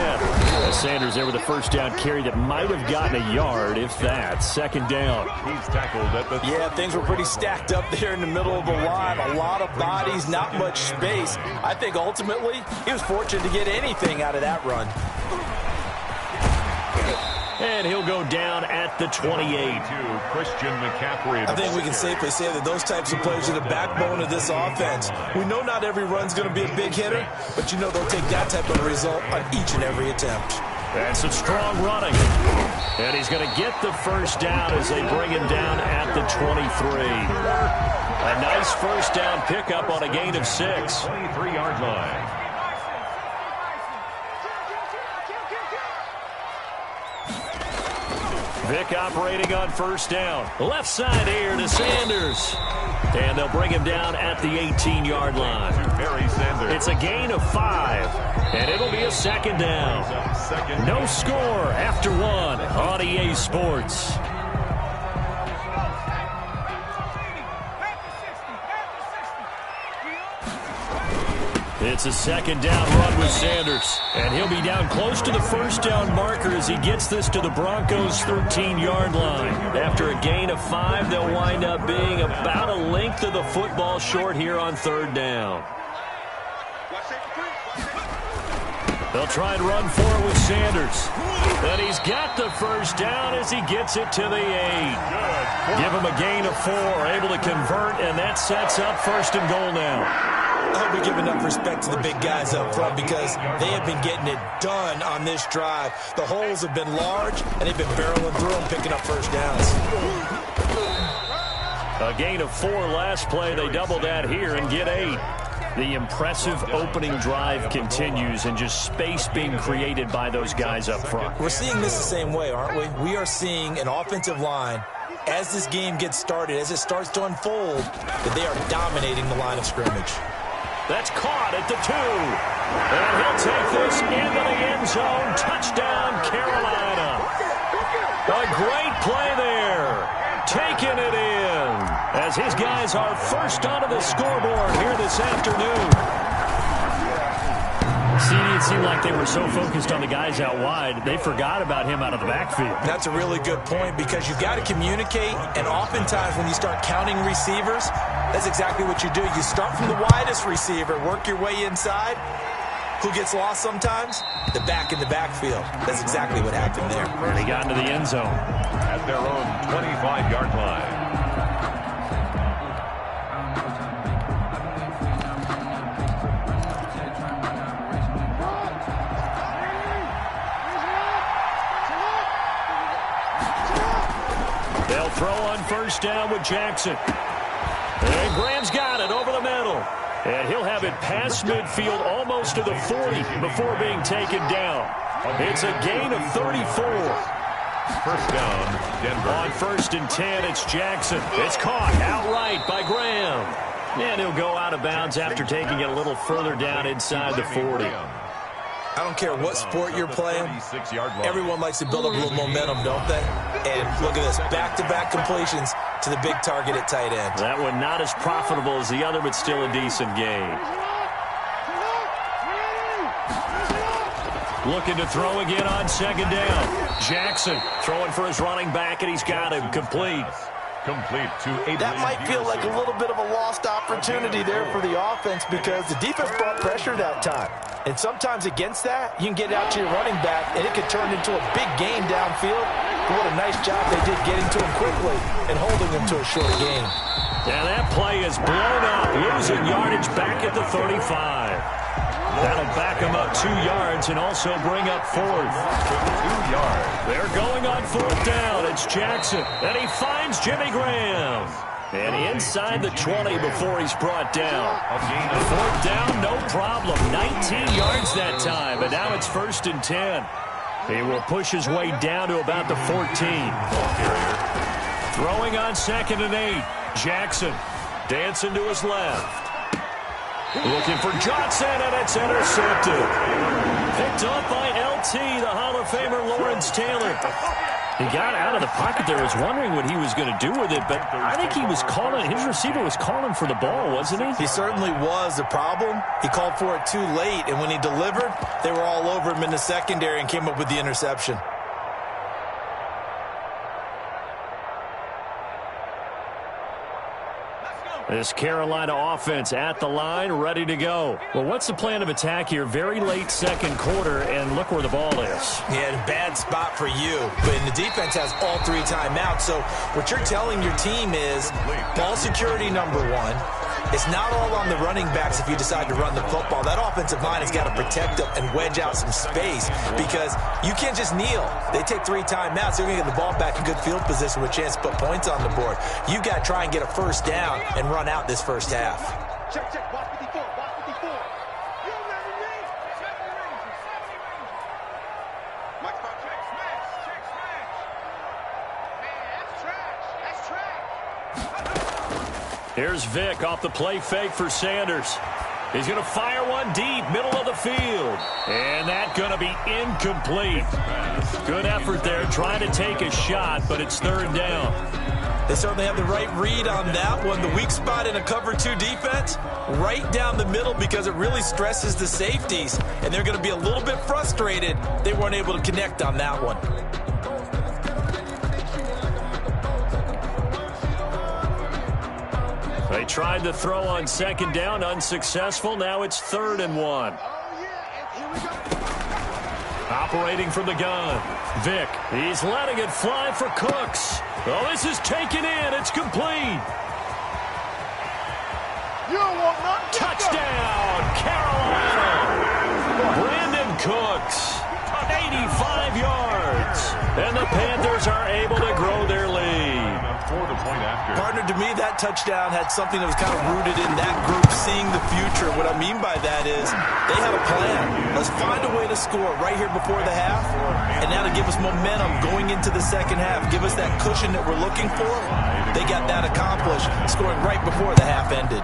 As Sanders there with a first down carry that might have gotten a yard, if that. 2nd down. He's tackled at the... Yeah, things were pretty stacked up there in the middle of the line. A lot of bodies, not much space. I think ultimately he was fortunate to get anything out of that run. And he'll go down at the 28. Christian McCaffrey. I think we can safely say that those types of plays are the backbone of this offense. We know not every run's going to be a big hitter, but you know they'll take that type of result on each and every attempt. And some strong running. And he's going to get the first down as they bring him down at the 23. A nice first down pickup on a gain of 6. 23-yard line. Vick operating on first down. Left side here to Sanders. And they'll bring him down at the 18-yard line. It's a gain of 5. And it'll be a 2nd down. No score after 1 on EA Sports. It's a 2nd down run with Sanders. And he'll be down close to the first down marker as he gets this to the Broncos' 13-yard line. After a gain of 5, they'll wind up being about a length of the football short here on 3rd down. They'll try and run for it with Sanders. And he's got the first down as he gets it to the 8. Give him a gain of 4, able to convert, and that sets up 1st and goal now. I hope we give enough respect to the big guys up front because they have been getting it done on this drive. The holes have been large, and they've been barreling through them, picking up first downs. A gain of 4 last play. They double that here and get 8. The impressive opening drive continues and just space being created by those guys up front. We're seeing this the same way, aren't we? We are seeing an offensive line, as this game gets started, as it starts to unfold, that they are dominating the line of scrimmage. That's caught at the 2. And he'll take this into the end zone. Touchdown, Carolina. A great play there. Taking it in as his guys are first onto the scoreboard here this afternoon. It seemed like they were so focused on the guys out wide, they forgot about him out of the backfield. That's a really good point because you've got to communicate, and oftentimes when you start counting receivers, that's exactly what you do. You start from the widest receiver, work your way inside. Who gets lost sometimes? The back in the backfield. That's exactly what happened there. And he got into the end zone. At their own 25-yard line. They'll throw on first down with Jackson. And Graham's got it over the middle. And he'll have it past midfield almost to the 40 before being taken down. It's a gain of 34. First down, Denver. On 1st and 10, it's Jackson. It's caught outright by Graham. And he'll go out of bounds after taking it a little further down inside the 40. I don't care what sport you're playing. Everyone likes to build up a little momentum, don't they? And look at this, back-to-back completions to the big target at tight end. That one not as profitable as the other, but still a decent gain. Looking to throw again on 2nd down. Jackson throwing for his running back, and he's got him complete. That might feel like a little bit of a lost opportunity there for the offense because the defense brought pressure that time. And sometimes against that, you can get out to your running back, and it could turn into a big gain downfield. But what a nice job they did getting to him quickly and holding him to a short gain. And that play is blown up, losing yardage back at the 35. That'll back him up 2 yards and also bring up 4th. 2 yards. They're going on 4th down. It's Jackson, and he finds Jimmy Graham. And inside the 20 before he's brought down. 4th down, no problem. 19 yards that time, but now it's 1st and 10. He will push his way down to about the 14. Throwing on 2nd and 8. Jackson dancing to his left. Looking for Johnson, and it's intercepted. Picked up by PAT, the Hall of Famer Lawrence Taylor. He got out of the pocket there. I was wondering what he was going to do with it, but I think he was calling. His receiver was calling for the ball, wasn't he? He certainly was. The problem, he called for it too late, and when he delivered, they were all over him in the secondary and came up with the interception. This Carolina offense at the line, ready to go. Well, what's the plan of attack here? Very late second quarter, and look where the ball is. Yeah, bad spot for you. But the defense has all 3 timeouts. So what you're telling your team is ball security number 1. It's not all on the running backs if you decide to run the football. That offensive line has got to protect them and wedge out some space because you can't just kneel. They take 3 timeouts. They're going to get the ball back in good field position with a chance to put points on the board. You got to try and get a first down and run out this first half. Check, check, watch 54, watch 54. You don't let me read. Mike Spot, check, smash, check, smash. Man, that's trash, Here's Vick off the play fake for Sanders. He's going to fire one deep, middle of the field. And that's going to be incomplete. Good effort there, trying to take a shot, but it's 3rd down. They certainly have the right read on that one. The weak spot in a cover 2 defense, right down the middle because it really stresses the safeties. And they're going to be a little bit frustrated they weren't able to connect on that one. They tried to throw on 2nd down, unsuccessful. Now it's 3rd and 1. Operating from the gun, Vick. He's letting it fly for Cooks. Oh, this is taken in. It's complete. You will not Touchdown, Carolina. Brandon Cooks, 85 yards. And the Panthers are able to grow their lead. Partner, to me, that touchdown had something that was kind of rooted in that group seeing the future. What I mean by that is they had a plan. Let's find a way to score right here before the half, and now to give us momentum going into the second half, give us that cushion that we're looking for. They got that accomplished, scoring right before the half ended.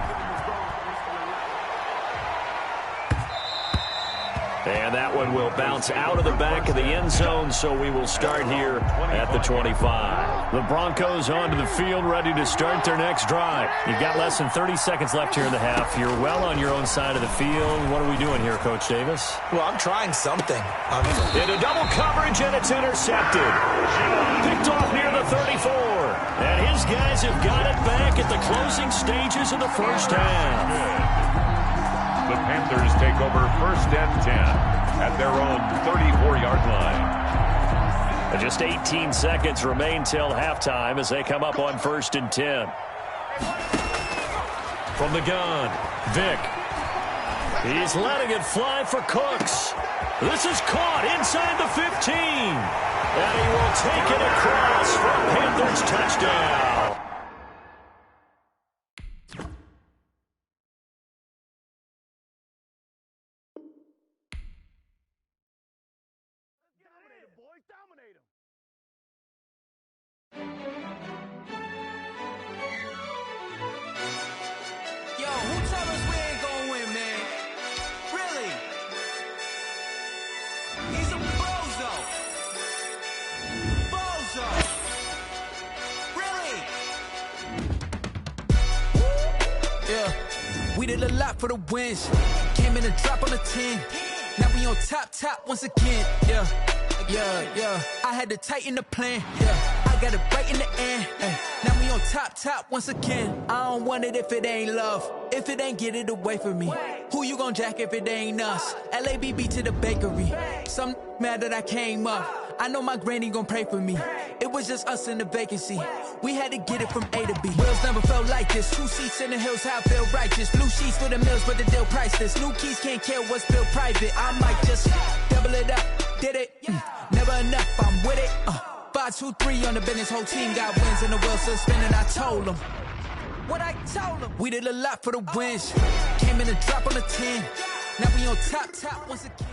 And that one will bounce out of the back of the end zone, so we will start here at the 25. The Broncos onto the field, ready to start their next drive. You've got less than 30 seconds left here in the half. You're well on your own side of the field. What are we doing here, Coach Davis? Well, I'm trying something. Into double coverage, and it's intercepted. Picked off near the 34. And his guys have got it back at the closing stages of the first half. The Panthers take over 1st and 10 at their own 34-yard line. And just 18 seconds remain till halftime as they come up on 1st and 10. From the gun, Vick. He's letting it fly for Cooks. This is caught inside the 15. And he will take it across for a Panthers touchdown. Yo, who told us we ain't gonna win, man? Really? He's a bozo. Bozo. Really? Yeah, we did a lot for the wins. Came in and drop on the 10. Now we on top once again. Yeah. I had to tighten the plan. Yeah, I got it right in the end. Now we on top once again. I don't want it if it ain't love. If it ain't, get it away from me. Who you gon' jack if it ain't us? LABB to the bakery. Some mad that I came up. I know my granny gon' pray for me. It was just us in the vacancy. We had to get it from A to B. Wheels never felt like this. 2 seats in the hills, how I feel righteous. Blue sheets for the mills, but the deal priceless. New keys can't care what's built private. I might just double it up. Did it? Never enough, I'm with it. 5, 2, 3 on the business. Whole team got wins and the wheels still spinning. I told them what I told them. We did a lot for the wins. Came in and drop on the 10. Now we on top once again.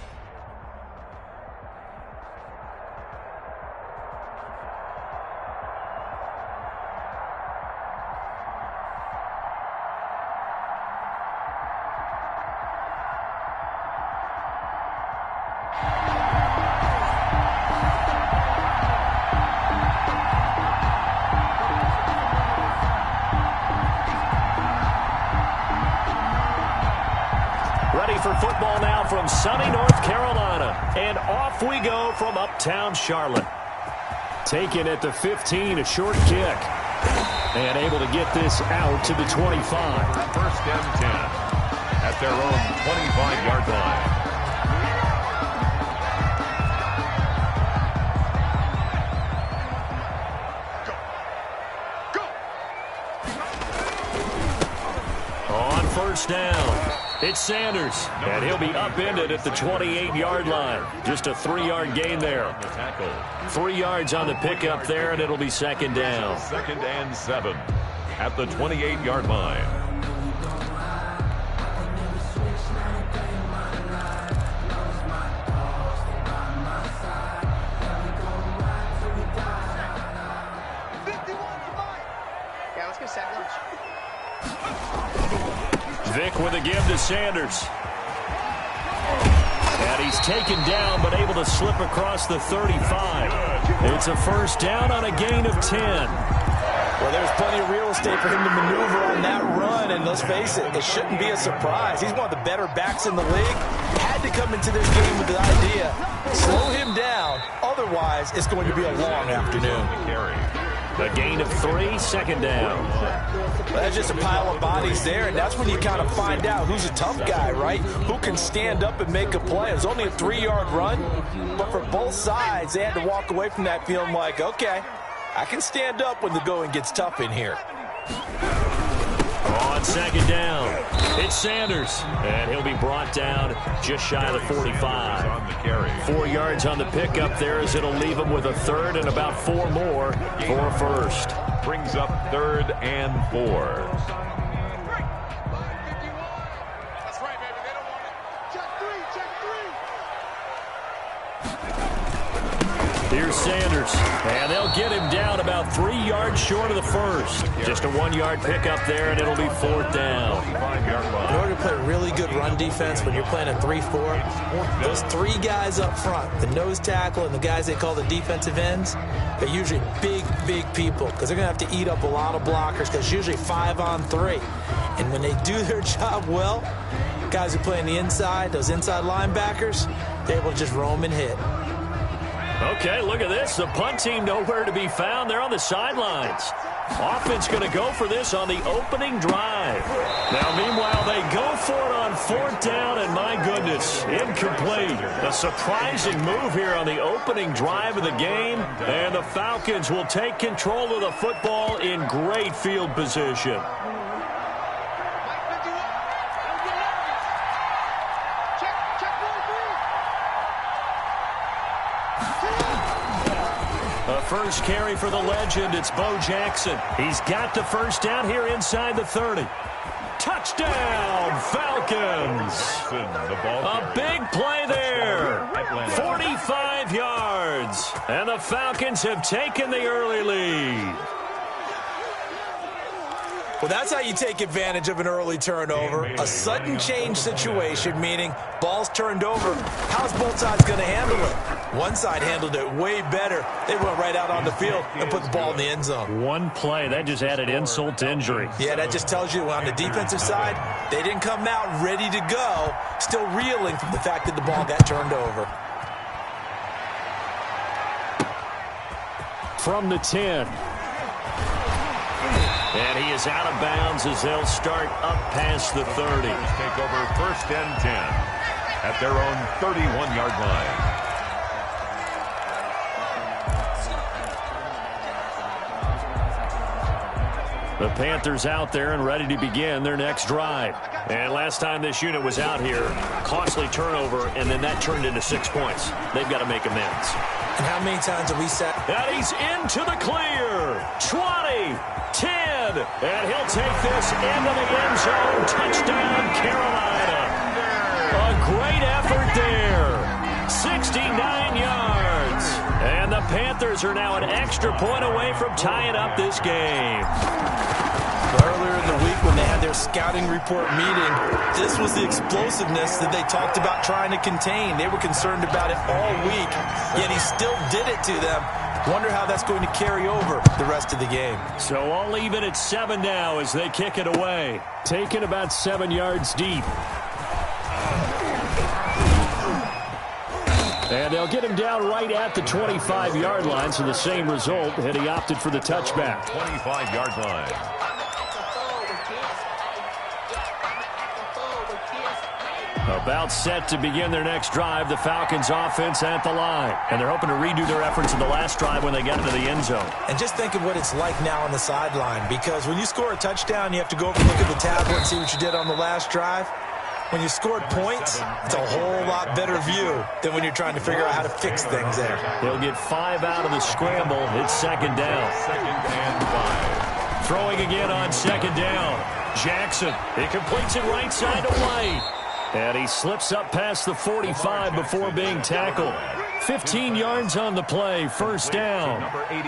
from sunny North Carolina. And off we go from uptown Charlotte. Taken at the 15, a short kick. And able to get this out to the 25. First and 10 at their own 25-yard line. On first down, it's Sanders, and he'll be upended at the 28-yard line. Just a 3-yard gain there. 3 yards on the pickup there, and it'll be second down. Second and 7 at the 28-yard line. Yeah, let's go sack lunch. Vic with a give to Sanders. And he's taken down, but able to slip across the 35. It's a first down on a gain of 10. Well, there's plenty of real estate for him to maneuver on that run, and let's face it, it shouldn't be a surprise. He's one of the better backs in the league. Had to come into this game with the idea, slow him down, otherwise it's going to be a long afternoon. A gain of 3, second down. Well, that's just a pile of bodies there, and that's when you kind of find out who's a tough guy, right? Who can stand up and make a play. It was only a 3-yard run, but for both sides, they had to walk away from that feeling like, okay, I can stand up when the going gets tough in here. On second down, it's Sanders, and he'll be brought down just shy of the 45. 4 yards on the pickup there as it'll leave him with a third and about 4 more for a first. Brings up third and 4. That's right, baby. They don't want it. Check 3, check 3. Here's Sanders, and they'll get him down about 3 yards short of the first. Just a 1-yard pickup there, and it'll be fourth down. In order to play really good run defense when you're playing a 3-4, those 3 guys up front, the nose tackle and the guys they call the defensive ends, they're usually big people because they're going to have to eat up a lot of blockers because it's usually 5-on-3. And when they do their job well, guys who play on the inside, those inside linebackers, they're able to just roam and hit. Okay, look at this. The punt team nowhere to be found. They're on the sidelines. Offense going to go for this on the opening drive. Now, meanwhile, they go for it on fourth down, and my goodness, incomplete. A surprising move here on the opening drive of the game, and the Falcons will take control of the football in great field position. A first carry for the legend. It's Bo Jackson. He's got the first down here inside the 30. Touchdown, Falcons. A big play there. 45 yards. And the Falcons have taken the early lead. Well, that's how you take advantage of an early turnover. A sudden change situation, meaning ball's turned over. How's both sides going to handle it? One side handled it way better. They went right out on the field and put the ball in the end zone. One play, that just added insult to injury. Yeah, that just tells you on the defensive side, they didn't come out ready to go, still reeling from the fact that the ball got turned over. From the 10. And he is out of bounds as they'll start up past the 30. Take over first and 10 at their own 31-yard line. The Panthers out there and ready to begin their next drive. And last time this unit was out here, costly turnover, and then that turned into 6 points. They've got to make amends. And how many times have we said? And he's into the clear. 20, 10, and he'll take this into the end zone. Touchdown, Carolina. A great effort there. 69 yards. And the Panthers are now an extra point away from tying up this game. Earlier in the week when they had their scouting report meeting, this was the explosiveness that they talked about trying to contain. They were concerned about it all week, yet he still did it to them. Wonder how that's going to carry over the rest of the game. So all even at 7 now as they kick it away. Taken about 7 yards deep. And they'll get him down right at the 25-yard line, so the same result, and he opted for the touchback. 25-yard line. About set to begin their next drive, the Falcons offense at the line. And they're hoping to redo their efforts in the last drive when they got into the end zone. And just think of what it's like now on the sideline, because when you score a touchdown, you have to go over and look at the tablet and see what you did on the last drive. When you scored points, it's a whole lot better view than when you're trying to figure out how to fix things there. They'll get 5 out of the scramble. It's second down. Second and 5. Throwing again on second down. Jackson. He completes it right side to White. And he slips up past the 45 before being tackled. 15 yards on the play, first down.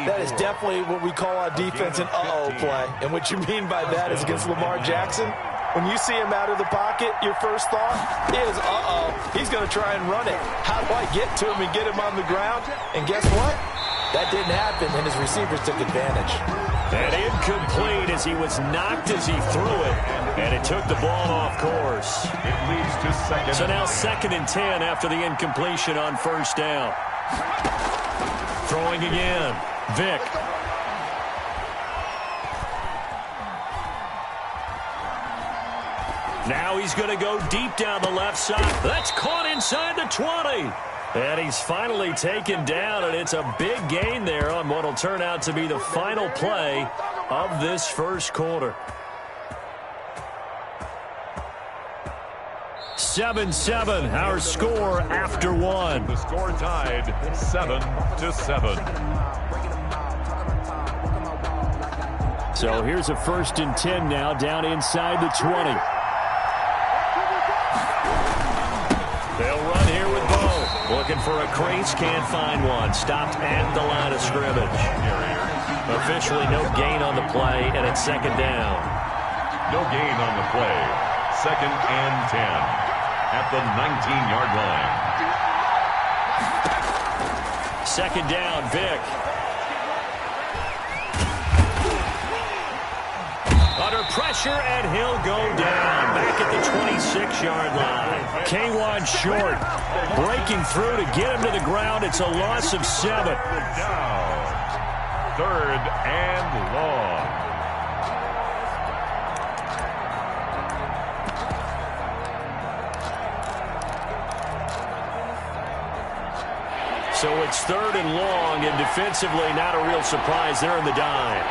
That is definitely what we call on defense an uh-oh play. And what you mean by that is against Lamar Jackson, when you see him out of the pocket, your first thought is, uh-oh, he's going to try and run it. How do I get to him and get him on the ground? And guess what? That didn't happen, and his receivers took advantage. And incomplete as he was knocked as he threw it, and it took the ball off course. It leads to second. So now 2nd and 10 after the incompletion on first down. Throwing again. Vick. Now he's going to go deep down the left side. That's caught inside the 20. And he's finally taken down, and it's a big gain there on what will turn out to be the final play of this first quarter. 7-7, our score after one. The score tied 7-7. So here's a 1st and 10 now, down inside the 20. They'll run here with Bo. Looking for a crease, can't find one. Stopped at the line of scrimmage. Officially no gain on the play, and it's second down. No gain on the play. 2nd and 10 at the 19-yard line. Second down, Vick. Under pressure, and he'll go down. Back at the 26-yard line. K1 short. Breaking through to get him to the ground. It's a loss of 7. Down. 3rd and long. So it's 3rd and long, and defensively not a real surprise. They're in the dime.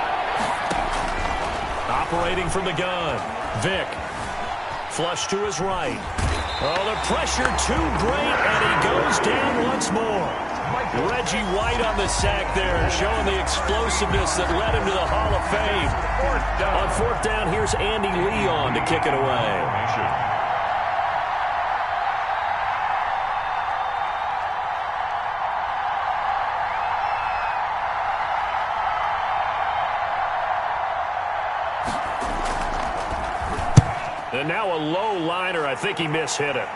Operating from the gun. Vick. Flush to his right. Oh, the pressure too great, and he goes down once more. Reggie White on the sack there, showing the explosiveness that led him to the Hall of Fame. On 4th down, here's Andy Leon to kick it away. And now a low liner. I think he mishit it.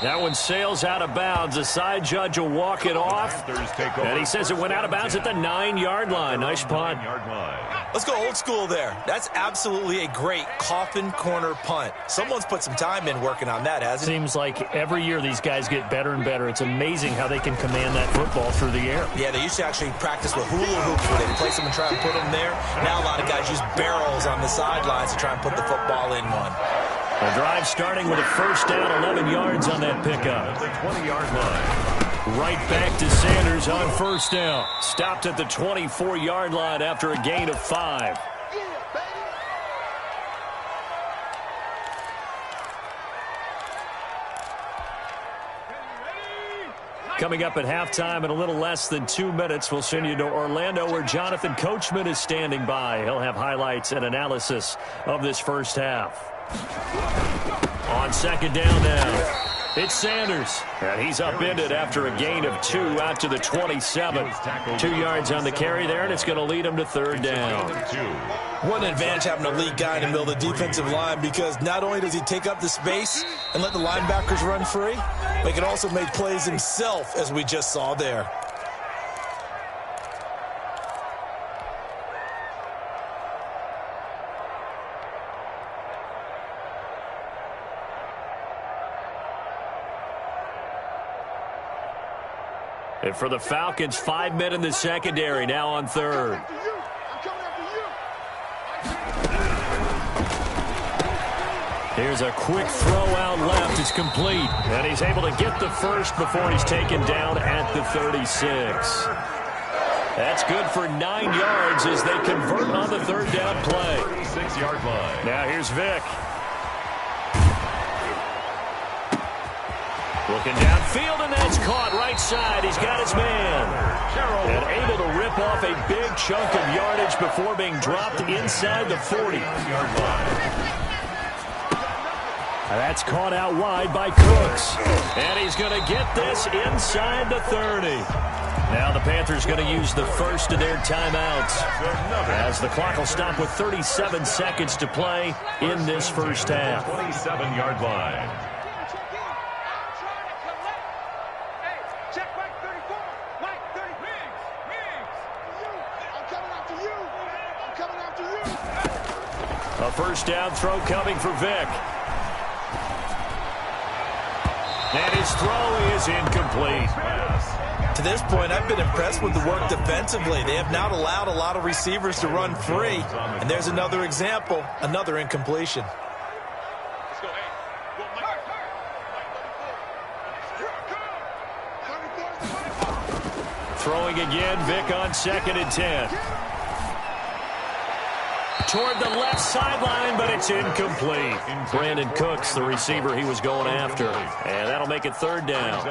That one sails out of bounds. The side judge will walk it off. And he says it went out of bounds at the 9-yard line. Nice punt. Let's go old school there. That's absolutely a great coffin corner punt. Someone's put some time in working on that, hasn't it? Seems like every year these guys get better and better. It's amazing how they can command that football through the air. Yeah, they used to actually practice with hula hoops where they'd place them and try and put them there. Now a lot of guys use barrels on the sidelines to try and put the football in one. The drive starting with a first down, 11 yards on that pickup. The 20-yard line. Right back to Sanders on first down. Stopped at the 24-yard line after a gain of 5. Coming up at halftime in a little less than 2 minutes, we'll send you to Orlando where Jonathan Coachman is standing by. He'll have highlights and analysis of this first half. On second down now, it's Sanders. And he's upended after a gain of 2 out to the 27. 2 yards on the carry there, and it's going to lead him to 3rd down. What an advantage having a lead guy in the middle of the defensive line, because not only does he take up the space and let the linebackers run free, but he can also make plays himself, as we just saw there. And for the Falcons, 5 men in the secondary, now on third. Here's a quick throw out left. It's complete. And he's able to get the first before he's taken down at the 36. That's good for 9 yards as they convert on the third down play. 36-yard line. Now here's Vick. Looking downfield, and that's caught right side. He's got his man. And able to rip off a big chunk of yardage before being dropped inside the 40-yard line. That's caught out wide by Cooks. And he's going to get this inside the 30. Now the Panthers going to use the first of their timeouts as the clock will stop with 37 seconds to play in this first half. 27-yard line. A first down throw coming for Vick. And his throw is incomplete. To this point, I've been impressed with the work defensively. They have not allowed a lot of receivers to run free. And there's another example, another incompletion. Throwing again, Vick on 2nd and 10. Toward the left sideline, but it's incomplete. Brandon Cooks, the receiver he was going after. And that'll make it third down.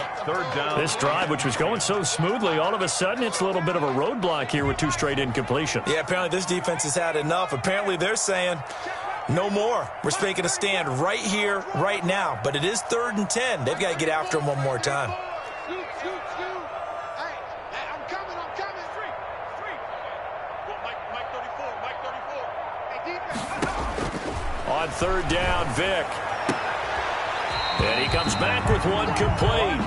This drive, which was going so smoothly, all of a sudden it's a little bit of a roadblock here with 2 straight incompletions. Yeah, apparently this defense has had enough. Apparently they're saying, no more. We're making a stand right here, right now. But it is 3rd and 10. They've got to get after him one more time. On 3rd down, Vick. And he comes back with one complete.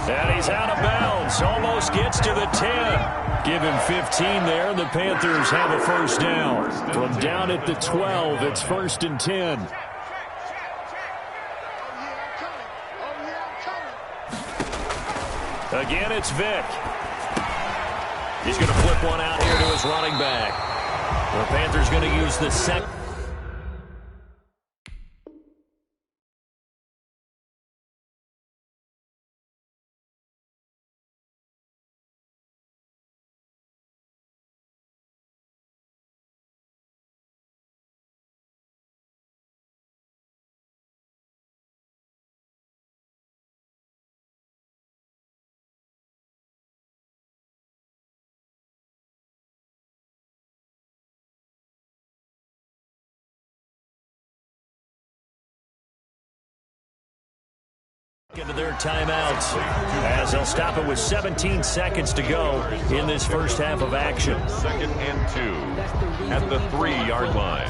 And he's out of bounds. Almost gets to the 10. Give him 15 there. The Panthers have a first down. From down at the 12, it's 1st and 10. Again, it's Vick. He's going to flip one out here to his running back. The Panthers going to use the second. Into their timeouts as they'll stop it with 17 seconds to go in this first half of action. 2nd and 2 at the 3-yard line.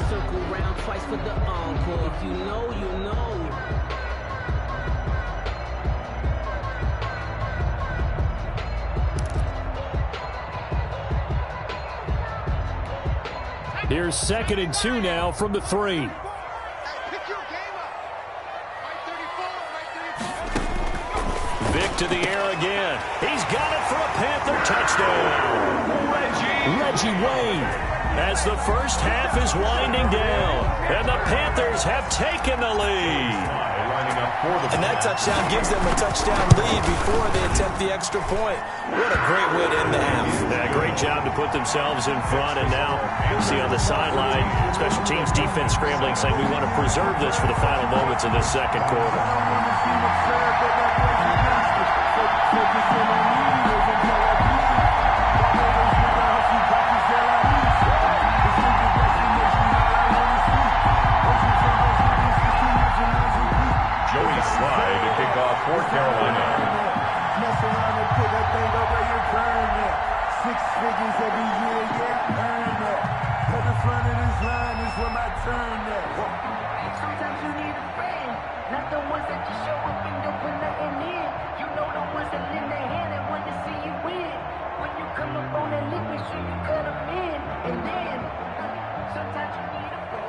Here's 2nd and 2 now from the 3. Vick to the air again. He's got it for a Panther touchdown. Reggie Wayne as the first half is winding down. And the Panthers have taken the lead. And that touchdown gives them a touchdown lead before they attempt the extra point. What a great way to end the half. Yeah, great job to put themselves in front. And now you see on the sideline, special teams defense scrambling, saying we want to preserve this for the final moments of this second quarter. For Carolina. Mess around and put that thing up where you burn it. 6 figures every year, yeah, earn that. At the front of this line is where my turn at. Sometimes you need a friend, not the ones that just show up and don't put nothing in.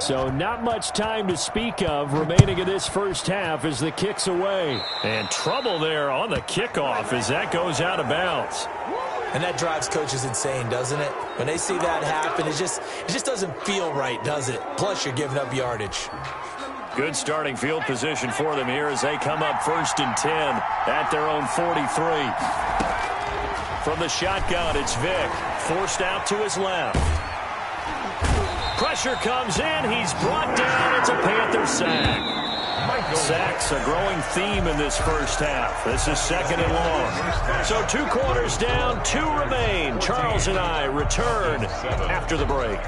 So not much time to speak of remaining in this first half as the kick's away. And trouble there on the kickoff as that goes out of bounds. And that drives coaches insane, doesn't it? When they see that happen, it just doesn't feel right, does it? Plus, you're giving up yardage. Good starting field position for them here as they come up 1st and 10 at their own 43. From the shotgun, it's Vick. Forced out to his left. Pressure comes in. He's brought down. It's a Panther sack. Sacks a growing theme in this first half. This is 2nd and long. So 2 quarters down, 2 remain. Charles and I return after the break.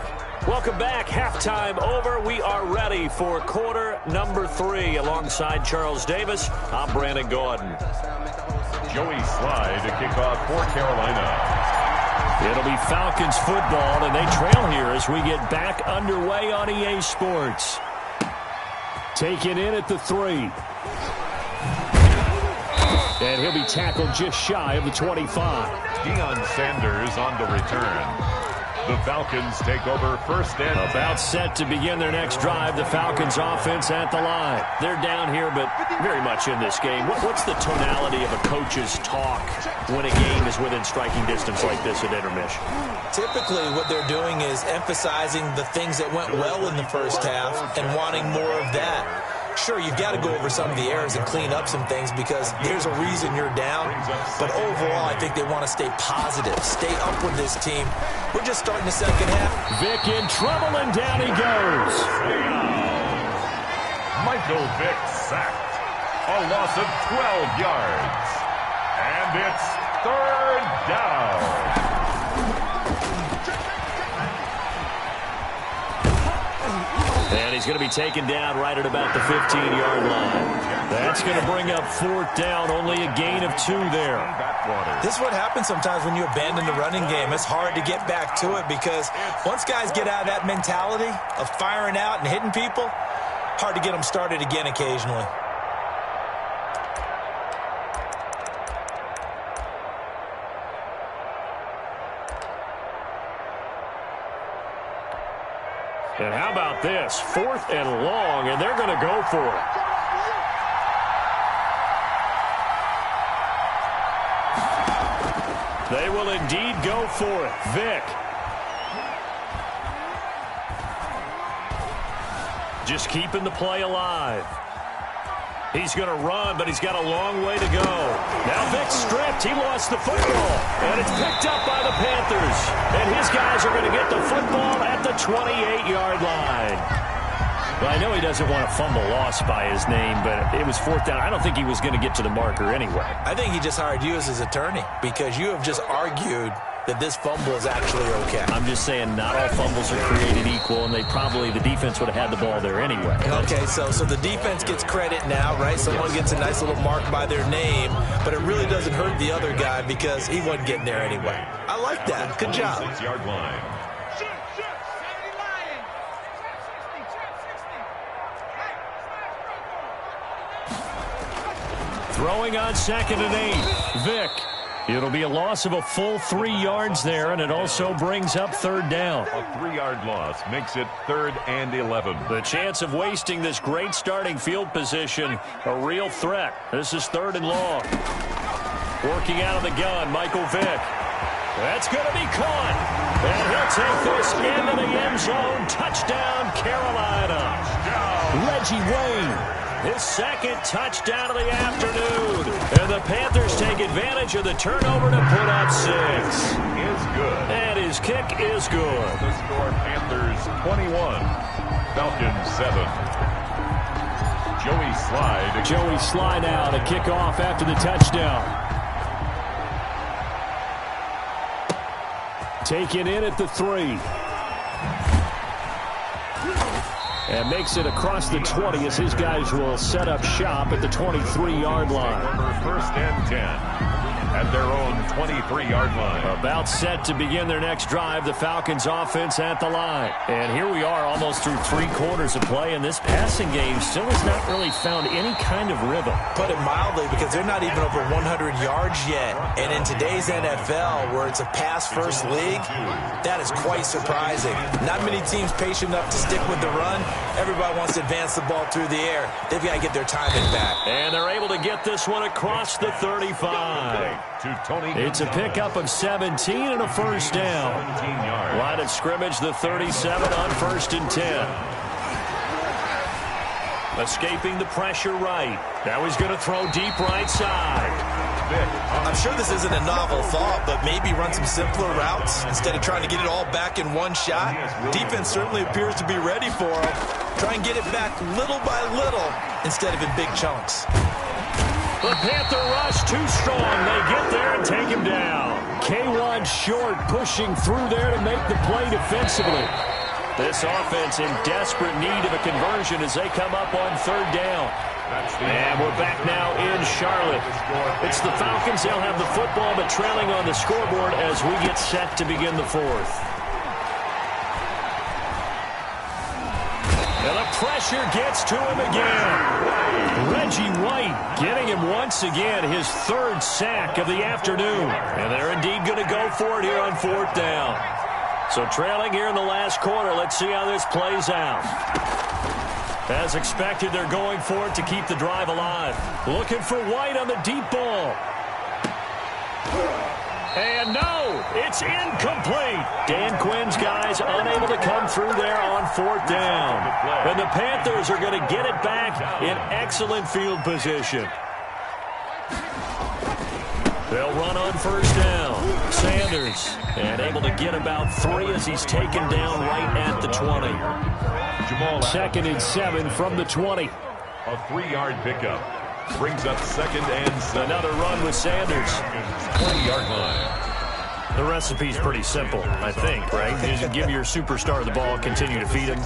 Welcome back. Halftime over. We are ready for quarter number 3. Alongside Charles Davis, I'm Brandon Gordon. Joey Slye to kick off for Carolina. It'll be Falcons football, and they trail here as we get back underway on EA Sports. Taken in at the 3. And he'll be tackled just shy of the 25. Deion Sanders on the return. The Falcons take over 1st and 10. About set to begin their next drive. The Falcons offense at the line. They're down here, but very much in this game. What's the tonality of a coach's talk when a game is within striking distance like this at intermission? Typically, what they're doing is emphasizing the things that went well in the first half and wanting more of that. Sure, you've got to go over some of the errors and clean up some things because there's a reason you're down. But overall, I think they want to stay positive, stay up with this team. We're just starting the second half. Vick in trouble, and down he goes. Michael Vick sacked. A loss of 12 yards. And it's 3rd down. And he's going to be taken down right at about the 15-yard line. That's going to bring up 4th down, only a gain of 2 there. This is what happens sometimes when you abandon the running game. It's hard to get back to it because once guys get out of that mentality of firing out and hitting people, hard to get them started again occasionally. And how about this? 4th and long, and they're going to go for it. They will indeed go for it. Vick. Just keeping the play alive. He's going to run, but he's got a long way to go. Now Vick's stripped. He lost the football, and it's picked up by the Panthers. And his guys are going to get the football at the 28-yard line. Well, I know he doesn't want a fumble lost by his name, but it was 4th down. I don't think he was going to get to the marker anyway. I think he just hired you as his attorney because you have just argued that this fumble is actually okay. I'm just saying not all fumbles are created equal, and the defense would have had the ball there anyway. Okay, so the defense gets credit now, right? Someone gets a nice little mark by their name, but it really doesn't hurt the other guy because he wasn't getting there anyway. I like that. Good job. 6-yard line. Throwing on 2nd and 8. Vick. It'll be a loss of a full 3 yards there, and it also brings up 3rd down. A 3-yard loss makes it 3rd and 11. The chance of wasting this great starting field position, a real threat. This is 3rd and long. Working out of the gun, Michael Vick. That's going to be caught. And he'll take this into the end zone. Touchdown, Carolina. Reggie Wayne. His 2nd touchdown of the afternoon. And the Panthers take advantage of the turnover to put up 6. Is good. And his kick is good. The score, Panthers 21, Falcons 7. Joey Slye now to kick off after the touchdown. Taken in at the 3. And makes it across the 20 as his guys will set up shop at the 23-yard line. 1st and 10 at their own 23-yard line. About set to begin their next drive, the Falcons offense at the line. And here we are almost through 3 quarters of play, and this passing game still has not really found any kind of rhythm. Put it mildly, because they're not even over 100 yards yet. And in today's NFL, where it's a pass-first league, that is quite surprising. Not many teams patient enough to stick with the run. Everybody wants to advance the ball through the air. They've got to get their timing back. And they're able to get this one across the 35. It's a pickup of 17 and a first down. Line of scrimmage, the 37 on 1st and 10. Escaping the pressure right. Now he's going to throw deep right side. I'm sure this isn't a novel thought, but maybe run some simpler routes instead of trying to get it all back in one shot. Defense certainly appears to be ready for him. Try and get it back little by little instead of in big chunks. The Panther rush too strong. They get there and take him down. K1 short, pushing through there to make the play defensively. This offense in desperate need of a conversion as they come up on 3rd down. And we're back now in Charlotte. It's the Falcons. They'll have the football, but trailing on the scoreboard as we get set to begin the 4th. And the pressure gets to him again. Reggie White getting him once again, his 3rd sack of the afternoon. And they're indeed going to go for it here on 4th down. So trailing here in the last quarter, let's see how this plays out. As expected, they're going for it to keep the drive alive. Looking for White on the deep ball. And no, it's incomplete. Dan Quinn's guys unable to come through there on 4th down. And the Panthers are going to get it back in excellent field position. They'll run on 1st down. Sanders, and able to get about 3 as he's taken down right at the 20. 2nd and 7 from the 20. A 3-yard pickup. Brings up 2nd and 7. Another run with Sanders. 20-yard line. The recipe's pretty simple, I think, right? You just give your superstar the ball, continue to feed him.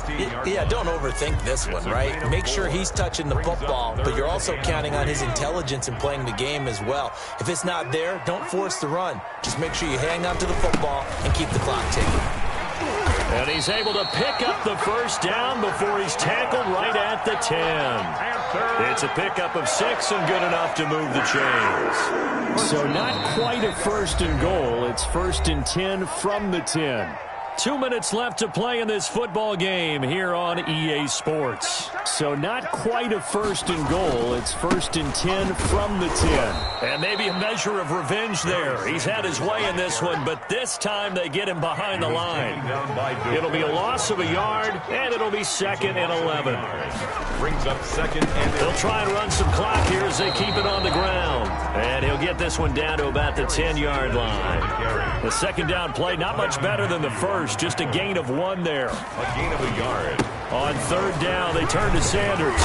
Yeah, don't overthink this one, right? Make sure he's touching the football, but you're also counting on his intelligence in playing the game as well. If it's not there, don't force the run. Just make sure you hang on to the football and keep the clock ticking. And he's able to pick up the 1st down before he's tackled right at the 10. It's a pickup of 6 and good enough to move the chains. So not quite a 1st and goal. It's 1st and 10 from the 10. 2 minutes left to play in this football game here on EA Sports. So not quite a 1st and goal. It's 1st and 10 from the 10. And maybe a measure of revenge there. He's had his way in this one, but this time they get him behind the line. It'll be a loss of a yard, and it'll be 2nd and 11. Brings up 2nd and They'll try and run some clock here as they keep it on the ground. And he'll get this one down to about the 10-yard line. The 2nd down play, not much better than the 1st. Just a gain of 1 there. A gain of a yard. On 3rd down, they turn to Sanders.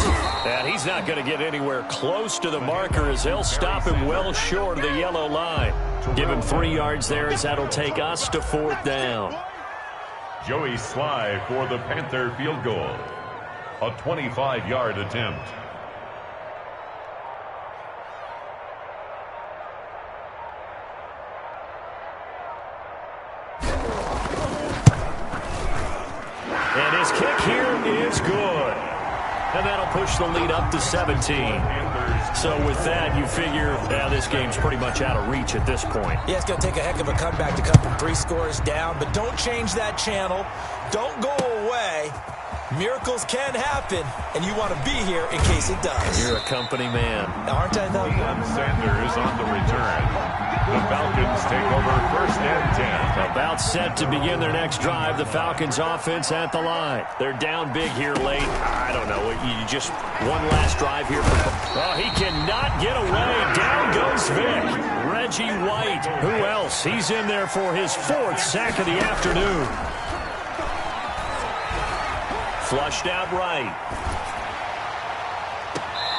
And he's not going to get anywhere close to the marker as they'll stop him well short of the yellow line. Give him 3 yards there as that'll take us to 4th down. Joey Sly for the Panther field goal. A 25-yard attempt. And his kick here is good. And that'll push the lead up to 17. So with that, you figure this game's pretty much out of reach at this point. Yeah, it's going to take a heck of a comeback to come from 3 scores down, but don't change that channel. Don't go away. Miracles can happen, and you want to be here in case it does. You're a company man. Aren't I, though? Sanders on the return. The Falcons take over 1st and 10. About set to begin their next drive. The Falcons offense at the line. They're down big here late. I don't know. You just one last drive here. Oh, he cannot get away. Down goes Vic. Reggie White. Who else? He's in there for his 4th sack of the afternoon. Flushed out right.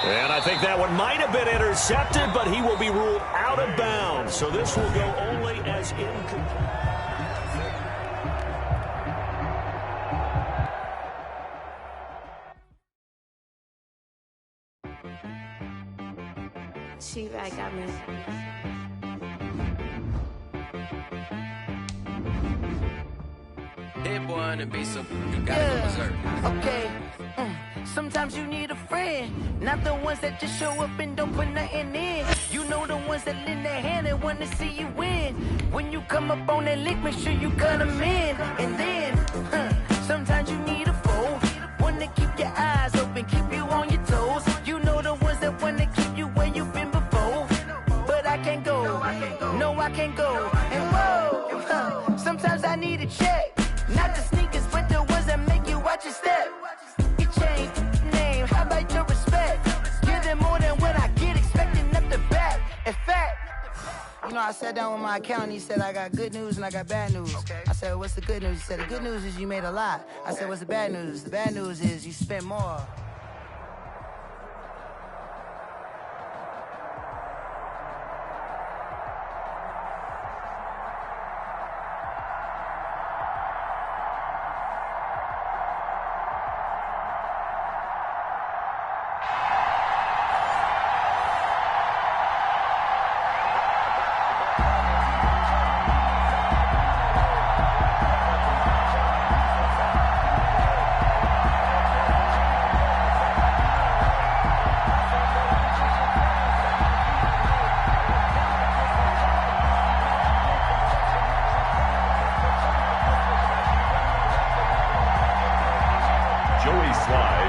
And I think that one might have been intercepted, but he will be ruled out of bounds. So this will go only as incomplete. She right got me. hit one and be some. You gotta go berserk. Okay. Sometimes you need a friend, not the ones that just show up and don't put nothing in. You know the ones that lend their hand and want to see you win. When you come up on that lick, make sure you cut them in. And then, sometimes you need a foe, one to keep your eyes open, keep you on your toes. You know the ones that want to keep you where you've been before. But I can't go, no I can't go. And whoa, sometimes I need a check, not the sneakers, but the ones that make you watch your step. Name, how about your respect? Give them more than what I get, expecting nothing back. In fact, you know, I sat down with my accountant. He said, I got good news and I got bad news. Okay. I said, what's the good news? He said, the good news is you made a lot. I said, what's the bad news? The bad news is you spent more.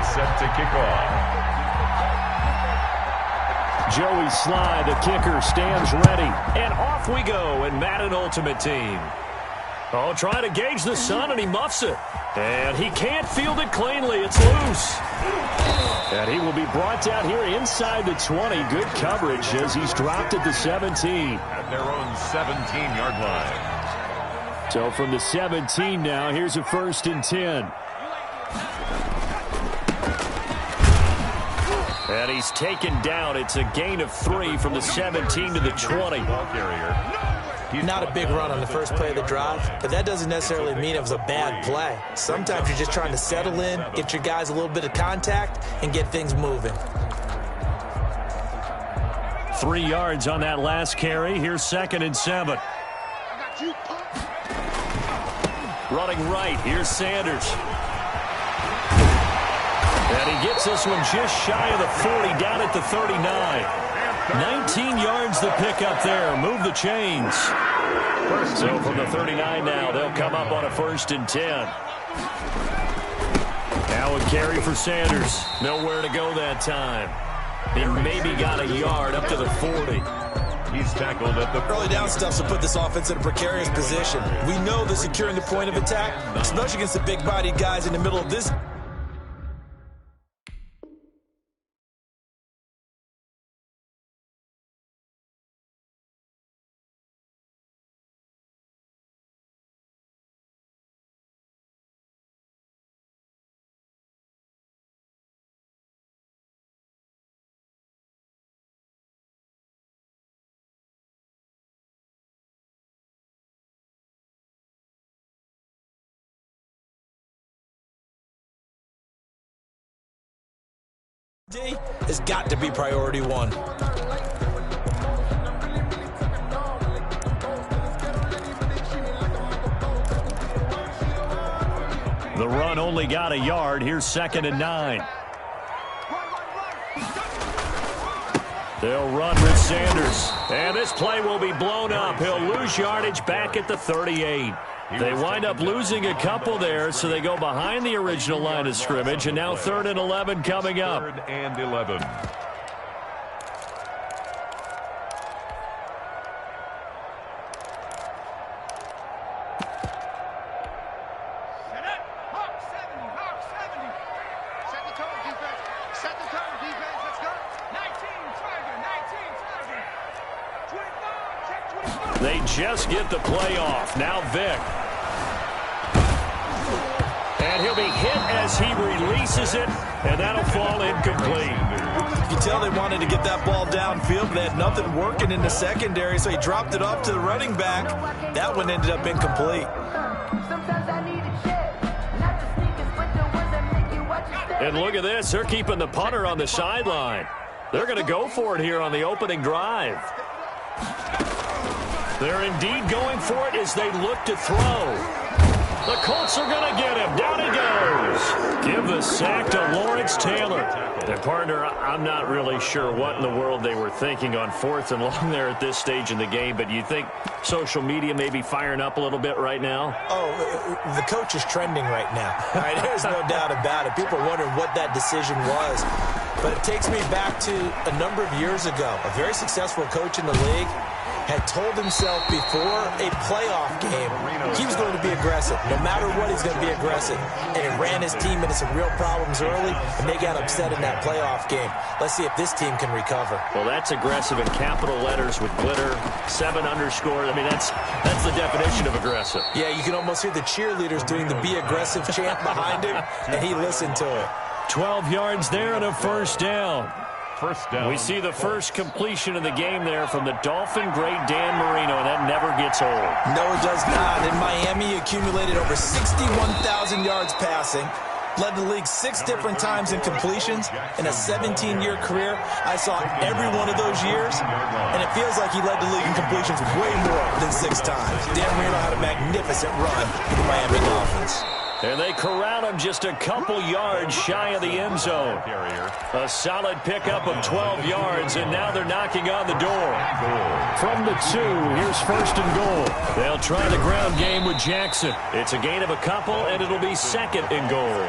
Set to kick off. Joey Sly, the kicker, stands ready. And off we go in Madden Ultimate Team. Oh, trying to gauge the sun, and he muffs it. And he can't field it cleanly. It's loose. And he will be brought down here inside the 20. Good coverage as he's dropped at the 17. At their own 17-yard line. So from the 17 now, here's a 1st and 10. And he's taken down. It's a gain of 3 from the 17 to the 20. Not a big run on the first play of the drive, but that doesn't necessarily mean it was a bad play. Sometimes you're just trying to settle in, get your guys a little bit of contact, and get things moving. 3 yards on that last carry. Here's 2nd and 7. Running right. Here's Sanders. And he gets this one just shy of the 40, down at the 39. 19 yards the pick up there. Move the chains. So from the 39 now, they'll come up on a 1st and 10. Now a carry for Sanders. Nowhere to go that time. He maybe got a yard up to the 40. He's tackled at the early down stuff to put this offense in a precarious position. We know they're securing the point of attack, especially against the big-bodied guys in the middle of this. Has got to be priority one. The run only got a yard. Here's 2nd and 9. They'll run with Sanders. And this play will be blown up. He'll lose yardage back at the 38. They wind up losing a couple there, so they go behind the original line of scrimmage, and now 3rd and 11 coming up. 3rd and 11. They just get the play off. Now Vic. And he'll be hit as he releases it, and that'll fall incomplete. You can tell they wanted to get that ball downfield, but they had nothing working in the secondary, so he dropped it off to the running back. That one ended up incomplete. And look at this. They're keeping the punter on the sideline. They're going to go for it here on the opening drive. They're indeed going for it as they look to throw. The Colts are going to get him. Down he goes. Give the sack to Lawrence Taylor. Their partner, I'm not really sure what in the world they were thinking on 4th and long there at this stage in the game, but you think social media may be firing up a little bit right now? Oh, the coach is trending right now. All right, there's no doubt about it. People are wondering what that decision was. But it takes me back to a number of years ago. A very successful coach in the league had told himself before a playoff game he was going to be aggressive. No matter what, he's going to be aggressive. And it ran his team into some real problems early, and they got upset in that playoff game. Let's see if this team can recover. Well, that's aggressive in capital letters with glitter, 7 underscore. I mean, that's the definition of aggressive. Yeah, you can almost hear the cheerleaders doing the be aggressive chant behind him, and he listened to it. 12 yards there and a first down. First down. We see the first completion of the game there from the Dolphin great Dan Marino, and that never gets old. No, it does not. In Miami, he accumulated over 61,000 yards passing, led the league 6 different times in completions. In a 17-year career, I saw every one of those years, and it feels like he led the league in completions way more than 6 times. Dan Marino had a magnificent run for the Miami Dolphins. And they corral him just a couple yards shy of the end zone. A solid pickup of 12 yards, and now they're knocking on the door. From the 2, here's first and goal. They'll try the ground game with Jackson. It's a gain of a couple, and it'll be second and goal.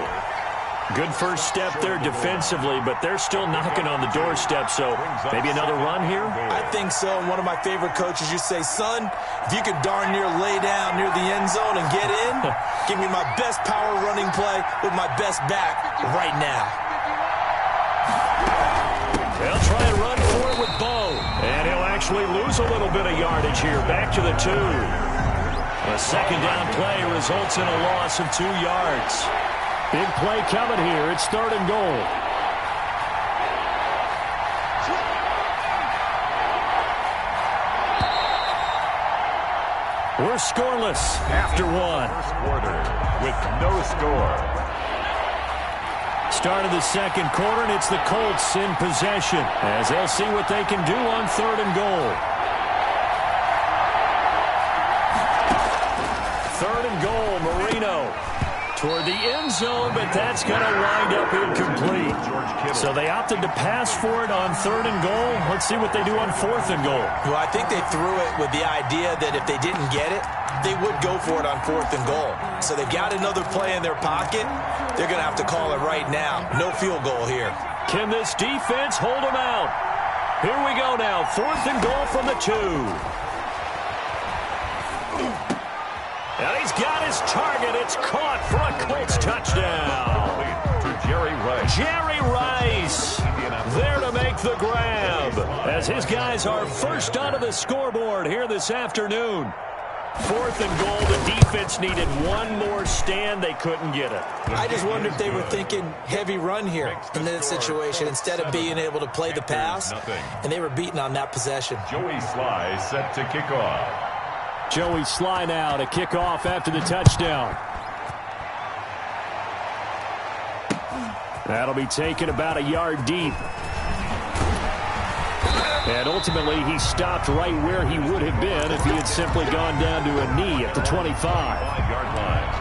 Good first step there defensively, but they're still knocking on the doorstep, so maybe another run here? I think so. And one of my favorite coaches used to say, son, if you could darn near lay down near the end zone and get in, give me my best power running play with my best back right now. They'll try and run for it with Bo, and he'll actually lose a little bit of yardage here. Back to the 2. A second down play results in a loss of 2 yards. Big play coming here. It's third and goal. We're scoreless after 1. First quarter with no score. Start of the second quarter, and it's the Colts in possession as they'll see what they can do on third and goal. Third and goal, Marino. Toward the end zone, but that's going to wind up incomplete. So they opted to pass for it on third and goal. Let's see what they do on fourth and goal. Well, I think they threw it with the idea that if they didn't get it, they would go for it on fourth and goal. So they've got another play in their pocket. They're going to have to call it right now. No field goal here. Can this defense hold them out? Here we go now. Fourth and goal from the 2. And he's got his target. It's caught for a Colts touchdown. To Jerry Rice. Jerry Rice there to make the grab as his guys are first onto the scoreboard here this afternoon. Fourth and goal. The defense needed one more stand. They couldn't get it. I just wonder if they were thinking heavy run here in that situation instead of being able to play the pass, and they were beaten on that possession. Joey Sly set to kick off. Joey Sly now to kick off after the touchdown. That'll be taken about a yard deep. And ultimately, he stopped right where he would have been if he had simply gone down to a knee at the 25. 5-yard line.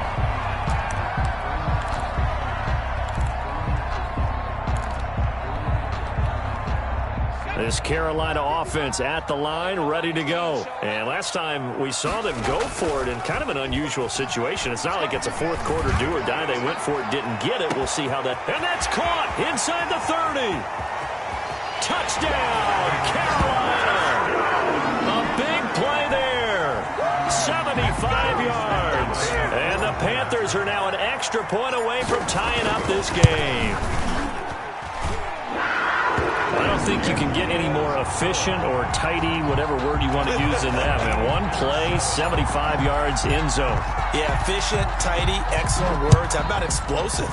This Carolina offense at the line, ready to go. And last time we saw them go for it in kind of an unusual situation. It's not like it's a fourth quarter do or die. They went for it, didn't get it. We'll see how that... And that's caught inside the 30. Touchdown, Carolina. A big play there. 75 yards. And the Panthers are now an extra point away from tying up this game. I don't think you can get any more efficient or tidy, whatever word you want to use in that, man. One play, 75 yards, end zone. Yeah, efficient, tidy, excellent words. How about explosive?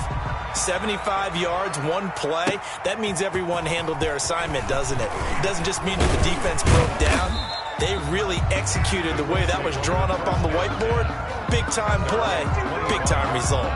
75 yards, one play. That means everyone handled their assignment, doesn't it? It doesn't just mean that the defense broke down. They really executed the way that was drawn up on the whiteboard. Big-time play, big-time result.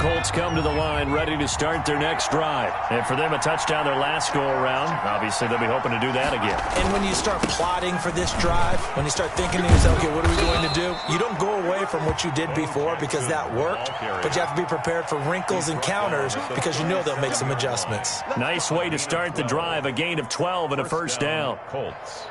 Colts come to the line ready to start their next drive. And for them, a touchdown their last go-around. Obviously, they'll be hoping to do that again. And when you start plotting for this drive, when you start thinking to yourself, okay, what are we going to do? You don't go away from what you did before because that worked, but you have to be prepared for wrinkles and counters because you know they'll make some adjustments. Nice way to start the drive, a gain of 12 and a first down. Colts.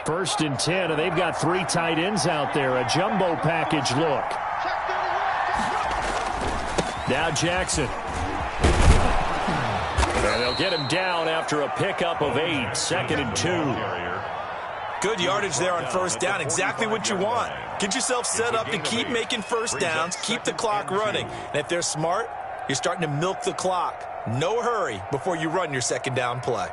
First and 10, and they've got 3 tight ends out there. A jumbo package look. Now Jackson. And they'll get him down after a pickup of 8. 2nd and 2. Good yardage there on first down. Exactly what you want. Get yourself set up to keep making first downs, keep the clock running. And if they're smart, you're starting to milk the clock. No hurry before you run your second down play.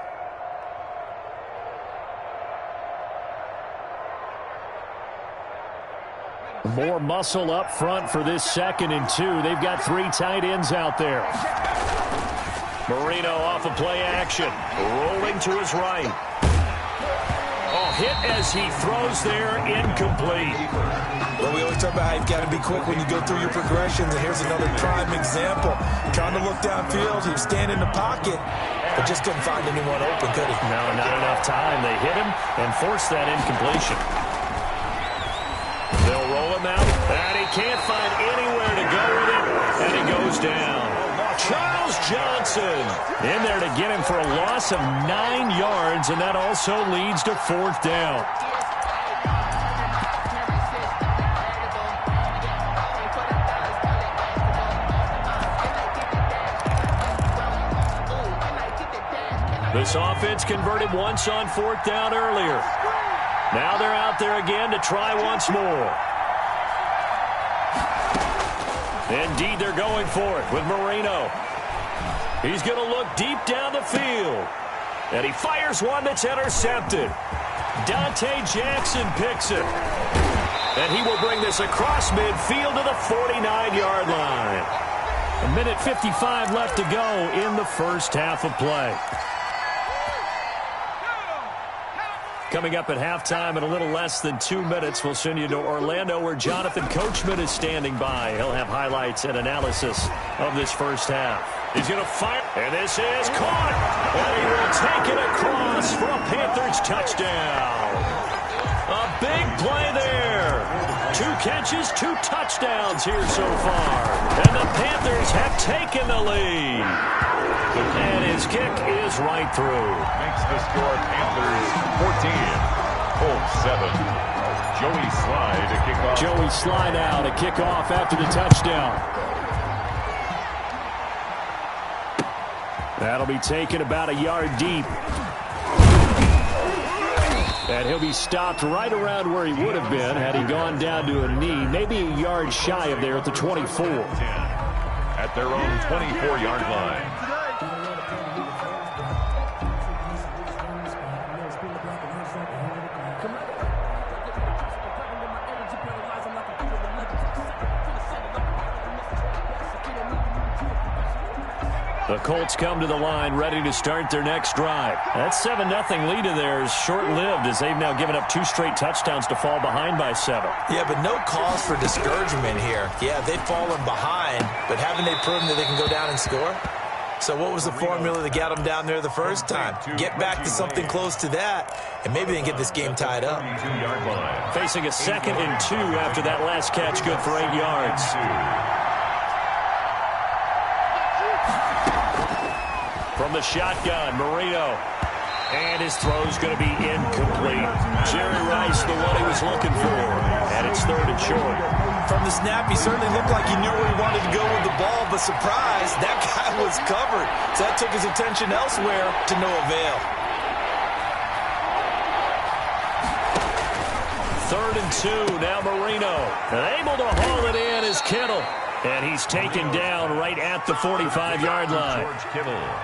More muscle up front for this 2nd and 2. They've got 3 tight ends out there. Marino off of play action. Rolling to his right. Oh, hit as he throws there, incomplete. Well, we always talk about how you've got to be quick when you go through your progressions, and here's another prime example. Trying to look downfield, he was standing in the pocket, but just couldn't find anyone open, could he? No, not enough time. They hit him and forced that incompletion. They'll roll him out, and he can't find anywhere to go with it, and he goes down. Charles Johnson in there to get him for a loss of 9 yards, and that also leads to 4th down. This offense converted once on 4th down earlier. Now they're out there again to try once more. Indeed, they're going for it with Marino. He's going to look deep down the field. And he fires one that's intercepted. Dante Jackson picks it. And he will bring this across midfield to the 49-yard line. 1:55 left to go in the first half of play. Coming up at halftime in a little less than 2 minutes, we'll send you to Orlando where Jonathan Coachman is standing by. He'll have highlights and analysis of this first half. He's going to fire, and this is caught. And he will take it across for a Panthers touchdown. A big play there. 2 catches, 2 touchdowns here so far. And the Panthers have taken the lead. And his kick is right through. Makes the score Panthers 14, Colts 7. Joey Slye to kick off. Joey Slye now to kick off after the touchdown. That'll be taken about a yard deep. And he'll be stopped right around where he would have been had he gone down to a knee, maybe a yard shy of there at the 24. At their own 24-yard line. The Colts come to the line ready to start their next drive. That 7-0 lead of theirs short-lived as they've now given up 2 straight touchdowns to fall behind by 7. Yeah, but no cause for discouragement here. Yeah, they've fallen behind, but haven't they proven that they can go down and score? So what was the formula that got them down there the first time? Get back to something close to that, and maybe they can get this game tied up. Facing a 2nd and 2 after that last catch, good for 8 yards. From the shotgun, Marino. And his throw's going to be incomplete. Jerry Rice, the one he was looking for. And it's 3rd and short. From the snap, he certainly looked like he knew where he wanted to go with the ball, but surprise, that guy was covered. So that took his attention elsewhere to no avail. 3rd and 2, now Marino. And able to haul it in is Kittle. And he's taken down right at the 45-yard line.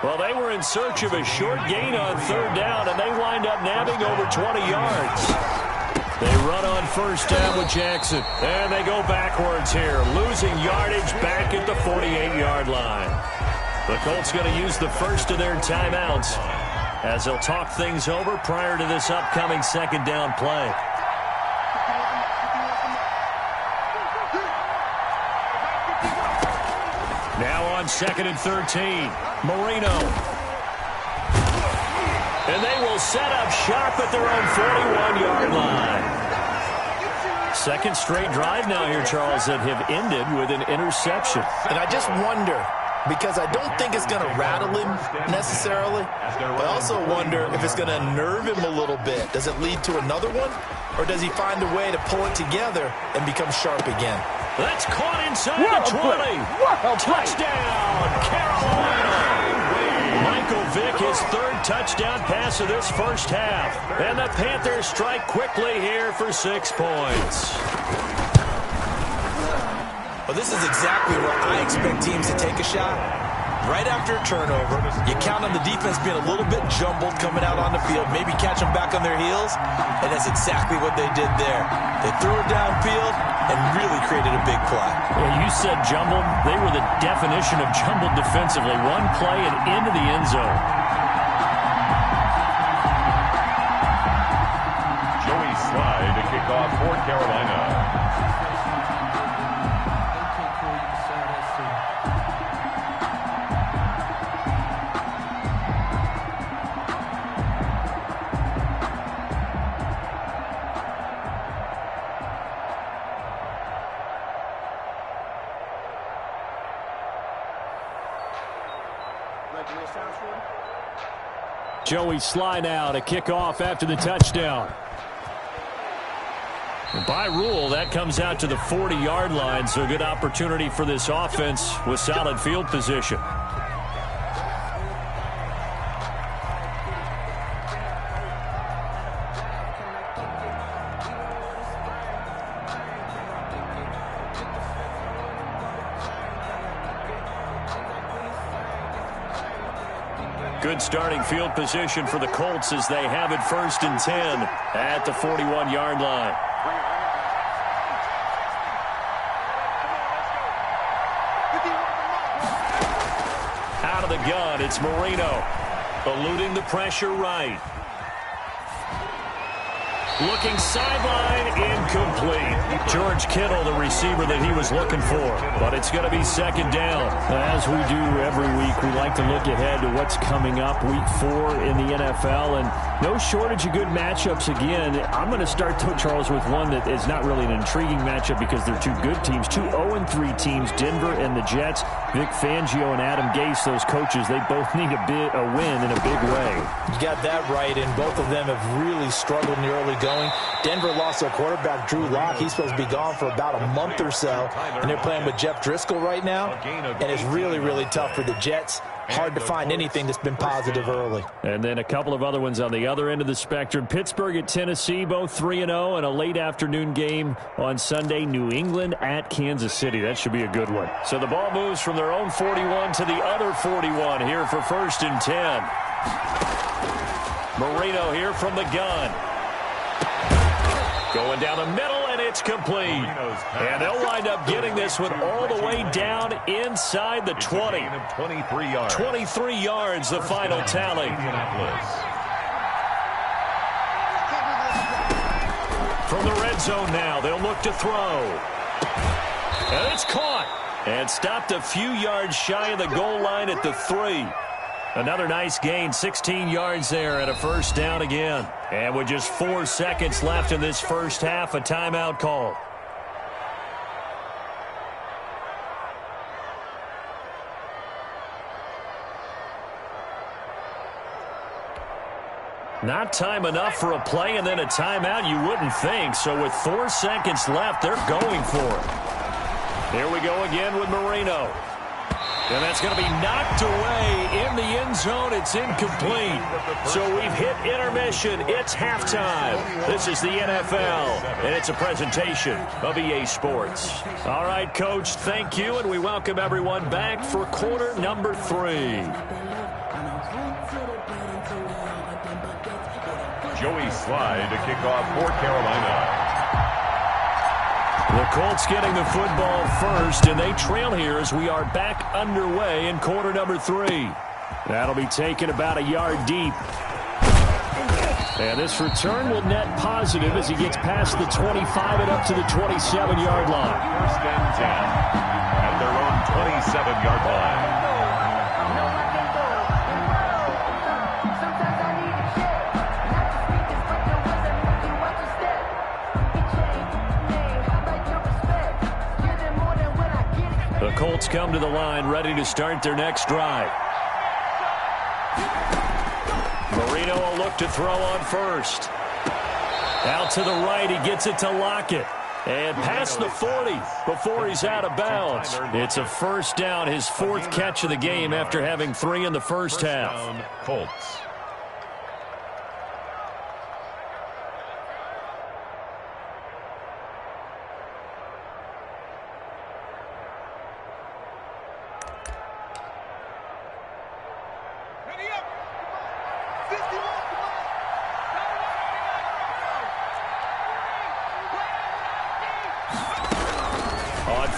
Well, they were in search of a short gain on 3rd down, and they wind up nabbing over 20 yards. They run on 1st down with Jackson. And they go backwards here, losing yardage back at the 48-yard line. The Colts going to use the first of their timeouts. as they'll talk things over prior to this upcoming second down play. Now on 2nd and 13, Marino. And they will set up shop at their own 41-yard line. Second straight drive now here, Charles, that have ended with an interception. And I just wonder, because I don't think it's going to rattle him necessarily, but I also wonder if it's going to nerve him a little bit. Does it lead to another one, or does he find a way to pull it together and become sharp again? That's caught inside the 20. Touchdown, Carolina. Michael Vick, his third touchdown pass of this first half. And the Panthers strike quickly here for 6 points. Well, this is exactly where I expect teams to take a shot. Right after a turnover, you count on the defense being a little bit jumbled coming out on the field, maybe catch them back on their heels, and that's exactly what they did there. They threw it downfield and really created a big play. Yeah, you said jumbled. They were the definition of jumbled defensively. One play and into the end zone. Joey Slye to kick off for Carolina. Joey Slye now to kick off after the touchdown. By rule, that comes out to the 40-yard line, so a good opportunity for this offense with solid field position. Good starting field position for the Colts as they have it 1st and 10 at the 41-yard line. Out of the gun, it's Marino. Eluding the pressure right. Looking sideline, incomplete. George Kittle, the receiver that he was looking for. But it's going to be 2nd down. As we do every week, we like to look ahead to what's coming up week 4 in the NFL. And no shortage of good matchups again. I'm going to start, Charles, with one that is not really an intriguing matchup because they're two good teams. 2 0-3 teams, Denver and the Jets. Vic Fangio and Adam Gase, those coaches, they both need a win in a big way. You got that right, and both of them have really struggled in the early going. Denver lost their quarterback, Drew Lock. He's supposed to be gone for about a month or so, and they're playing with Jeff Driscoll right now, and it's really, really tough for the Jets. Hard to find anything that's been positive early. And then a couple of other ones on the other end of the spectrum. Pittsburgh at Tennessee, both 3-0, and a late afternoon game on Sunday. New England at Kansas City. That should be a good one. So the ball moves from their own 41 to the other 41 here for 1st and 10. Marino here from the gun. Going down the middle, and it's complete. And they'll wind up getting this one all the way down inside the 20. 23 yards. 23 yards, the final tally. From the red zone now, they'll look to throw. And it's caught. And stopped a few yards shy of the goal line at the 3. Another nice gain, 16 yards there and a 1st down again. And with just 4 seconds left in this first half, a timeout call. Not time enough for a play and then a timeout, you wouldn't think. So with 4 seconds left, they're going for it. Here we go again with Marino. And that's going to be knocked away in the end zone. It's incomplete. So we've hit intermission. It's halftime. This is the NFL, and it's a presentation of EA Sports. All right, Coach, thank you, and we welcome everyone back for quarter number 3. Joey Slye to kick off for Carolina. The Colts getting the football first, and they trail here as we are back underway in quarter number 3. That'll be taken about a yard deep. And this return will net positive as he gets past the 25 and up to the 27-yard line. First and 10 at their own 27-yard line. The Colts come to the line ready to start their next drive. Marino will look to throw on first. Out to the right, he gets it to Lockett. And past the 40 before he's out of bounds. It's a first down, his fourth catch of the game after having 3 in the first half. Colts.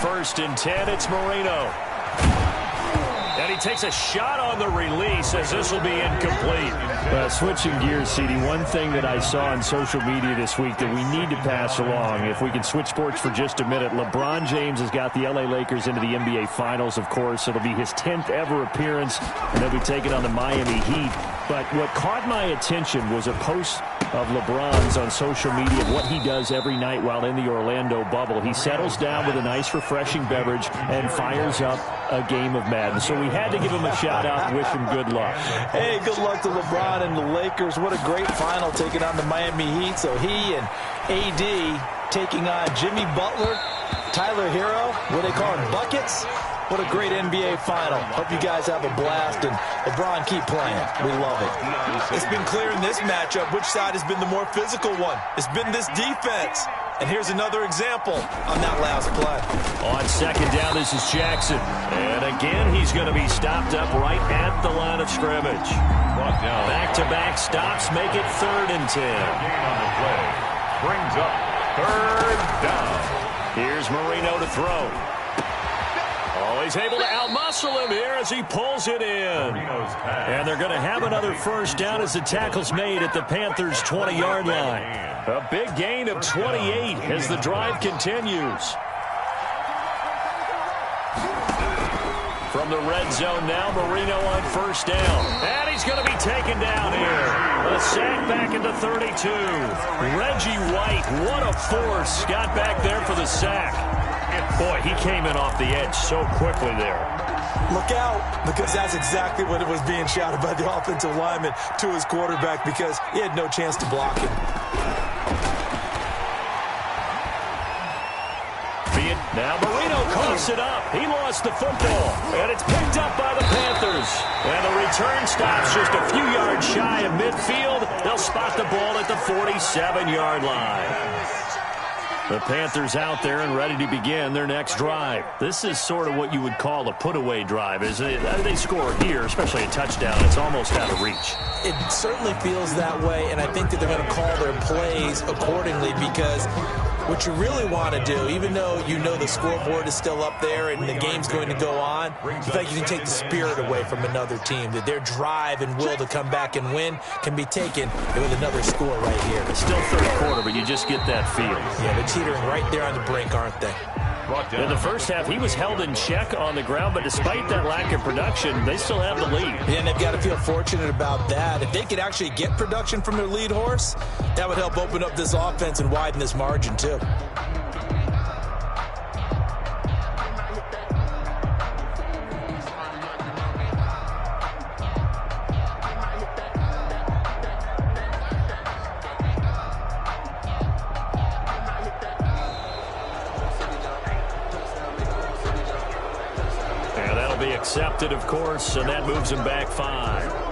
First and 10, it's Marino. And he takes a shot on the release as this will be incomplete. Switching gears, CD, one thing that I saw on social media this week that we need to pass along, if we can switch sports for just a minute, LeBron James has got the LA Lakers into the NBA Finals, of course. It'll be his 10th ever appearance, and they'll be taking on the Miami Heat. But what caught my attention was a post of LeBron's on social media of what he does every night while in the Orlando bubble. He settles down with a nice, refreshing beverage and fires up a game of Madden. So we had to give him a shout-out and wish him good luck. Hey, good luck to LeBron and the Lakers. What a great final taking on the Miami Heat. So he and AD taking on Jimmy Butler, Tyler Hero. What do they call him, buckets? What a great NBA final. Hope you guys have a blast, and LeBron, keep playing. We love it. It's been clear in this matchup which side has been the more physical one. It's been this defense. And here's another example on that last play. On second down, this is Jackson. And again, he's going to be stopped up right at the line of scrimmage. Back-to-back stops make it 3rd and 10. On the play. Brings up 3rd down. Here's Marino to throw. Oh, he's able to outmuscle him here as he pulls it in. And they're going to have another first down as the tackle's made at the Panthers' 20-yard line. A big gain of 28 as the drive continues. From the red zone now, Marino on first down. And he's going to be taken down here. A sack back into 32. Reggie White, what a force. Got back there for the sack. Boy, he came in off the edge so quickly there. Look out, because that's exactly what it was being shouted by the offensive lineman to his quarterback, because he had no chance to block him. Now Marino coughs it up. He lost the football, and it's picked up by the Panthers. And the return stops just a few yards shy of midfield. They'll spot the ball at the 47-yard line. The Panthers out there and ready to begin their next drive. This is sort of what you would call a put-away drive. They score here, especially a touchdown. It's almost out of reach. It certainly feels that way, and I think that they're going to call their plays accordingly, because what you really want to do, even though you know the scoreboard is still up there and the game's going to go on, the fact you can take the spirit away from another team, that their drive and will to come back and win can be taken with another score right here. It's still third quarter, but you just get that feel. Yeah, they're teetering right there on the brink, aren't they? In the first half, he was held in check on the ground, but despite that lack of production, they still have the lead. Yeah, and they've got to feel fortunate about that. If they could actually get production from their lead horse, that would help open up this offense and widen this margin, too. Accepted, of course, and that moves him back 5.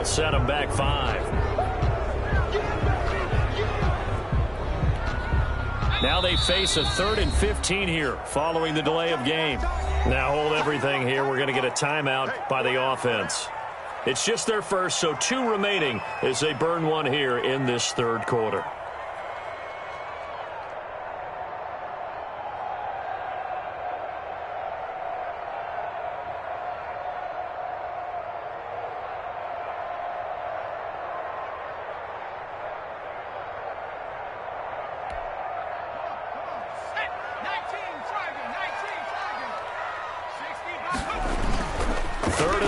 Set him back 5. Now they face a 3rd and 15 here following the delay of game. Now hold everything here. We're going to get a timeout by the offense. It's just their first, so 2 remaining as they burn one here in this 3rd quarter.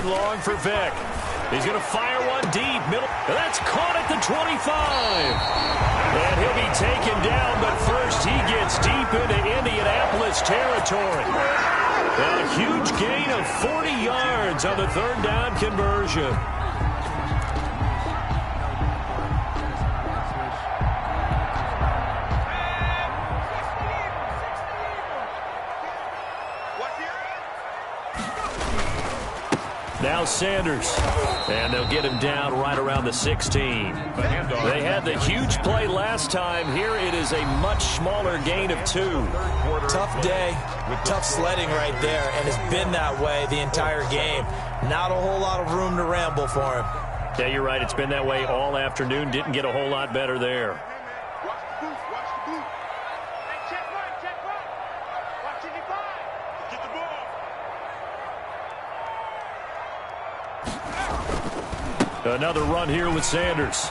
Long for Vick. He's going to fire one deep. Middle. That's caught at the 25. And he'll be taken down, but first he gets deep into Indianapolis territory. And a huge gain of 40 yards on the 3rd down conversion. Now Sanders, and they'll get him down right around the 16. They had the huge play last time. Here it is a much smaller gain of 2. Tough day, tough sledding right there, and it's been that way the entire game. Not a whole lot of room to ramble for him. Yeah, you're right. It's been that way all afternoon. Didn't get a whole lot better there. Another run here with Sanders.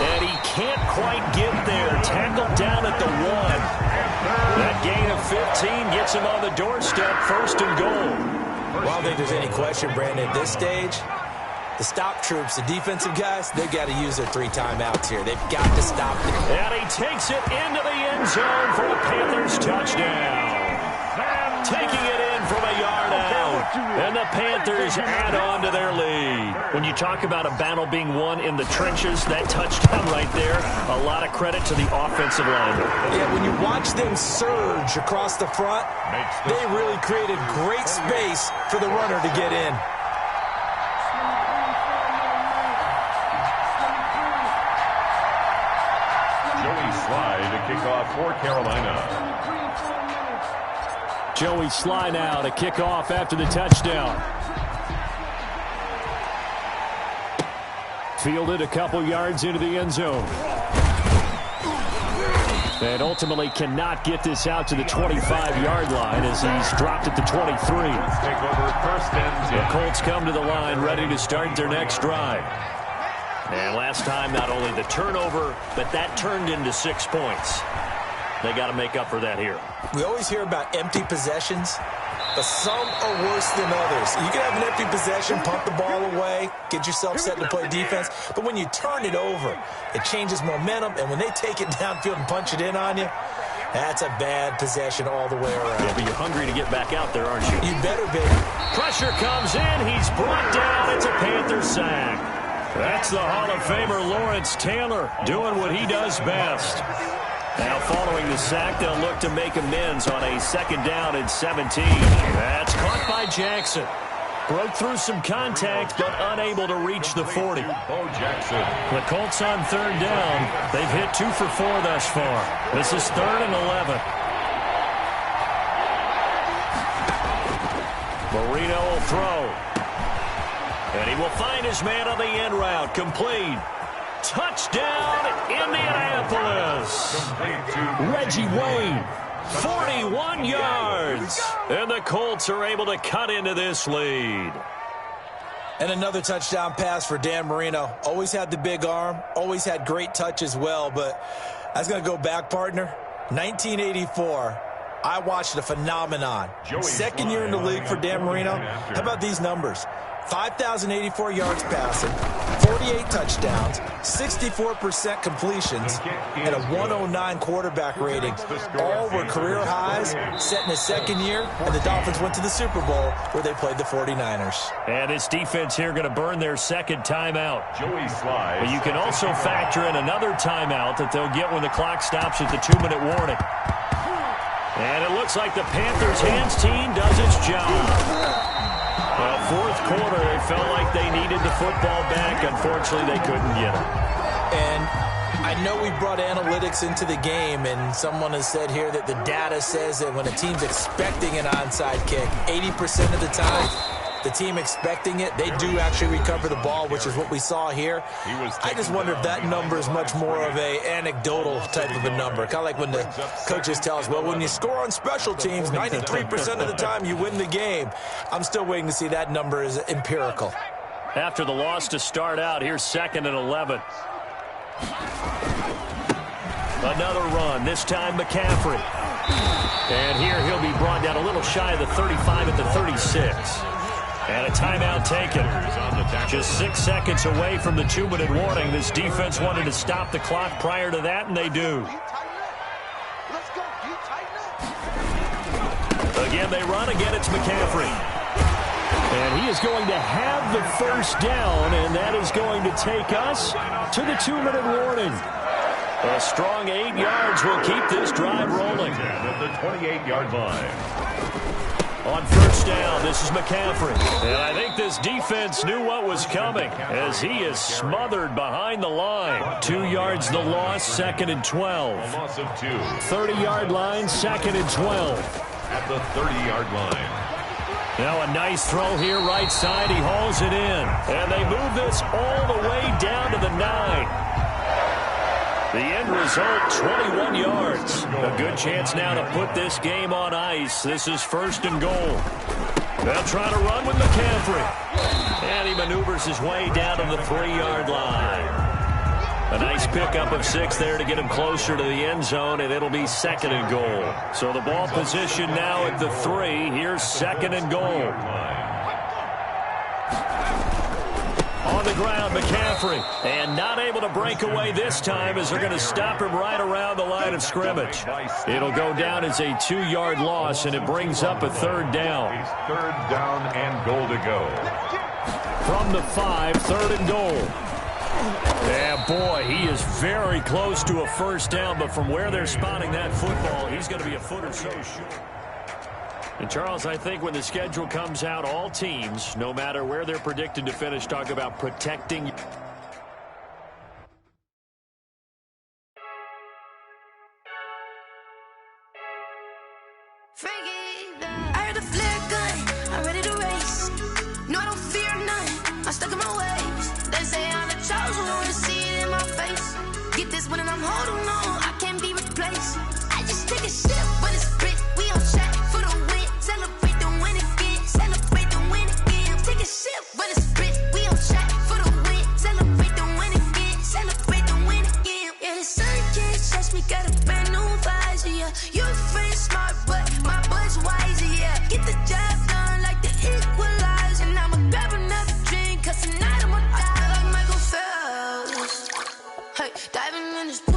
And he can't quite get there. Tackled down at the 1. That gain of 15 gets him on the doorstep, 1st and goal. Well, I don't think there's any question, Brandon. At this stage, the stop troops, the defensive guys, they've got to use their 3 timeouts here. They've got to stop it. And he takes it into the end zone for a Panthers touchdown. Taking it in from a yard out. And the Panthers add on to their lead. When you talk about a battle being won in the trenches, that touchdown right there, a lot of credit to the offensive line. Yeah, when you watch them surge across the front, they really created great space for the runner to get in. Joey Sly to kick off for Carolina. Joey Sly now to kick off after the touchdown. Fielded a couple yards into the end zone. And ultimately cannot get this out to the 25-yard line as he's dropped at the 23. Take over 1st and 10. The Colts come to the line ready to start their next drive. And last time, not only the turnover, but that turned into 6 points. They got to make up for that here. We always hear about empty possessions, but some are worse than others. You can have an empty possession, pump the ball away, get yourself set to play defense, but when you turn it over, it changes momentum, and when they take it downfield and punch it in on you, that's a bad possession all the way around. Yeah, but you're hungry to get back out there, aren't you? You better be. Pressure comes in. He's brought down. It's a Panther sack. That's the Hall of Famer Lawrence Taylor doing what he does best. Now following the sack, they'll look to make amends on a 2nd down and 17. That's caught by Jackson. Broke through some contact, but unable to reach the 40. Jackson. The Colts on 3rd down. They've hit 2 for 4 thus far. This is 3rd and 11. Marino will throw. And he will find his man on the end route. Complete. Touchdown, Indianapolis. Reggie Wayne, 41 yards. And the Colts are able to cut into this lead. And another touchdown pass for Dan Marino. Always had the big arm, always had great touch as well. But I was going to go back, partner. 1984, I watched a phenomenon. 2nd year in the league for Dan Marino. How about these numbers? 5,084 yards passing, 48 touchdowns, 64% completions, and a 109 quarterback rating. All were career highs set in his 2nd year, and the Dolphins went to the Super Bowl where they played the 49ers. And this defense here going to burn their 2nd timeout. Joey Sly. But you can also factor in another timeout that they'll get when the clock stops at the 2-minute warning. And it looks like the Panthers' hands team does its job. Well, 4th quarter, they felt like they needed the football back. Unfortunately, they couldn't get it. And I know we brought analytics into the game, and someone has said here that the data says that when a team's expecting an onside kick, 80% of the time, the team expecting it, they do actually recover the ball, which is what we saw here. I just wonder if that number is much more of a anecdotal type of a number. Kind of like when the coaches tell us, well, when you score on special teams, 93% of the time you win the game. I'm still waiting to see that number is empirical. After the loss to start out, here's 2nd and 11. Another run, this time McCaffrey. And here he'll be brought down a little shy of the 35 at the 36. And a timeout taken. Just 6 seconds away from the 2-minute warning. This defense wanted to stop the clock prior to that, and they do. Again, they run. Again, it's McCaffrey. And he is going to have the first down, and that is going to take us to the 2-minute warning. A strong 8 yards will keep this drive rolling. At the 28-yard line. On first down, this is McCaffrey. And I think this defense knew what was coming as he is smothered behind the line. 2 yards the loss, 2nd and 12. A loss of 2. 30-yard line, 2nd and 12. At the 30-yard line. Now a nice throw here, right side. He hauls it in. And they move this all the way down to the 9. The end result, 21 yards. A good chance now to put this game on ice. This is 1st and goal. They'll try to run with McCaffrey. And he maneuvers his way down to the 3-yard line. A nice pickup of 6 there to get him closer to the end zone, and it'll be 2nd and goal. So the ball position now at the 3. Here's 2nd and goal. On the ground, McCaffrey. And not able to break away this time as they're going to stop him right around the line of scrimmage. It'll go down as a 2-yard loss, and it brings up a 3rd down. 3rd down and goal to go. From the 5, 3rd and goal. Yeah, boy, he is very close to a first down, but from where they're spotting that football, he's going to be a foot or so short. And, Charles, I think when the schedule comes out, all teams, no matter where they're predicted to finish, talk about protecting. I heard the flare gun, I'm ready to race. No, I don't fear none, I'm stuck in my ways. They say I'm the chosen one, see it in my face. Get this one and I'm holding on, I can't be replaced. I just take a sip, but it's spit, we on track for the win. Celebrate the win again, celebrate the win again. Take a sip, but it's spit, we on track for the win. Celebrate the win again, celebrate the win again. Yeah, the sun can't touch me, got a brand new visor, yeah. You friend smart, but my bud's wiser, yeah. Get the job done like the equalizer. And I'ma grab another drink, cause tonight I'ma die like Michael Phelps. Hey, diving in this pool.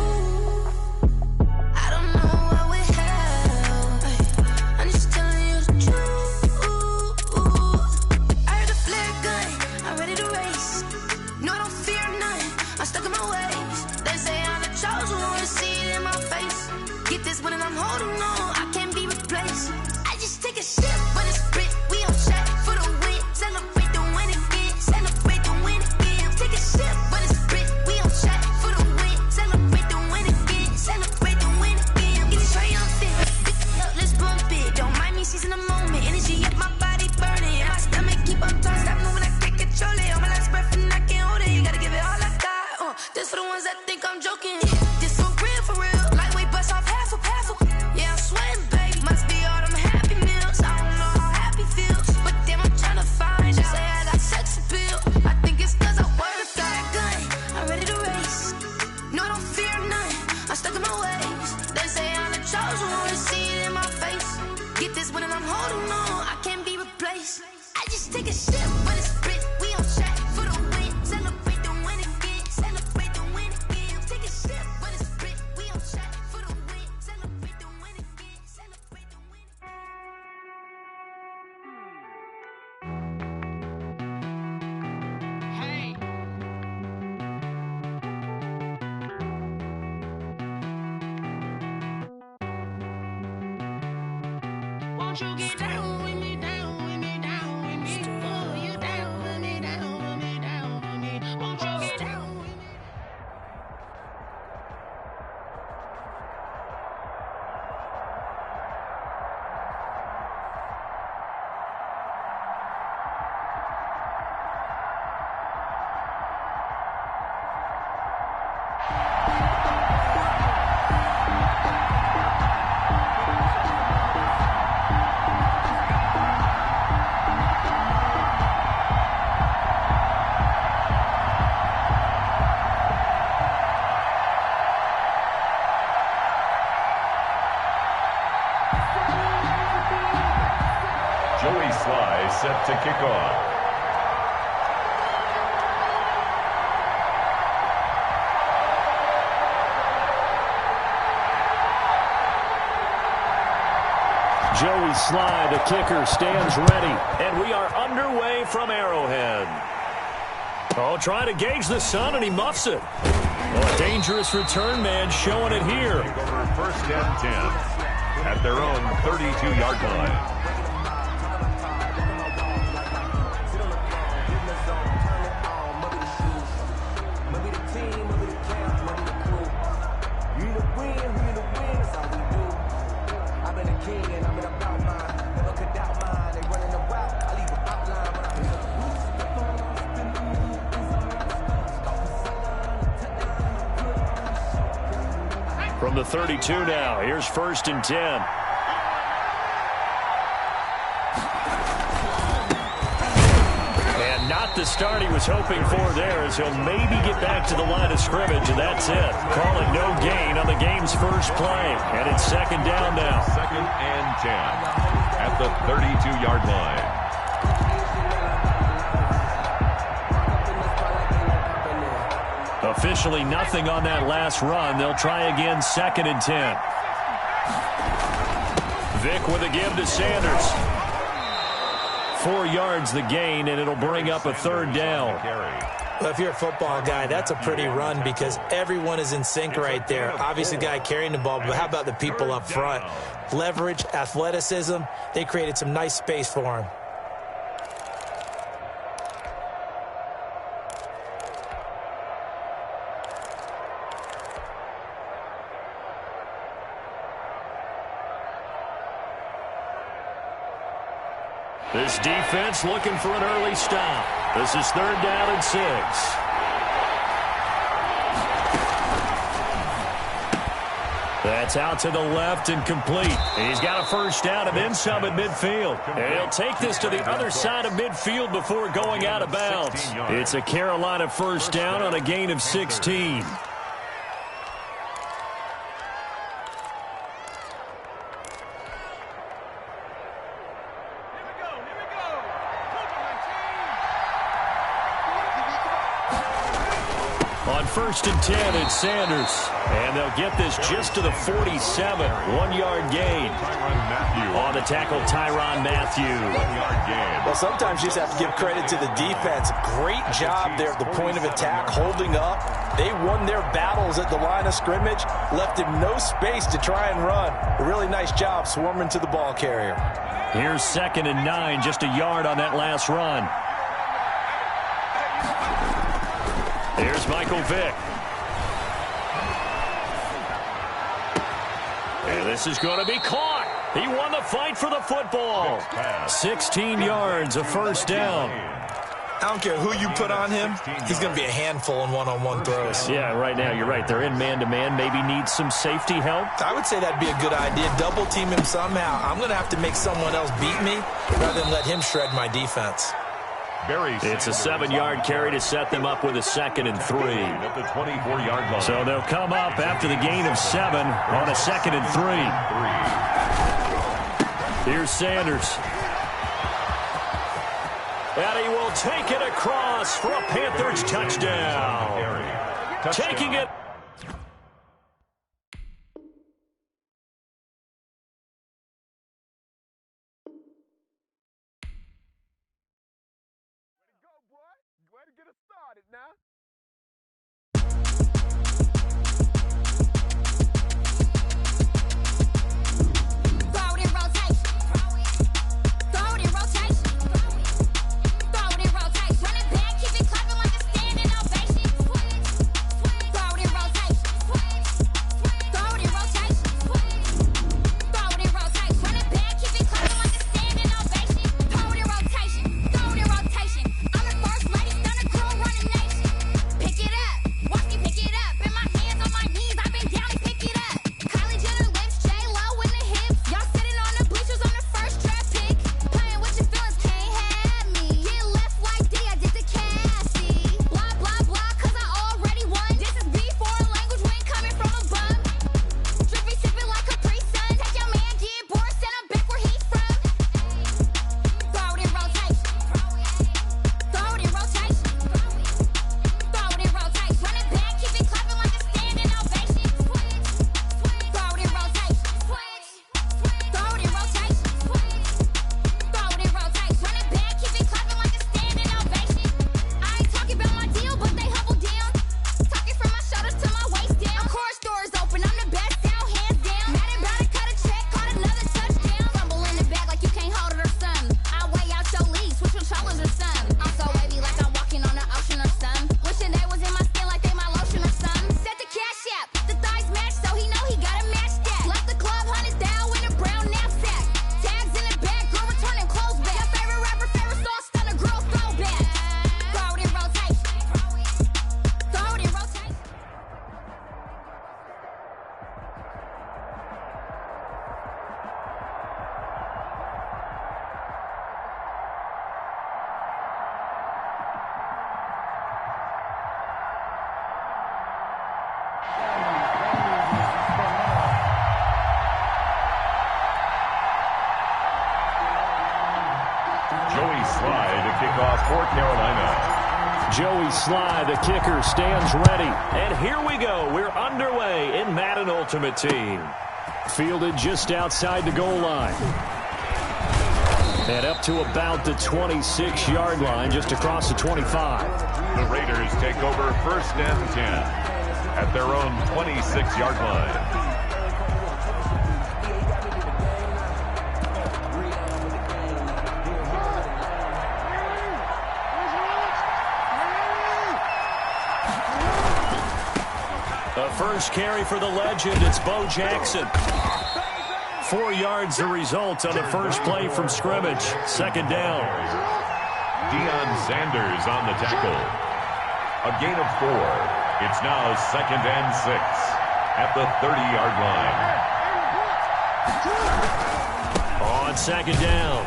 When I'm holding on, I can't be replaced. I just take a sip, but it's spit. We on track for the win. Celebrate the win again. Celebrate the win again. Take a sip, but it's spit. We on track for the win. Celebrate the win again. Celebrate the win again. Get triumphant. Let's bump it. Don't mind me seizing the moment. Energy up my body burning. My stomach keep on tossed. Stop moving, I can't control it. On my last breath and I can't hold it. You gotta give it all I got. This for the ones that think I'm joking. This for real, for real. Lightweight bust off half a pass. Yeah, I'm sweating, babe. Must be all them happy meals. I don't know how happy feels, but damn, I'm trying to find you. Say I got sex appeal. I think it's cause I work a fire gun. I'm ready to race. No, I don't fear none. I'm stuck in my ways. They say I'm the chosen one, see it in my face. Get this one and I'm holding on. I can't be replaced. I just take a sip, but it's spit. We on track for the win. Celebrate the win again. Celebrate the win again. Take a sip, but it's spit. We on track for the win. Celebrate the win again. Celebrate the win again. Hey. Won't you get down with me, down with me, down with me? Oh, you down with me, down with me, down with me. Won't you get down with me? Joey Sly set to kick off. Joey Sly, the kicker, stands ready. And we are underway from Arrowhead. Oh, trying to gauge the sun, and he muffs it. Oh, a dangerous return man showing it here. First and 10 at their own 32-yard line. From the 32 now, here's first and 10. And not the start he was hoping for there, as he'll maybe get back to the line of scrimmage, and that's it. Calling no gain on the game's first play. And it's second down now. Second and 10 at the 32-yard line. Officially nothing on that last run. They'll try again, second and 10. Vick with a give to Sanders. 4 yards the gain, and it'll bring up a third down. Well, if you're a football guy, that's a pretty run because everyone is in sync right there. Obviously, the guy carrying the ball, but how about the people up front? Leverage, athleticism, they created some nice space for him. This defense looking for an early stop. This is third down and 6. That's out to the left and complete. He's got a first down and then some at midfield. And he'll take this to the other side of midfield before going out of bounds. It's a Carolina first down on a gain of 16. First and 10, it's Sanders. And they'll get this just to the 47. 1-yard gain. On the tackle, Tyrann Mathieu. 1-yard gain. Well, sometimes you just have to give credit to the defense. Great job there at the point of attack, holding up. They won their battles at the line of scrimmage, left him no space to try and run. A really nice job swarming to the ball carrier. Here's second and 9, just a yard on that last run. Here's Michael Vick. And this is going to be caught. He won the fight for the football. 16 yards, a first down. I don't care who you put on him. He's going to be a handful in one-on-one throws. Yeah, right now, you're right. They're in man-to-man. Maybe need some safety help. I would say that'd be a good idea. Double team him somehow. I'm going to have to make someone else beat me rather than let him shred my defense. It's a 7-yard carry to set them up with a second and 3. At the 24-yard line. So they'll come up after the gain of 7 on a second and 3. Here's Sanders. And he will take it across for a Panthers touchdown. Taking it. Joey Sly to kick off for Carolina. Joey Sly, the kicker, stands ready. And here we go. We're underway in Madden Ultimate Team. Fielded just outside the goal line. And up to about the 26-yard line, just across the 25. The Raiders take over 1st and 10 at their own 26-yard line. First carry for the legend, it's Bo Jackson. 4 yards the result on the first play from scrimmage. 2nd down. Deion Sanders on the tackle. A gain of 4. It's now 2nd and 6 at the 30-yard line. On 2nd down,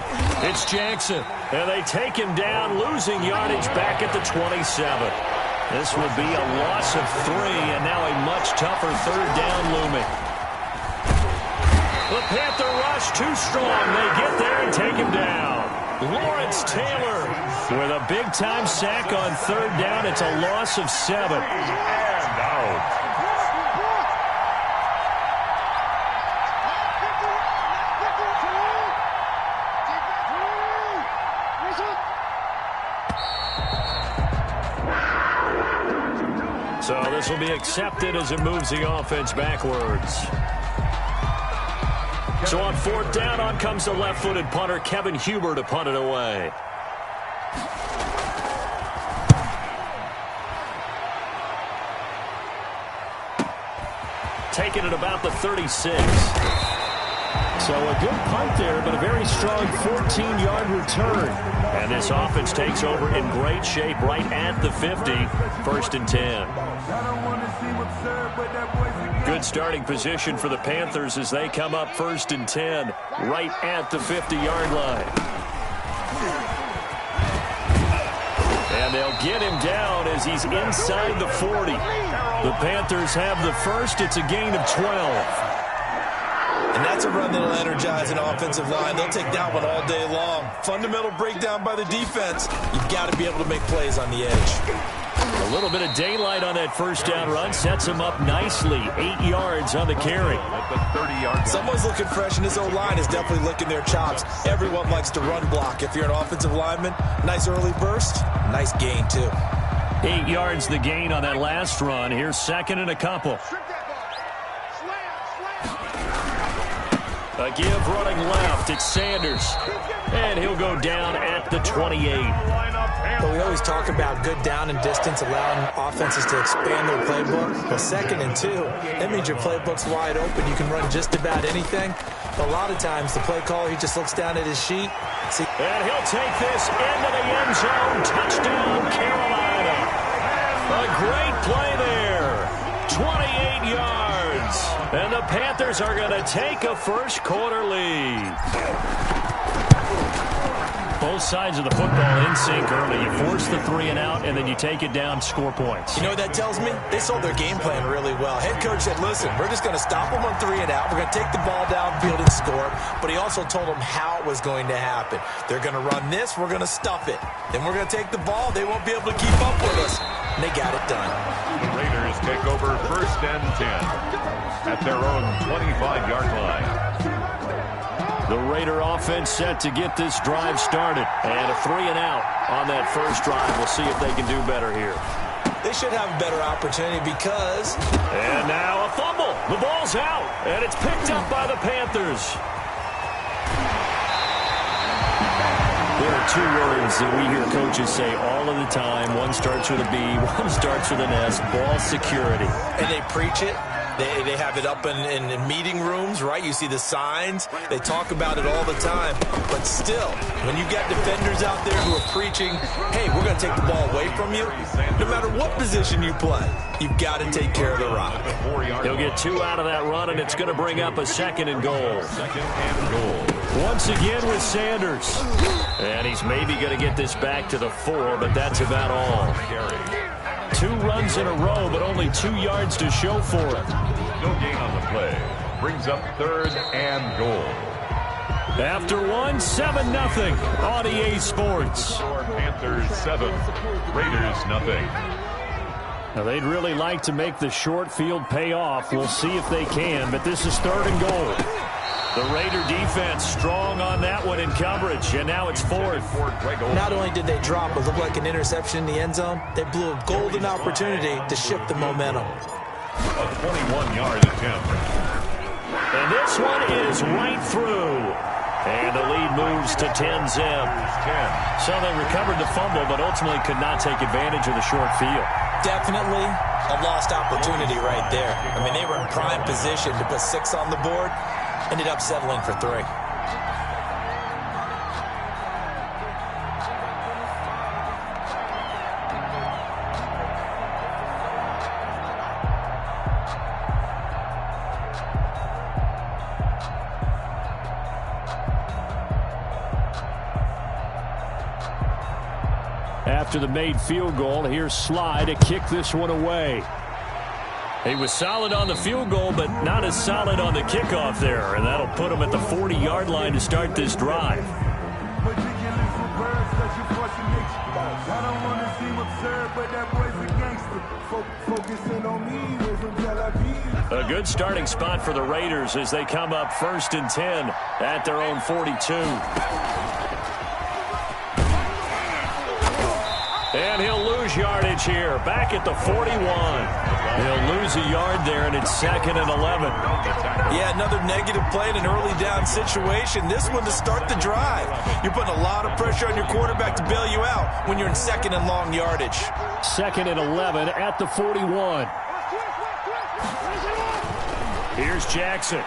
it's Jackson. And they take him down, losing yardage back at the 27. This would be a loss of 3, and now a much tougher 3rd down looming. The Panther rush too strong. They get there and take him down. Lawrence Taylor with a big-time sack on 3rd down. It's a loss of 7. And out. So this will be accepted as it moves the offense backwards. So on 4th down, on comes the left-footed punter, Kevin Huber, to punt it away. Taking it about the 36. So a good punt there, but a very strong 14-yard return. And this offense takes over in great shape right at the 50. 1st and 10. Good starting position for the Panthers as they come up 1st and 10 right at the 50-yard line. And they'll get him down as he's inside the 40. The Panthers have the first. It's a gain of 12. And that's a run that'll energize an offensive line. They'll take that one all day long. Fundamental breakdown by the defense. You've got to be able to make plays on the edge. A little bit of daylight on that 1st down run. Sets him up nicely. 8 yards on the carry. Someone's looking fresh, and his O-line is definitely licking their chops. Everyone likes to run block. If you're an offensive lineman, nice early burst, nice gain, too. 8 yards the gain on that last run. Here's 2nd and a couple. A give running left. It's Sanders. And he'll go down at the 28. But we always talk about good down and distance, allowing offenses to expand their playbook. But 2nd and 2, that means your playbook's wide open. You can run just about anything. But a lot of times, the play caller, he just looks down at his sheet. And he'll take this into the end zone. Touchdown, Carolina. A great play there. 28 yards. And the Panthers are going to take a first-quarter lead. Both sides of the football in sync early. You force the 3 and out, and then you take it down, score points. You know what that tells me? They sold their game plan really well. Head coach said, listen, we're just going to stop them on 3 and out. We're going to take the ball downfield and score. But he also told them how it was going to happen. They're going to run this. We're going to stuff it. Then we're going to take the ball. They won't be able to keep up with us. And they got it done. The Raiders take over 1st and 10 at their own 25-yard line. The Raider offense set to get this drive started. And a 3 and out on that first drive. We'll see if they can do better here. They should have a better opportunity because... And now a fumble. The ball's out. And it's picked up by the Panthers. There are 2 words that we hear coaches say all of the time. One starts with a B, one starts with an S. Ball security. And they preach it. They have it up in meeting rooms, right? You see the signs. They talk about it all the time. But still, when you got defenders out there who are preaching, hey, we're going to take the ball away from you, no matter what position you play, you've got to take care of the rock. He'll get 2 out of that run, and it's going to bring up a 2nd and goal. Once again with Sanders. And he's maybe going to get this back to the 4, but that's about all. 2 runs in a row, but only 2 yards to show for it. No gain on the play. Brings up 3rd and goal. After one, 7-0 on EA Sports. Panthers 7, Raiders 0. Now, they'd really like to make the short field pay off. We'll see if they can, but this is 3rd and goal. The Raider defense strong on that one in coverage, and now it's 4th. Not only did they drop what looked like an interception in the end zone, they blew a golden opportunity to shift the momentum. A 21-yard attempt. And this one is right through. And the lead moves to 10-zip. So they recovered the fumble, but ultimately could not take advantage of the short field. Definitely a lost opportunity right there. I mean, they were in prime position to put 6 on the board. Ended up settling for 3. After the made field goal, here's Sly to kick this one away. He was solid on the field goal, but not as solid on the kickoff there, and that'll put him at the 40-yard line to start this drive. A good starting spot for the Raiders as they come up 1st and 10 at their own 42. And he'll lose yardage here, back at the 41. He'll lose a yard there, and it's 2nd and 11. Yeah, another negative play in an early down situation. This one to start the drive. You're putting a lot of pressure on your quarterback to bail you out when you're in 2nd and long yardage. 2nd and 11 at the 41. Here's Jackson.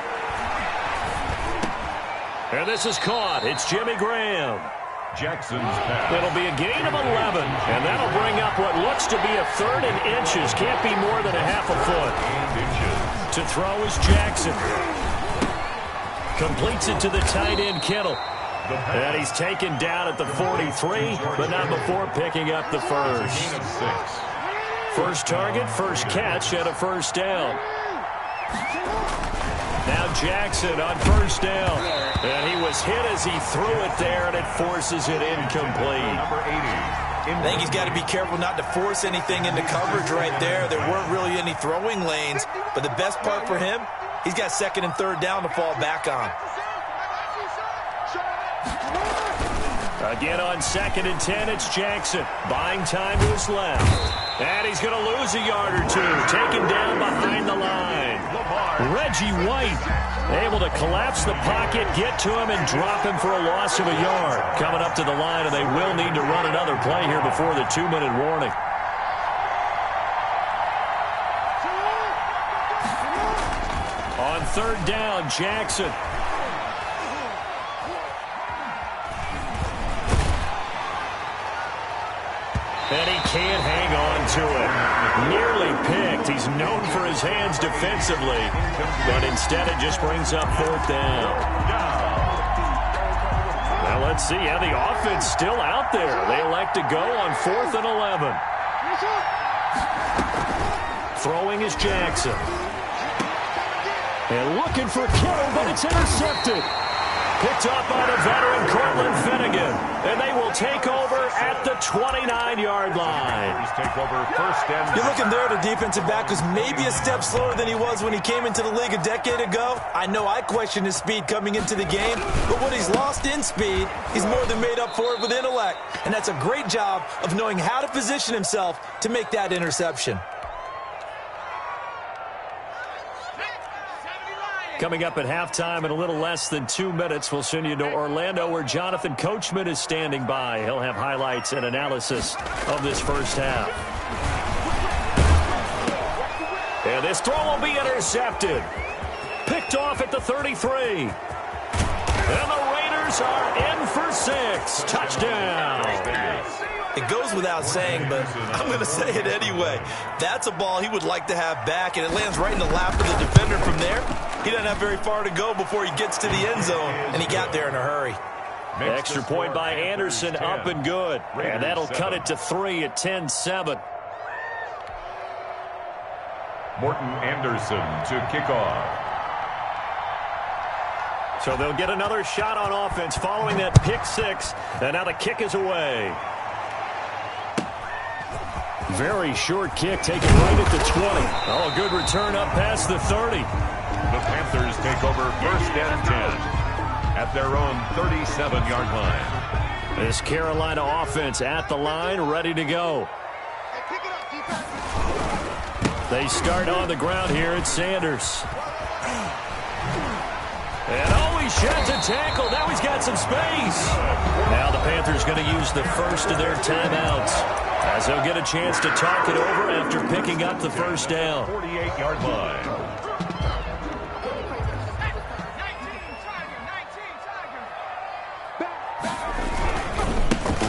And this is caught. It's Jimmy Graham. Jackson's pass. It'll be a gain of 11, and that'll bring up what looks to be a 3rd and inches. Can't be more than a half a foot. To throw is Jackson. Completes it to the tight end, Kittle. And he's taken down at the 43, but not before picking up the first. First target, first catch, and a 1st down. Now Jackson on 1st down. And he was hit as he threw it there, and it forces it incomplete. I think he's got to be careful not to force anything into coverage right there. There weren't really any throwing lanes. But the best part for him, he's got 2nd and 3rd down to fall back on. Again on 2nd and 10, it's Jackson. Buying time to his left. And he's going to lose a yard or 2. Taken down behind the line. Reggie White able to collapse the pocket, get to him, and drop him for a loss of a yard. Coming up to the line, and they will need to run another play here before the 2-minute warning. On 3rd down, Jackson. And he can't hang on to it. Nearly picked. He's known for his hands defensively, but instead it just brings up 4th down. Now let's see. Yeah, the offense still out there. They elect to go on 4th and 11. Throwing is Jackson. And looking for Kittle, but it's intercepted. Picked up by the veteran Cortland Finnegan. And they will take over at the 29-yard line. You're looking there at a defensive back who's maybe a step slower than he was when he came into the league a decade ago. I know I questioned his speed coming into the game, but what he's lost in speed, he's more than made up for it with intellect. And that's a great job of knowing how to position himself to make that interception. Coming up at halftime in a little less than 2 minutes, we'll send you to Orlando where Jonathan Coachman is standing by. He'll have highlights and analysis of this first half. And this throw will be intercepted. Picked off at the 33. And the Raiders are in for 6. Touchdown. It goes without saying, but I'm going to say it anyway. That's a ball he would like to have back, and it lands right in the lap of the defender from there. He doesn't have very far to go before he gets to the end zone, and he got there in a hurry. Extra point by Anderson, up and good. And that'll cut it to 3 at 10-7. Morton Anderson to kick off. So they'll get another shot on offense following that pick six. And now the kick is away. Very short kick taken right at the 20. Oh, a good return up past the 30. The Panthers take over 1st and 10 at their own 37-yard line. This Carolina offense at the line, ready to go. They start on the ground here at Sanders. And he shot to tackle. Now he's got some space. Now the Panthers going to use the first of their timeouts, as they'll get a chance to talk it over after picking up the first down. 48-yard line.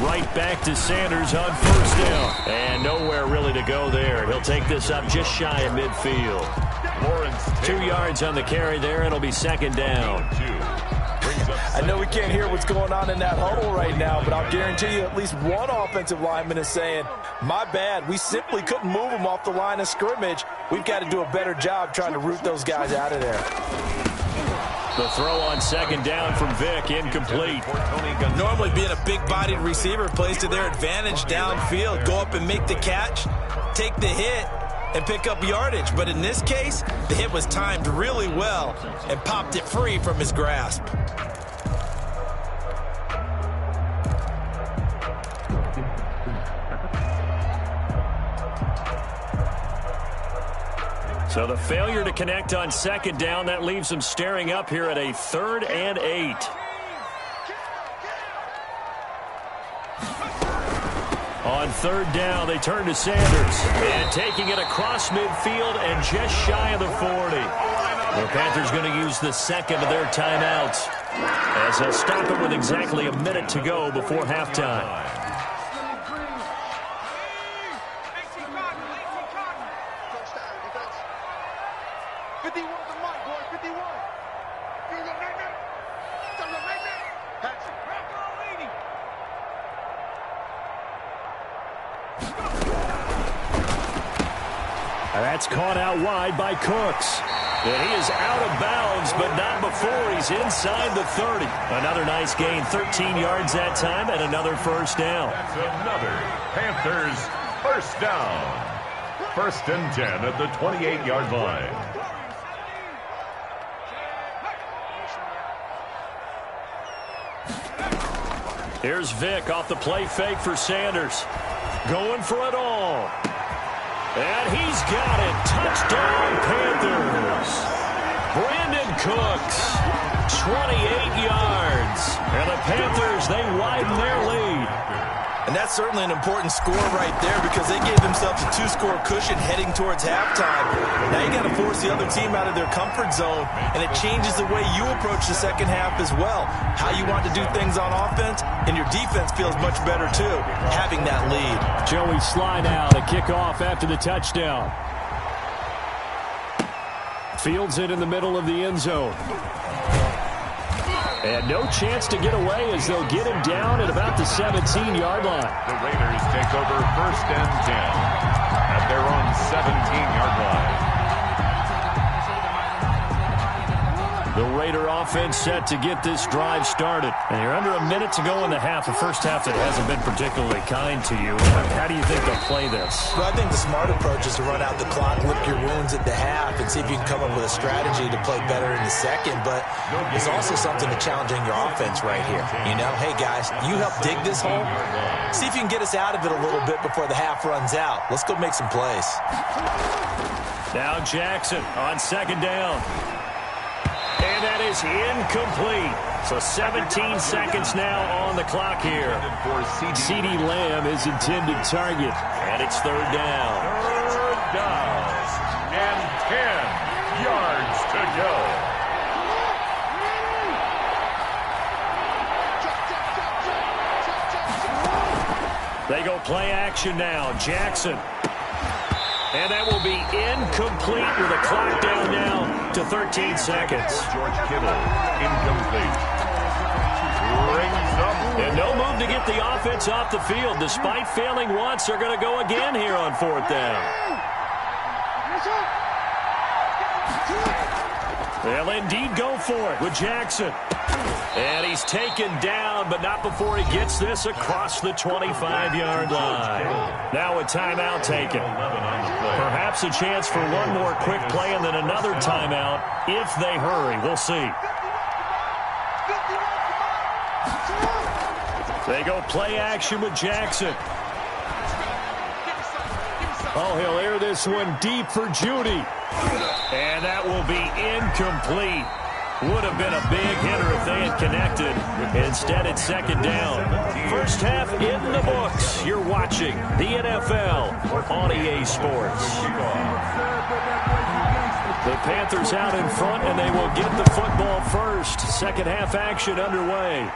Right back to Sanders on first down. And nowhere really to go there. He'll take this up just shy of midfield. 2 yards on the carry there, and it'll be second down. I know we can't hear what's going on in that huddle right now, but I'll guarantee you at least one offensive lineman is saying, my bad, we simply couldn't move them off the line of scrimmage. We've got to do a better job trying to root those guys out of there. The throw on second down from Vic, incomplete. Normally being a big-bodied receiver plays to their advantage downfield. Go up and make the catch, take the hit, and pick up yardage. But in this case, the hit was timed really well and popped it free from his grasp. So the failure to connect on second down, that leaves them staring up here at a 3rd and 8. On third down, they turn to Sanders. And taking it across midfield and just shy of the 40. The Panthers going to use the second of their timeouts, as they'll stop it with exactly a minute to go before halftime. That's caught out wide by Cooks. And he is out of bounds, but not before he's inside the 30. Another nice gain, 13 yards that time, and another first down. That's another Panthers first down. 1st and 10 at the 28-yard line. Here's Vic off the play fake for Sanders. Going for it all. And he's got it. Touchdown, Panthers. Brandon Cooks, 28 yards. And the Panthers, they widen their lead. And that's certainly an important score right there, because they gave themselves a 2-score cushion heading towards halftime. Now you got to force the other team out of their comfort zone, and it changes the way you approach the second half as well. How you want to do things on offense, and your defense feels much better too, having that lead. Joey Sly now to kick off after the touchdown. Fields it in the middle of the end zone. And no chance to get away, as they'll get him down at about the 17-yard line. The Raiders take over 1st and 10 at their own 17-yard line. The Raider offense set to get this drive started. And you're under a minute to go in the half. A first half that hasn't been particularly kind to you. How do you think they'll play this? Well, I think the smart approach is to run out the clock, lick your wounds at the half, and see if you can come up with a strategy to play better in the second. But it's also something to challenging your offense right here. You know, hey, guys, you help dig this hole. See if you can get us out of it a little bit before the half runs out. Let's go make some plays. Now Jackson on second down. And that is incomplete. So 17 seconds now on the clock here. CeeDee Lamb is intended target. And it's third down. Third down. And 10 yards to go. They go play action now. Jackson. And that will be incomplete with a clock down now to 13 seconds. George Kittle, incomplete. Rings up. And no move to get the offense off the field. Despite failing once, they're going to go again here on fourth down. They'll indeed go for it with Jackson. And he's taken down, but not before he gets this across the 25-yard line. Now a timeout taken. Perhaps a chance for one more quick play and then another timeout if they hurry. We'll see. They go play action with Jackson. Oh, he'll air this one deep for Judy. And that will be incomplete. Would have been a big hitter if they had connected. Instead, it's second down. First half in the books. You're watching the NFL on EA Sports. The Panthers out in front, and they will get the football first. Second half action underway.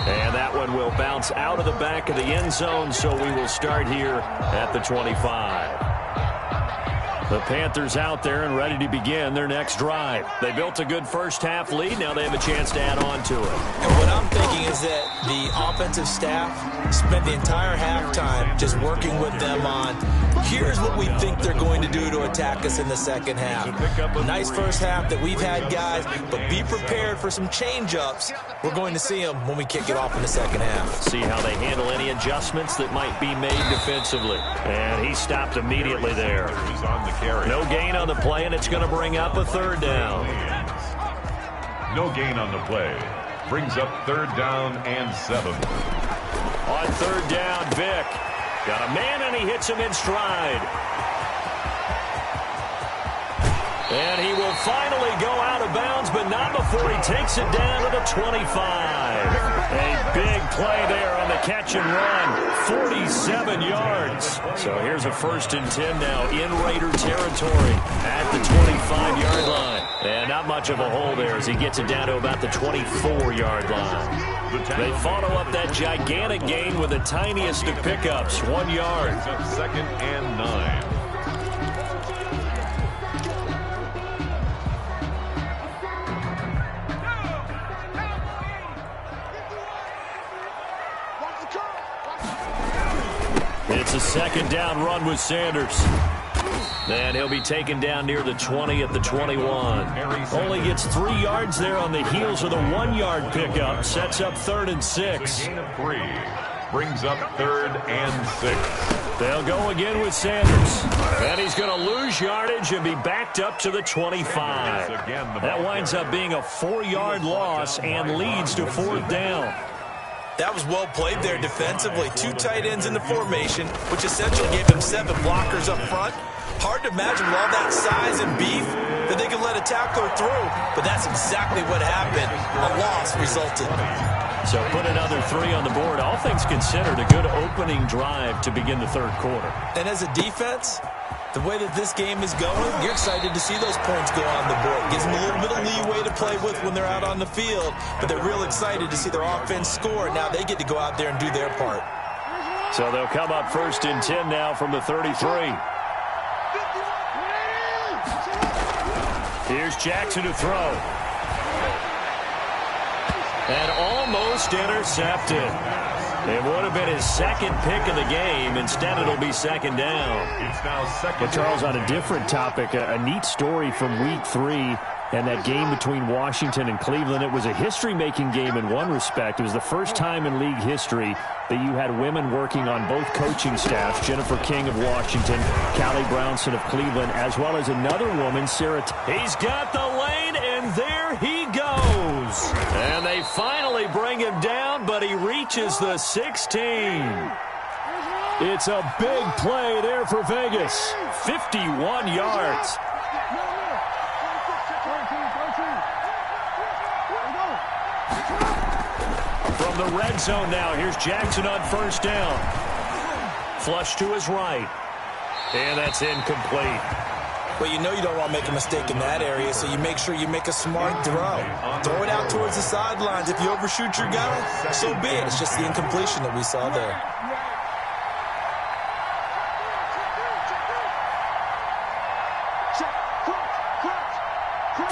And that one will bounce out of the back of the end zone, so we will start here at the 25. The Panthers out there and ready to begin their next drive. They built a good first half lead. Now they have a chance to add on to it. And what I'm thinking is that the offensive staff spent the entire halftime just working with them on, here's what we think they're going to do to attack us in the second half. Nice first half that we've had, guys, but be prepared for some change-ups. We're going to see them when we kick it off in the second half. See how they handle any adjustments that might be made defensively. And he stopped immediately there. No gain on the play, and it's going to bring up a third down. No gain on the play. Brings up third down and 7. On third down, Vick. Got a man, and he hits him in stride. And he will finally go out of bounds, but not before he takes it down to the 25. A big play there on the catch and run. 47 yards. So here's a 1st and 10 now in Raider territory at the 25-yard line. And not much of a hole there as he gets it down to about the 24-yard line. They follow up that gigantic gain with the tiniest of pickups, 1 yard. Second and 9. It's a second down run with Sanders. And he'll be taken down near the 20 at the 21. Only gets 3 yards there on the heels of the 1-yard pickup. Sets up 3rd and 6. Gain of 3. Brings up 3rd and 6. They'll go again with Sanders. And he's going to lose yardage and be backed up to the 25. That winds up being a 4-yard loss and leads to 4th down. That was well played there defensively. 2 tight ends in the formation, which essentially gave him 7 blockers up front. Hard to imagine with all that size and beef that they could let a tackler through, but that's exactly what happened. A loss resulted. So put another 3 on the board. All things considered, a good opening drive to begin the 3rd quarter. And as a defense, the way that this game is going, you're excited to see those points go on the board. Gives them a little bit of leeway to play with when they're out on the field, but they're real excited to see their offense score. Now they get to go out there and do their part. So they'll come up 1st and 10 now from the 33. Here's Jackson to throw. And almost intercepted. It would have been his 2nd pick of the game. Instead, it'll be 2nd down. It's now 2nd. But Charles, on a different topic, a neat story from Week 3 and that game between Washington and Cleveland. It was a history-making game in one respect. It was the first time in league history that you had women working on both coaching staffs, Jennifer King of Washington, Callie Brownson of Cleveland, as well as another woman, Sarah. He's got the lane, and there he goes. And they finally bring him down, but he reaches the 16. It's a big play there for Vegas. 51 yards. From the red zone now, here's Jackson on 1st down. Flush to his right. And that's incomplete. Well, you know you don't want to make a mistake in that area, so you make sure you make a smart throw. Throw it out towards the sidelines. If you overshoot your guy, so be it. It's just the incompletion that we saw there.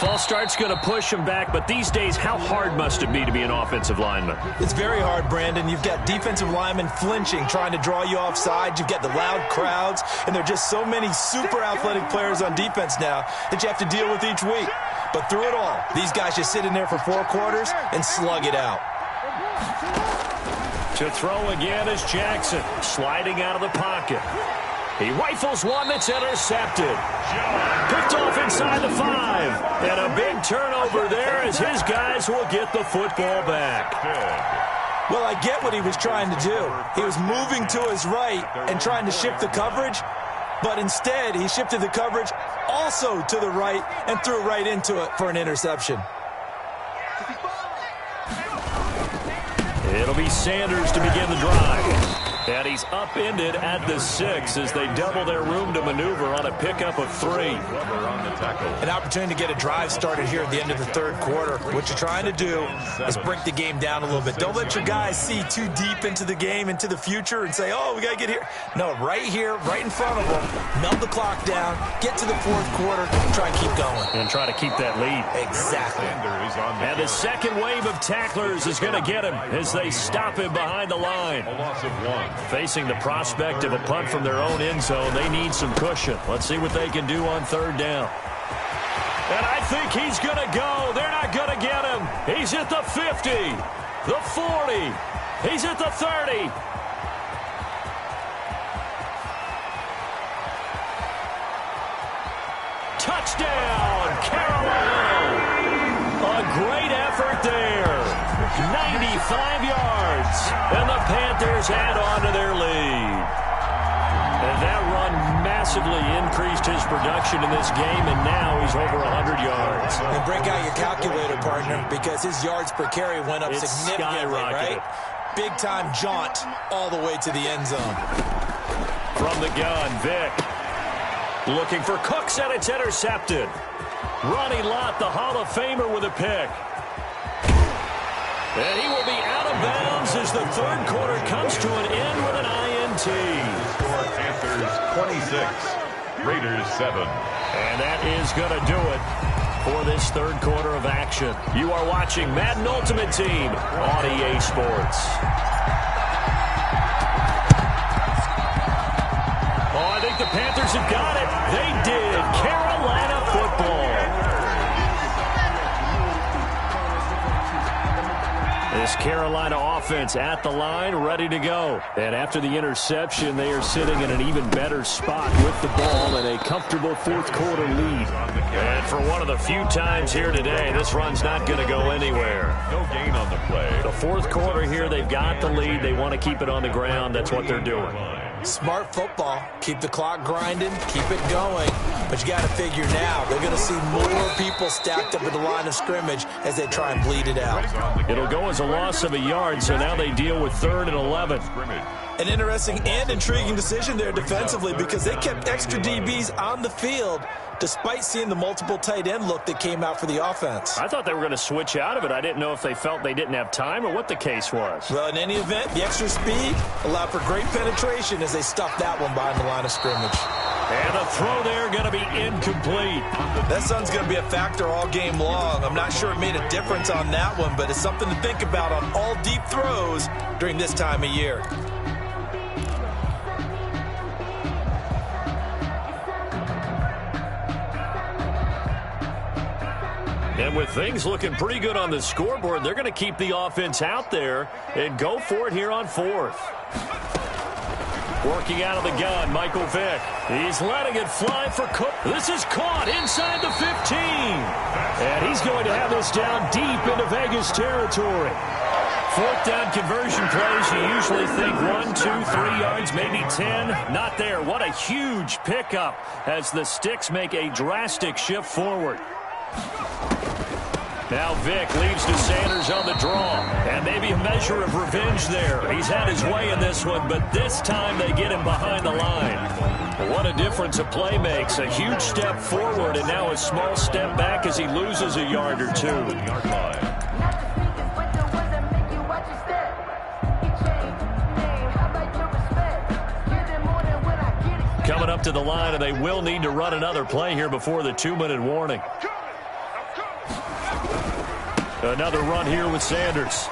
False start's going to push him back, but these days, how hard must it be to be an offensive lineman? It's very hard, Brandon. You've got defensive linemen flinching, trying to draw you offside. You've got the loud crowds, and there are just so many super athletic players on defense now that you have to deal with each week. But through it all, these guys just sit in there for 4 quarters and slug it out. To throw again is Jackson, sliding out of the pocket. He rifles one that's intercepted. Picked off inside the 5. And a big turnover there as his guys will get the football back. Well, I get what he was trying to do. He was moving to his right and trying to shift the coverage, but instead he shifted the coverage also to the right and threw right into it for an interception. It'll be Sanders to begin the drive. And he's upended at the 6 as they double their room to maneuver on a pickup of 3. An opportunity to get a drive started here at the end of the 3rd quarter. What you're trying to do is break the game down a little bit. Don't let your guys see too deep into the game, into the future, and say, oh, we got to get here. No, right here, right in front of them. Melt the clock down, get to the 4th quarter, and try and keep going. And try to keep that lead. Exactly. And the second wave of tacklers is going to get him as they stop him behind the line. A loss of 1. Facing the prospect of a punt from their own end zone, they need some cushion. Let's see what they can do on 3rd down. And I think he's going to go. They're not going to get him. He's at the 50, the 40. He's at the 30. Touchdown, Carolina. A great effort there. 95 yards. And the Panthers add on to their lead. And that run massively increased his production in this game, and now he's over 100 yards. And break out your calculator, partner, because his yards per carry went up significantly, right? Big-time jaunt all the way to the end zone. From the gun, Vic. Looking for Cooks, and it's intercepted. Ronnie Lott, the Hall of Famer, with a pick. And he will be out of bounds as the 3rd quarter comes to an end with an INT. Score Panthers 26, Raiders 7. And that is going to do it for this 3rd quarter of action. You are watching Madden Ultimate Team on EA Sports. Oh, I think the Panthers have got it. They did. Carolina football. This Carolina offense at the line, ready to go. And after the interception, they are sitting in an even better spot with the ball and a comfortable 4th quarter lead. And for one of the few times here today, this run's not going to go anywhere. No gain on the play. The 4th quarter here, they've got the lead. They want to keep it on the ground. That's what they're doing. Smart football. Keep the clock grinding. Keep it going. But you got to figure now, they're going to see more people stacked up at the line of scrimmage as they try and bleed it out. It'll go as a loss of a yard, so now they deal with 3rd and 11. An interesting and intriguing decision there defensively because they kept extra DBs on the field despite seeing the multiple tight end look that came out for the offense. I thought they were going to switch out of it. I didn't know if they felt they didn't have time or what the case was. Well, in any event, the extra speed allowed for great penetration as they stuffed that one behind the line of scrimmage. And the throw there going to be incomplete. That sun's going to be a factor all game long. I'm not sure it made a difference on that one, but it's something to think about on all deep throws during this time of year. And with things looking pretty good on the scoreboard, they're going to keep the offense out there and go for it here on 4th. Working out of the gun, Michael Vick. He's letting it fly for Cook. This is caught inside the 15. And he's going to have this down deep into Vegas territory. 4th down conversion plays, you usually think 1, 2, 3 yards, maybe 10. Not there. What a huge pickup as the Sticks make a drastic shift forward. Now Vick leaves to Sanders on the draw. And maybe a measure of revenge there. He's had his way in this one, but this time they get him behind the line. What a difference a play makes. A huge step forward and now a small step back as he loses a yard or 2. Coming up to the line, and they will need to run another play here before the 2-minute warning. Another run here with Sanders.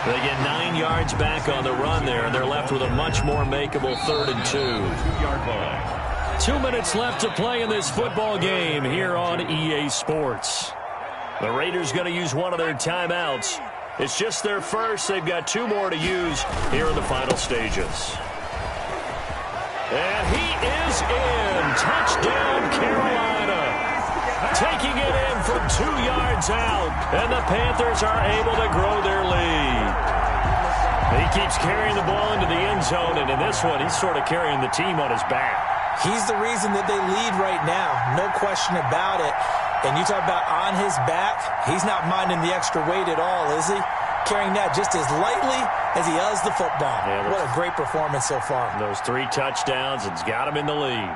They get 9 yards back on the run there, and they're left with a much more makeable 3rd and 2. 2-yard line. 2 minutes left to play in this football game here on EA Sports. The Raiders going to use one of their timeouts. It's just their first. They've got 2 more to use here in the final stages. And he is in. Touchdown, Carolina. Taking it in from 2 yards out. And the Panthers are able to grow their lead. He keeps carrying the ball into the end zone, and in this one, he's sort of carrying the team on his back. He's the reason that they lead right now. No question about it. And you talk about on his back, he's not minding the extra weight at all, is he? Carrying that just as lightly as he does the football. Yeah, what a great performance so far. Those 3 touchdowns, it's got him in the lead.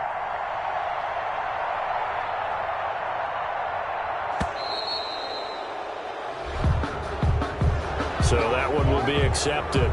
So that one will be accepted.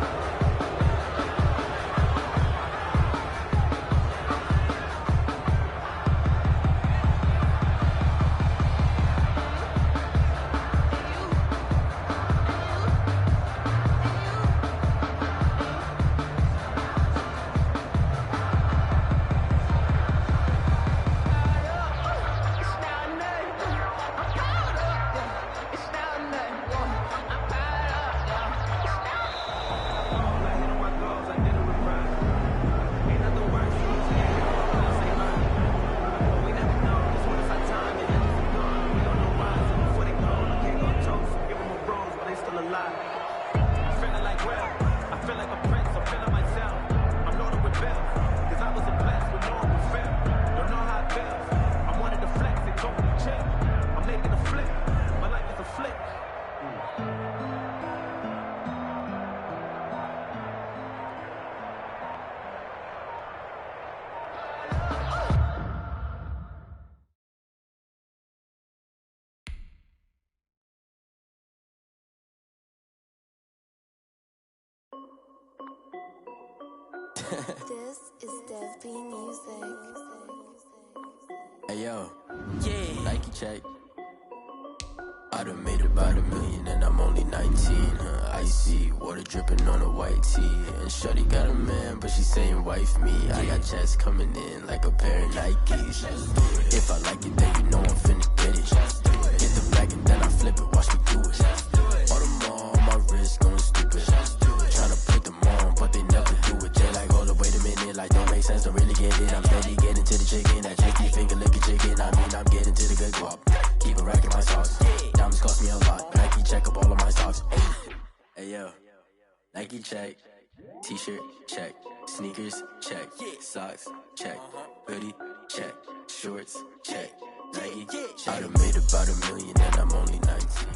This is Dev B Music. Hey yo, yeah. Nike check. I done made about $1 million and I'm only 19. Icy water dripping on a white tee. And shorty got a man, but she saying wife me. I got checks coming in like a pair of Nikes. If I like it, then you know I'm finna get it. Get the bag and then I flip it, watch me do it. All them on my wrist going stupid. Tryna put them on, but they never do it. They like, hold up, wait a minute, like don't make sense, don't really get it. I'm steady getting to the chicken, that tricky finger licking chicken. I mean, I'm getting to the good guap. Keep a rack in my socks. Diamonds cost me a lot. Nike check up all of my stocks. Hey yo, Nike check. T-shirt check. Sneakers check. Socks check. Hoodie check. Shorts check. Nike check. I done made about $1 million and I'm only 19.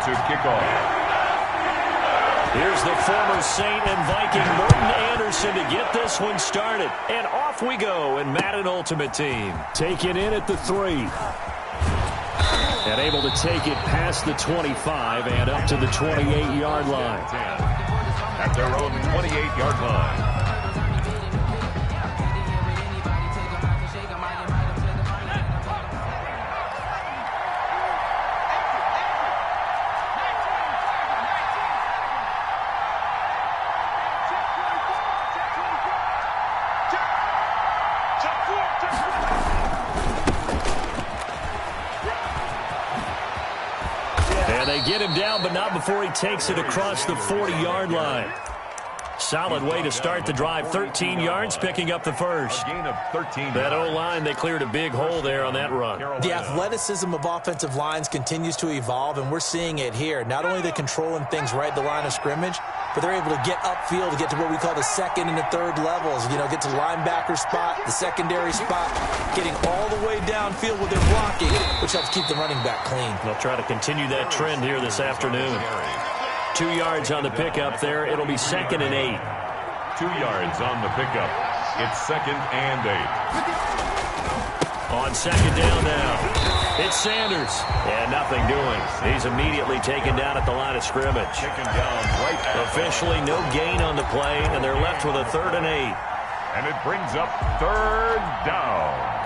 To kick off. Here's the former Saint and Viking Morton Anderson to get this one started. And off we go in Madden Ultimate Team. Taken in at the 3. And able to take it past the 25 and up to the 28-yard line. At their own 28-yard line. And they get him down, but not before he takes it across the 40-yard line. Solid way to start the drive. 13 yards, picking up the first. A gain of 13. That O-line, they cleared a big hole there on that run. The athleticism of offensive lines continues to evolve, and we're seeing it here. Not only are they controlling things right at the line of scrimmage, but they're able to get upfield to get to what we call the second and the third levels. You know, get to linebacker spot, the secondary spot, getting all the way downfield with their blocking, which helps keep the running back clean. They'll try to continue that trend here this afternoon. 2 yards on the pickup there. It'll be 2nd and 8. 2 yards on the pickup. It's 2nd and 8. On 2nd down now. It's Sanders. And nothing doing. He's immediately taken down at the line of scrimmage. Taken down right at officially no gain on the play, and they're left with a 3rd and 8. And it brings up 3rd down.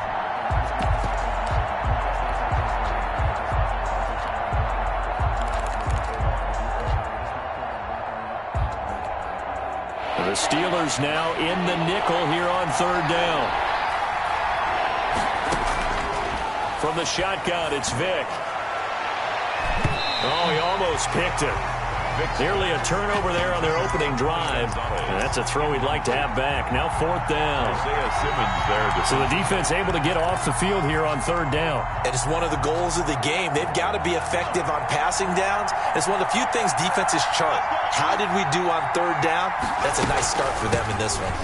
The Steelers now in the nickel here on 3rd down. From the shotgun, it's Vick. Oh, he almost picked it. Nearly a turnover there on their opening drive. And that's a throw he'd like to have back. Now 4th down. So the defense able to get off the field here on 3rd down. And it's one of the goals of the game. They've got to be effective on passing downs. It's one of the few things defenses chart. How did we do on 3rd down? That's a nice start for them in this one.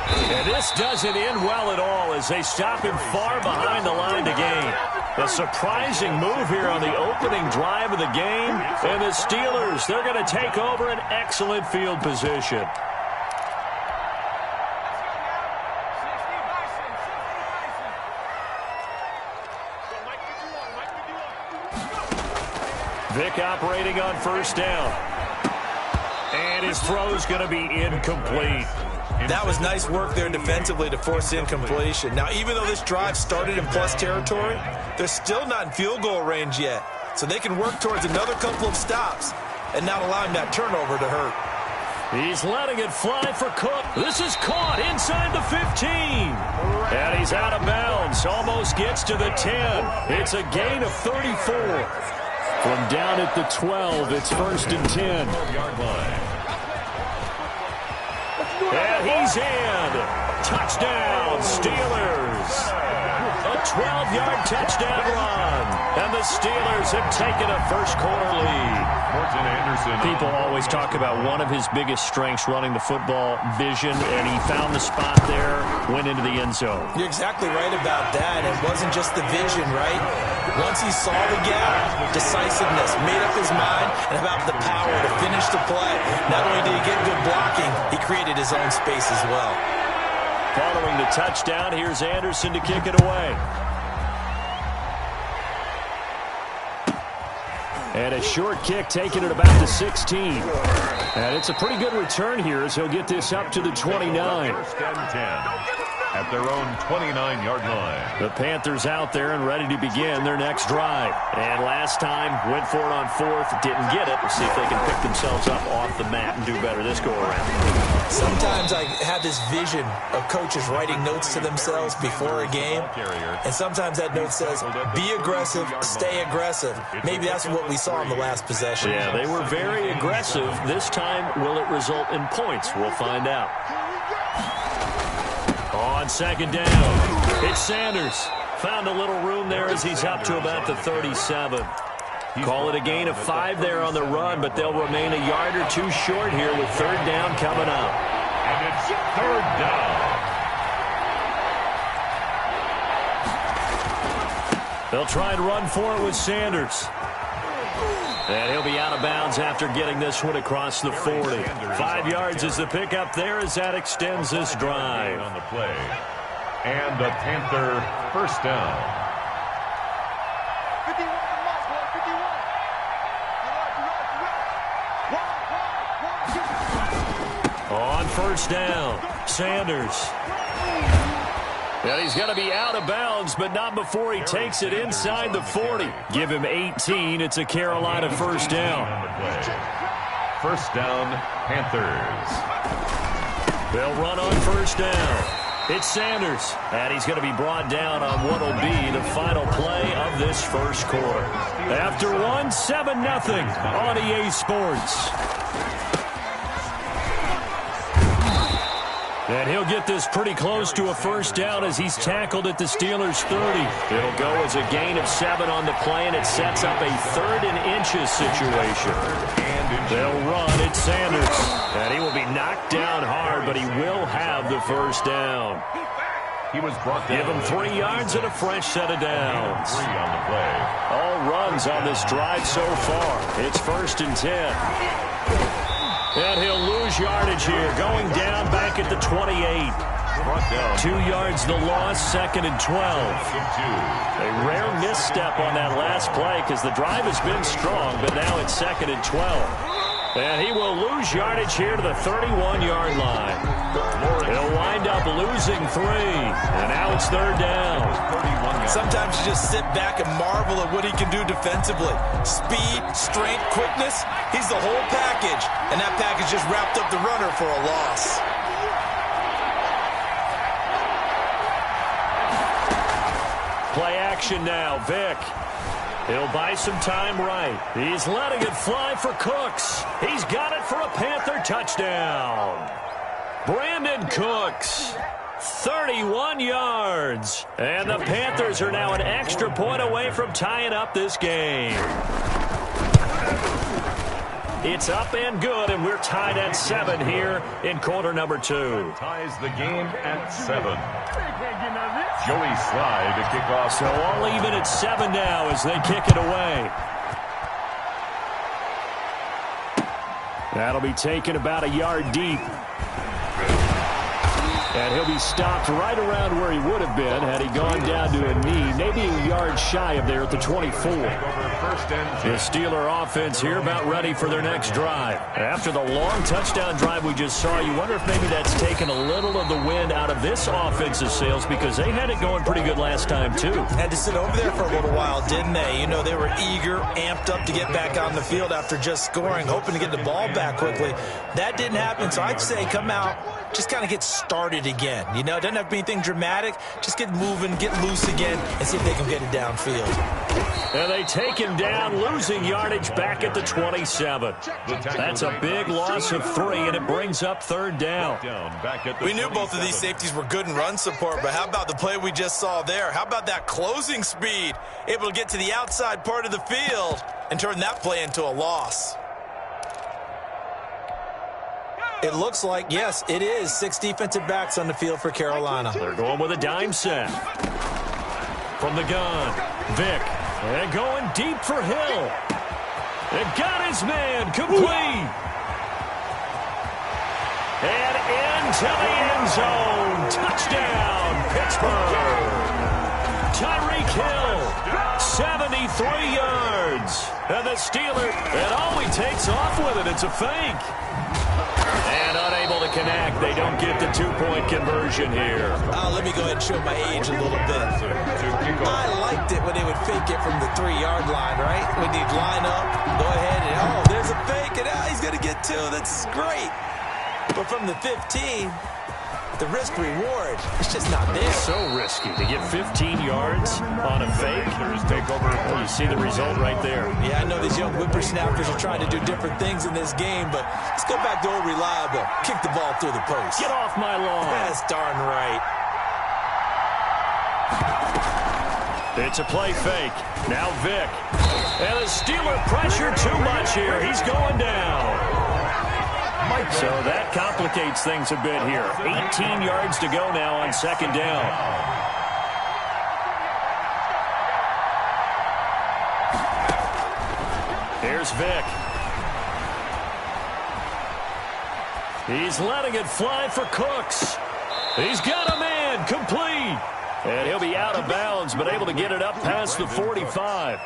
And this doesn't end well at all as they stop him far behind the line to gain. A surprising move here on the opening drive of the game. And the Steelers, they're going to take over an excellent field position. Vick operating on 1st down. And his throw's going to be incomplete. That was nice work there defensively to force incompletion. Now, even though this drive started in plus territory, they're still not in field goal range yet. So they can work towards another couple of stops and not allowing that turnover to hurt. He's letting it fly for Cook. This is caught inside the 15. And he's out of bounds. Almost gets to the 10. It's a gain of 34. From down at the 12, it's 1st and 10. And he's in. Touchdown, Steelers. A 12-yard touchdown run. And the Steelers have taken a first-quarter lead. People always talk about one of his biggest strengths running the football, vision, and he found the spot there, went into the end zone. You're exactly right about that. It wasn't just the vision, right? Once he saw the gap, decisiveness, made up his mind, and about the power to finish the play. Not only did he get good blocking, he created his own space as well. Following the touchdown, here's Anderson to kick it away. And a short kick taken at about the 16. And it's a pretty good return here as he'll get this up to the 29. 1st and 10 at their own 29-yard line. The Panthers out there and ready to begin their next drive. And last time, went for it on 4th, didn't get it. We'll see if they can pick themselves up off the mat and do better this go-around. Sometimes I have this vision of coaches writing notes to themselves before a game. And sometimes that note says, be aggressive, stay aggressive. Maybe that's what we saw in the last possession. Yeah, they were very aggressive. This time, will it result in points? We'll find out. On 2nd down, it's Sanders. Found a little room there as he's up to about the 37. Call it a gain of 5 there on the run, but they'll remain a yard or 2 short here with 3rd down coming up. And it's 3rd down. They'll try and run for it with Sanders. And he'll be out of bounds after getting this one across the 40. 5 yards is the pickup there as that extends this drive. On the play. And the Panther 1st down. On 1st down, Sanders. And he's going to be out of bounds, but not before he takes it inside the 40. Give him 18. It's a Carolina 1st down. 1st down, Panthers. They'll run on 1st down. It's Sanders. And he's going to be brought down on what will be the final play of this first quarter. After one, 7-0 on EA Sports. And he'll get this pretty close to a first down as he's tackled at the Steelers' 30. It'll go as a gain of 7 on the play, and it sets up a 3rd and inches situation. They'll run. It's Sanders. And he will be knocked down hard, but he will have the first down. He was brought down. Give him 3 yards and a fresh set of downs. 3 on the play. All runs on this drive so far. It's 1st and 10. And he'll lose yardage here, going down back at the 28. 2 yards the loss, 2nd and 12. A rare misstep on that last play because the drive has been strong, but now it's 2nd and 12. And he will lose yardage here to the 31-yard line. He'll wind up losing 3. And now it's 3rd down. Sometimes you just sit back and marvel at what he can do defensively. Speed, strength, quickness. He's the whole package. And that package just wrapped up the runner for a loss. Play action now, Vic. He'll buy some time right. He's letting it fly for Cooks. He's got it for a Panther touchdown. Brandon Cooks, 31 yards. And the Panthers are now an extra point away from tying up this game. It's up and good, and we're tied at 7 here in quarter number 2. Ties the game at 7. Joey Sly to kick off. So all even at 7 now as they kick it away. That'll be taken about a yard deep. And he'll be stopped right around where he would have been had he gone down to a knee, maybe a yard shy of there at the 24. The Steeler offense here about ready for their next drive. After the long touchdown drive we just saw, you wonder if maybe that's taken a little of the wind out of this offensive sails because they had it going pretty good last time too. Had to sit over there for a little while, didn't they? You know, they were eager, amped up to get back on the field after just scoring, hoping to get the ball back quickly. That didn't happen, so I'd say come out, just kind of get started again. You know, it doesn't have to be anything dramatic. Just get moving, get loose again, and see if they can get it downfield. And they take him down, losing yardage back at the 27. That's a big loss of 3, and it brings up 3rd down. We knew both of these safeties were good in run support, but how about the play we just saw there? How about that closing speed? Able to get to the outside part of the field and turn that play into a loss. It looks like, yes, it is 6 defensive backs on the field for Carolina. They're going with a dime set. From the gun, Vic. And going deep for Hill. And got his man complete. And into the end zone. Touchdown, Pittsburgh. Tyreek Hill, 73 yards. And the Steelers, and all he takes off with it, it's a fake. And unable to connect. They don't get the 2-point conversion here. Let me go ahead and show my age a little bit. I liked it when they would fake it from the 3-yard line, right? When they'd line up, go ahead, and oh, there's a fake, and he's going to get 2. That's great. But from the 15, the risk-reward, it's just not there. So risky to get 15 yards on a fake. Well, you see the result right there. Yeah, I know these young whippersnappers are trying to do different things in this game, but let's go back to old reliable. Kick the ball through the post. Get off my lawn. That's darn right. It's a play fake. Now Vic. And the Steeler pressure too much here. He's going down. So that complicates things a bit here. 18 yards to go now on 2nd down. Here's Vic. He's letting it fly for Cooks. He's got a man complete. And he'll be out of bounds, but able to get it up past the 45.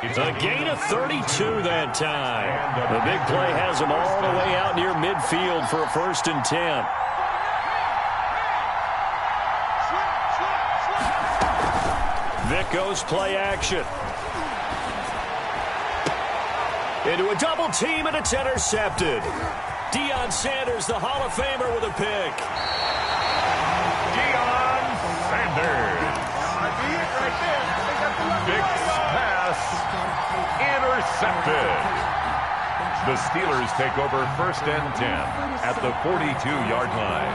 A gain of 32 that time. The big play has him all the way out near midfield for a 1st and 10. Vic goes play action. Into a double team, and it's intercepted. Deion Sanders, the Hall of Famer, with a pick. Deion Sanders. Big pass intercepted. The Steelers take over 1st and 10 at the 42-yard line.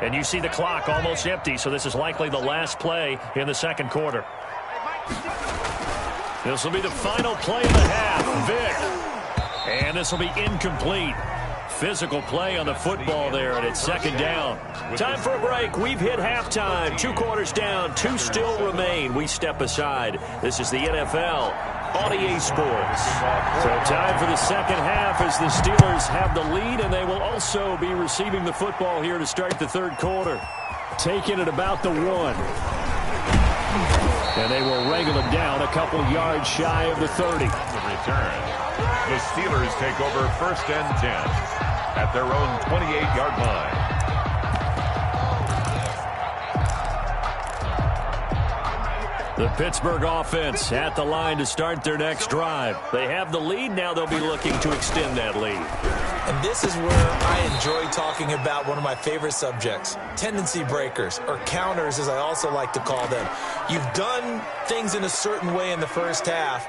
And you see the clock almost empty, so this is likely the last play in the second quarter. This will be the final play of the half. Vic. And this will be incomplete. Physical play on the football there, and it's second down. Time for a break. We've hit halftime. 2 quarters down. 2 still remain. We step aside. This is the NFL on EA Sports. So time for the second half as the Steelers have the lead, and they will also be receiving the football here to start the third quarter. Taking it about the 1. And they will wrangle it down a couple yards shy of the 30. The return. The Steelers take over 1st and 10 at their own 28-yard line. The Pittsburgh offense at the line to start their next drive. They have the lead. Now they'll be looking to extend that lead. And this is where I enjoy talking about one of my favorite subjects, tendency breakers, or counters as I also like to call them. You've done things in a certain way in the first half,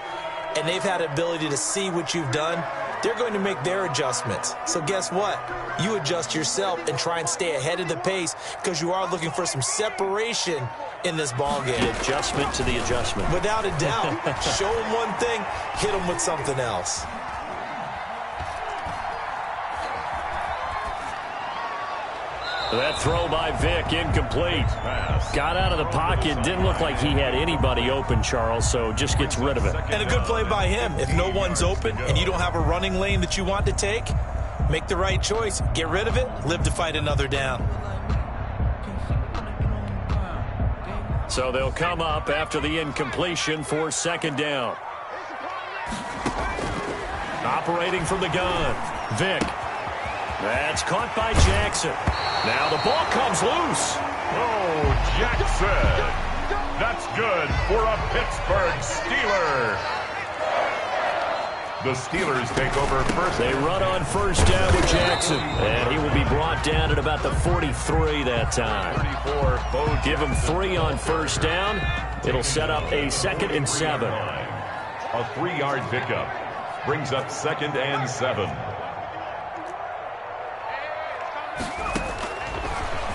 and they've had the ability to see what you've done. They're going to make their adjustments. So guess what? You adjust yourself and try and stay ahead of the pace because you are looking for some separation in this ball game. The adjustment to the adjustment. Without a doubt. Show them one thing, hit them with something else. That throw by Vic, incomplete. Got out of the pocket. Didn't look like he had anybody open, Charles, so just gets rid of it. And a good play by him. If no one's open and you don't have a running lane that you want to take, make the right choice. Get rid of it. Live to fight another down. So they'll come up after the incompletion for second down. Operating from the gun, Vic. That's caught by Jackson. Now the ball comes loose. Oh, Jackson. That's good for a Pittsburgh Steeler. The Steelers take over first. They run on first down with Jackson. And he will be brought down at about the 43 that time. 34. Give him 3 on first down. It'll set up a 2nd and 7. A 3-yard pickup. Brings up 2nd and 7.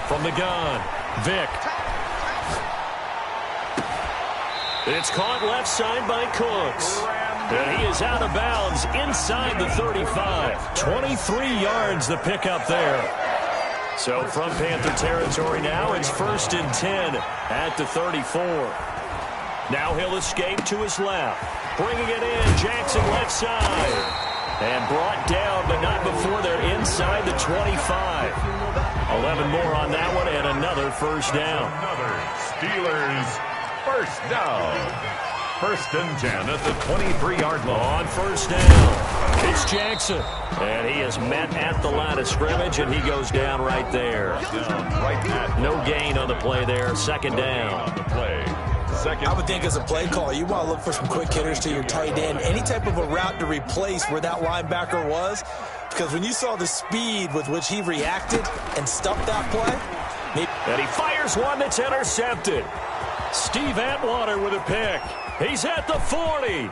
From the gun, Vic. It's caught left side by Cooks. And he is out of bounds inside the 35. 23 yards the pickup there. So from Panther territory now, it's 1st and 10 at the 34. Now he'll escape to his left. Bringing it in, Jackson left side. And brought down, but not before they're inside the 25. 11 more on that one, and another first down. Another Steelers first down. 1st and 10 at the 23-yard line. On first down, it's Jackson. And he is met at the line of scrimmage, and he goes down right there. No gain on the play there. 2nd down. On the play. I would think as a play caller, you want to look for some quick hitters to your tight end. Any type of a route to replace where that linebacker was. Because when you saw the speed with which he reacted and stuffed that play. And he fires one that's intercepted. Steve Atwater with a pick. He's at the 40.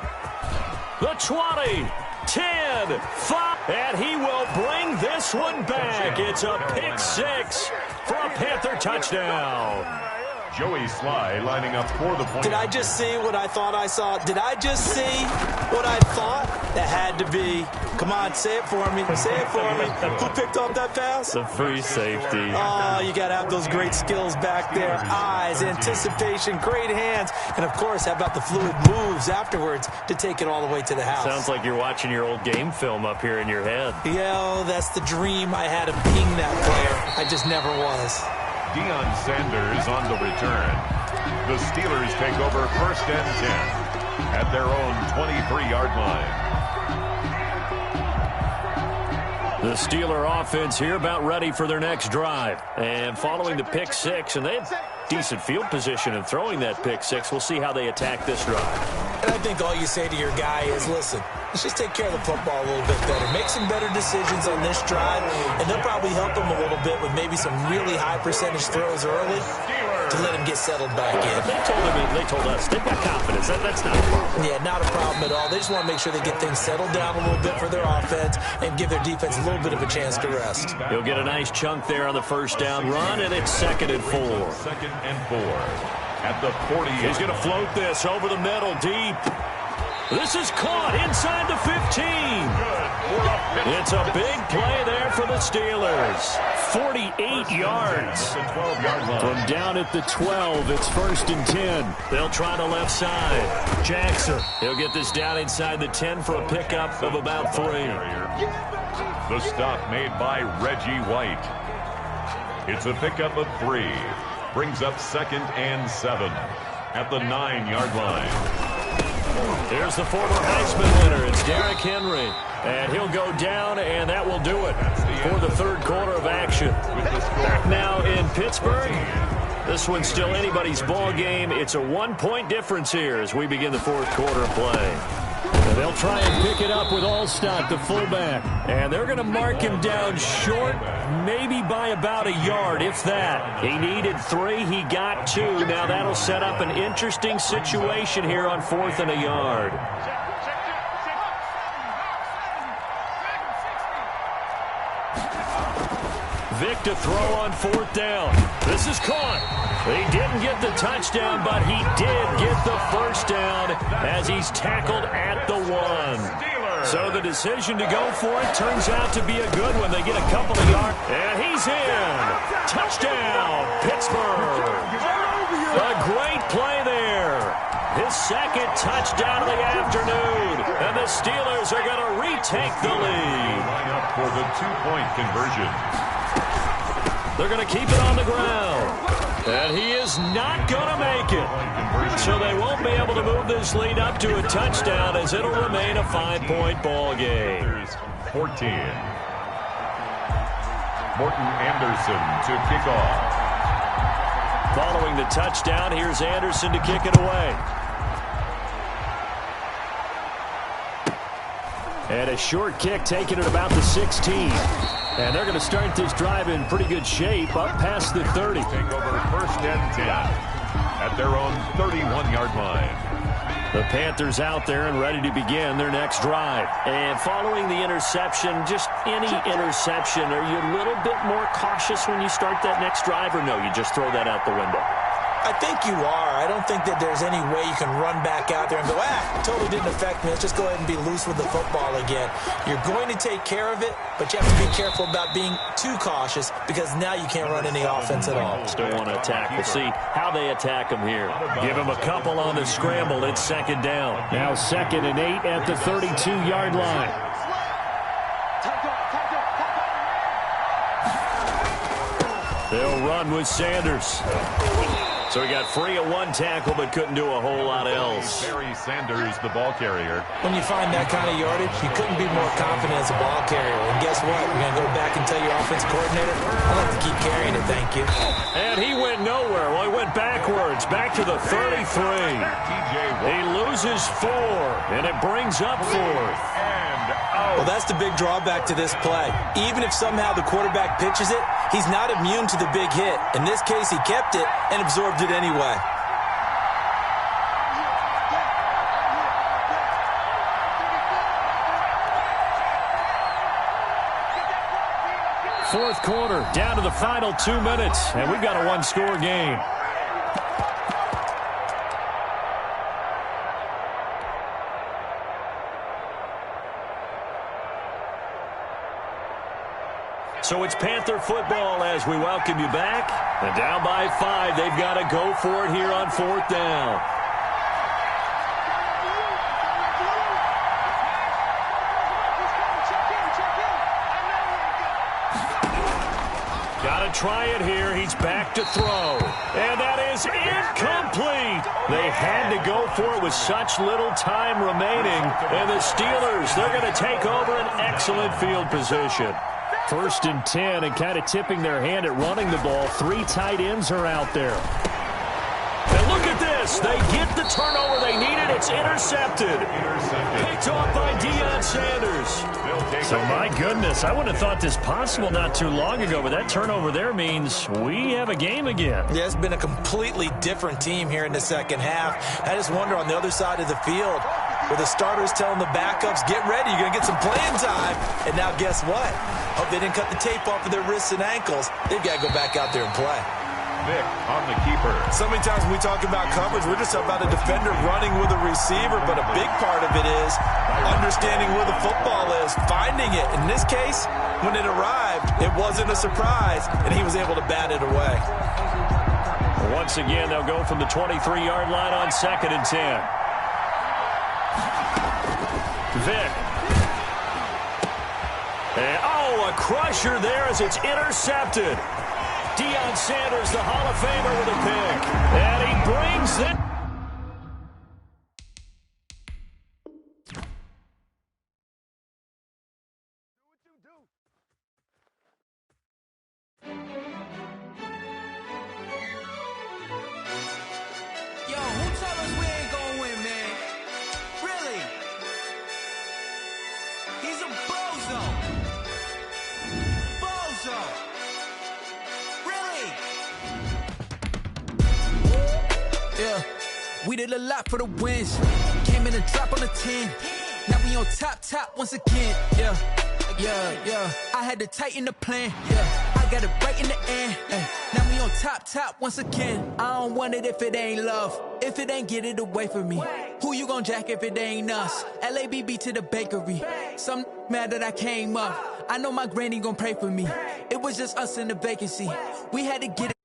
The 20. 10. 5. And he will bring this one back. It's a pick 6 for a Panther touchdown. Joey Sly lining up for the point. Did I just see what I thought I saw? Did I just see what I thought? That had to be. Come on, say it for me. Say it for me. Who picked up that pass? The free safety. Oh, you got to have those great skills back there. Eyes, anticipation, great hands. And, of course, how about the fluid moves afterwards to take it all the way to the house? Sounds like you're watching your old game film up here in your head. Yeah, that's the dream I had of being that player. I just never was. Deion Sanders on the return. The Steelers take over 1st and 10 at their own 23-yard line. The Steeler offense here about ready for their next drive. And following the pick 6, and they had decent field position in throwing that pick 6. We'll see how they attack this drive. And I think all you say to your guy is, listen, let's just take care of the football a little bit better. Make some better decisions on this drive, and they'll probably help them a little bit with maybe some really high percentage throws early to let him get settled back in. They told us they've got confidence. That's not a problem. Yeah, not a problem at all. They just want to make sure they get things settled down a little bit for their offense and give their defense a little bit of a chance to rest. He'll get a nice chunk there on the first down run, and it's 2nd and 4. 2nd and 4 at the 40. He's going to float this over the middle deep. This is caught inside the 15. It's a big play there for the Steelers. 48 yards. From down at the 12, it's 1st and 10. They'll try the left side. Jackson. He'll get this down inside the 10 for a pickup of about 3. The stop made by Reggie White. It's a pickup of 3. Brings up 2nd and 7 at the 9-yard line. Here's the former Heisman winner. It's Derrick Henry. And he'll go down, and that will do it for the 3rd quarter of action. Back now in Pittsburgh. This one's still anybody's ball game. It's a 1-point difference here as we begin the 4th quarter of play. And they'll try and pick it up with Allstott, the fullback. And they're going to mark him down short, maybe by about a yard, if that. He needed 3. He got 2. Now that'll set up an interesting situation here on 4th and a yard. Vic to throw on 4th down. This is caught. He didn't get the touchdown, but he did get the first down as he's tackled at the 1. So the decision to go for it turns out to be a good one. They get a couple of yards, and he's in. Touchdown, Pittsburgh. A great play there. His 2nd touchdown of the afternoon. And the Steelers are going to retake the lead. Line up for the 2-point conversion. They're going to keep it on the ground. And he is not going to make it. So they won't be able to move this lead up to a touchdown as it'll remain a 5-point ball game. 14. Morton Anderson to kick off. Following the touchdown, here's Anderson to kick it away. And a short kick taken at about the 16. And they're going to start this drive in pretty good shape, up past the 30. Take over 1st and 10 at their own 31-yard line. The Panthers out there and ready to begin their next drive. And following the interception, just any interception, are you a little bit more cautious when you start that next drive, or no, you just throw that out the window? I think you are. I don't think that there's any way you can run back out there and go, it totally didn't affect me. Let's just go ahead and be loose with the football again. You're going to take care of it, but you have to be careful about being too cautious because now you can't run any offense at all. Still want to attack. We'll see how they attack him here. Give him a couple on the scramble. It's 2nd down. Now 2nd and 8 at the 32-yard line. They'll run with Sanders. So he got free of 1 tackle, but couldn't do a whole lot else. Barry Sanders, the ball carrier. When you find that kind of yardage, you couldn't be more confident as a ball carrier. And guess what? We're going to go back and tell your offensive coordinator, I'd like to keep carrying it, thank you. And he went nowhere. Well, he went backwards, back to the 33. He loses 4, and it brings up 4th. Well, that's the big drawback to this play. Even if somehow the quarterback pitches it, he's not immune to the big hit. In this case, he kept it and absorbed it anyway. Fourth quarter, down to the final 2 minutes, and we've got a 1-score game. So it's Panther football as we welcome you back. And down by 5, they've got to go for it here on 4th down. Got to try it here. He's back to throw. And that is incomplete. They had to go for it with such little time remaining. And the Steelers, they're going to take over an excellent field position. 1st and 10, and kind of tipping their hand at running the ball. 3 tight ends are out there. And look at this. this. They get the turnover they needed. It's intercepted. Picked off by Deion Sanders. So, my goodness, I wouldn't have thought this possible not too long ago, but that turnover there means we have a game again. Yeah, it's been a completely different team here in the second half. I just wonder on the other side of the field, where the starters telling the backups, get ready, you're going to get some playing time. And now guess what? Hope they didn't cut the tape off of their wrists and ankles. They've got to go back out there and play. Vic on the keeper. So many times when we talk about coverage, we're just about a defender running with a receiver, but a big part of it is understanding where the football is, finding it. In this case, when it arrived, it wasn't a surprise, and he was able to bat it away. Once again, they'll go from the 23-yard line on 2nd and 10. Vic. And, a crusher there as it's intercepted. Deion Sanders, the Hall of Famer, with a pick. And he brings it. Yo, who told us we ain't gonna win, man? Really? He's a bozo. Bozo. Really? Yeah, we did a lot for the wins. Came in a drop on the 10. Now we on top once again. Yeah. I had to tighten the plan. Yeah, I got it right in the end. Now we on top once again. I don't want it if it ain't love. If it ain't, get it away from me. Who you gon' jack if it ain't us? LABB to the bakery. Some mad that I came up. I know my granny gon' pray for me. It was just us in the vacancy. We had to get it.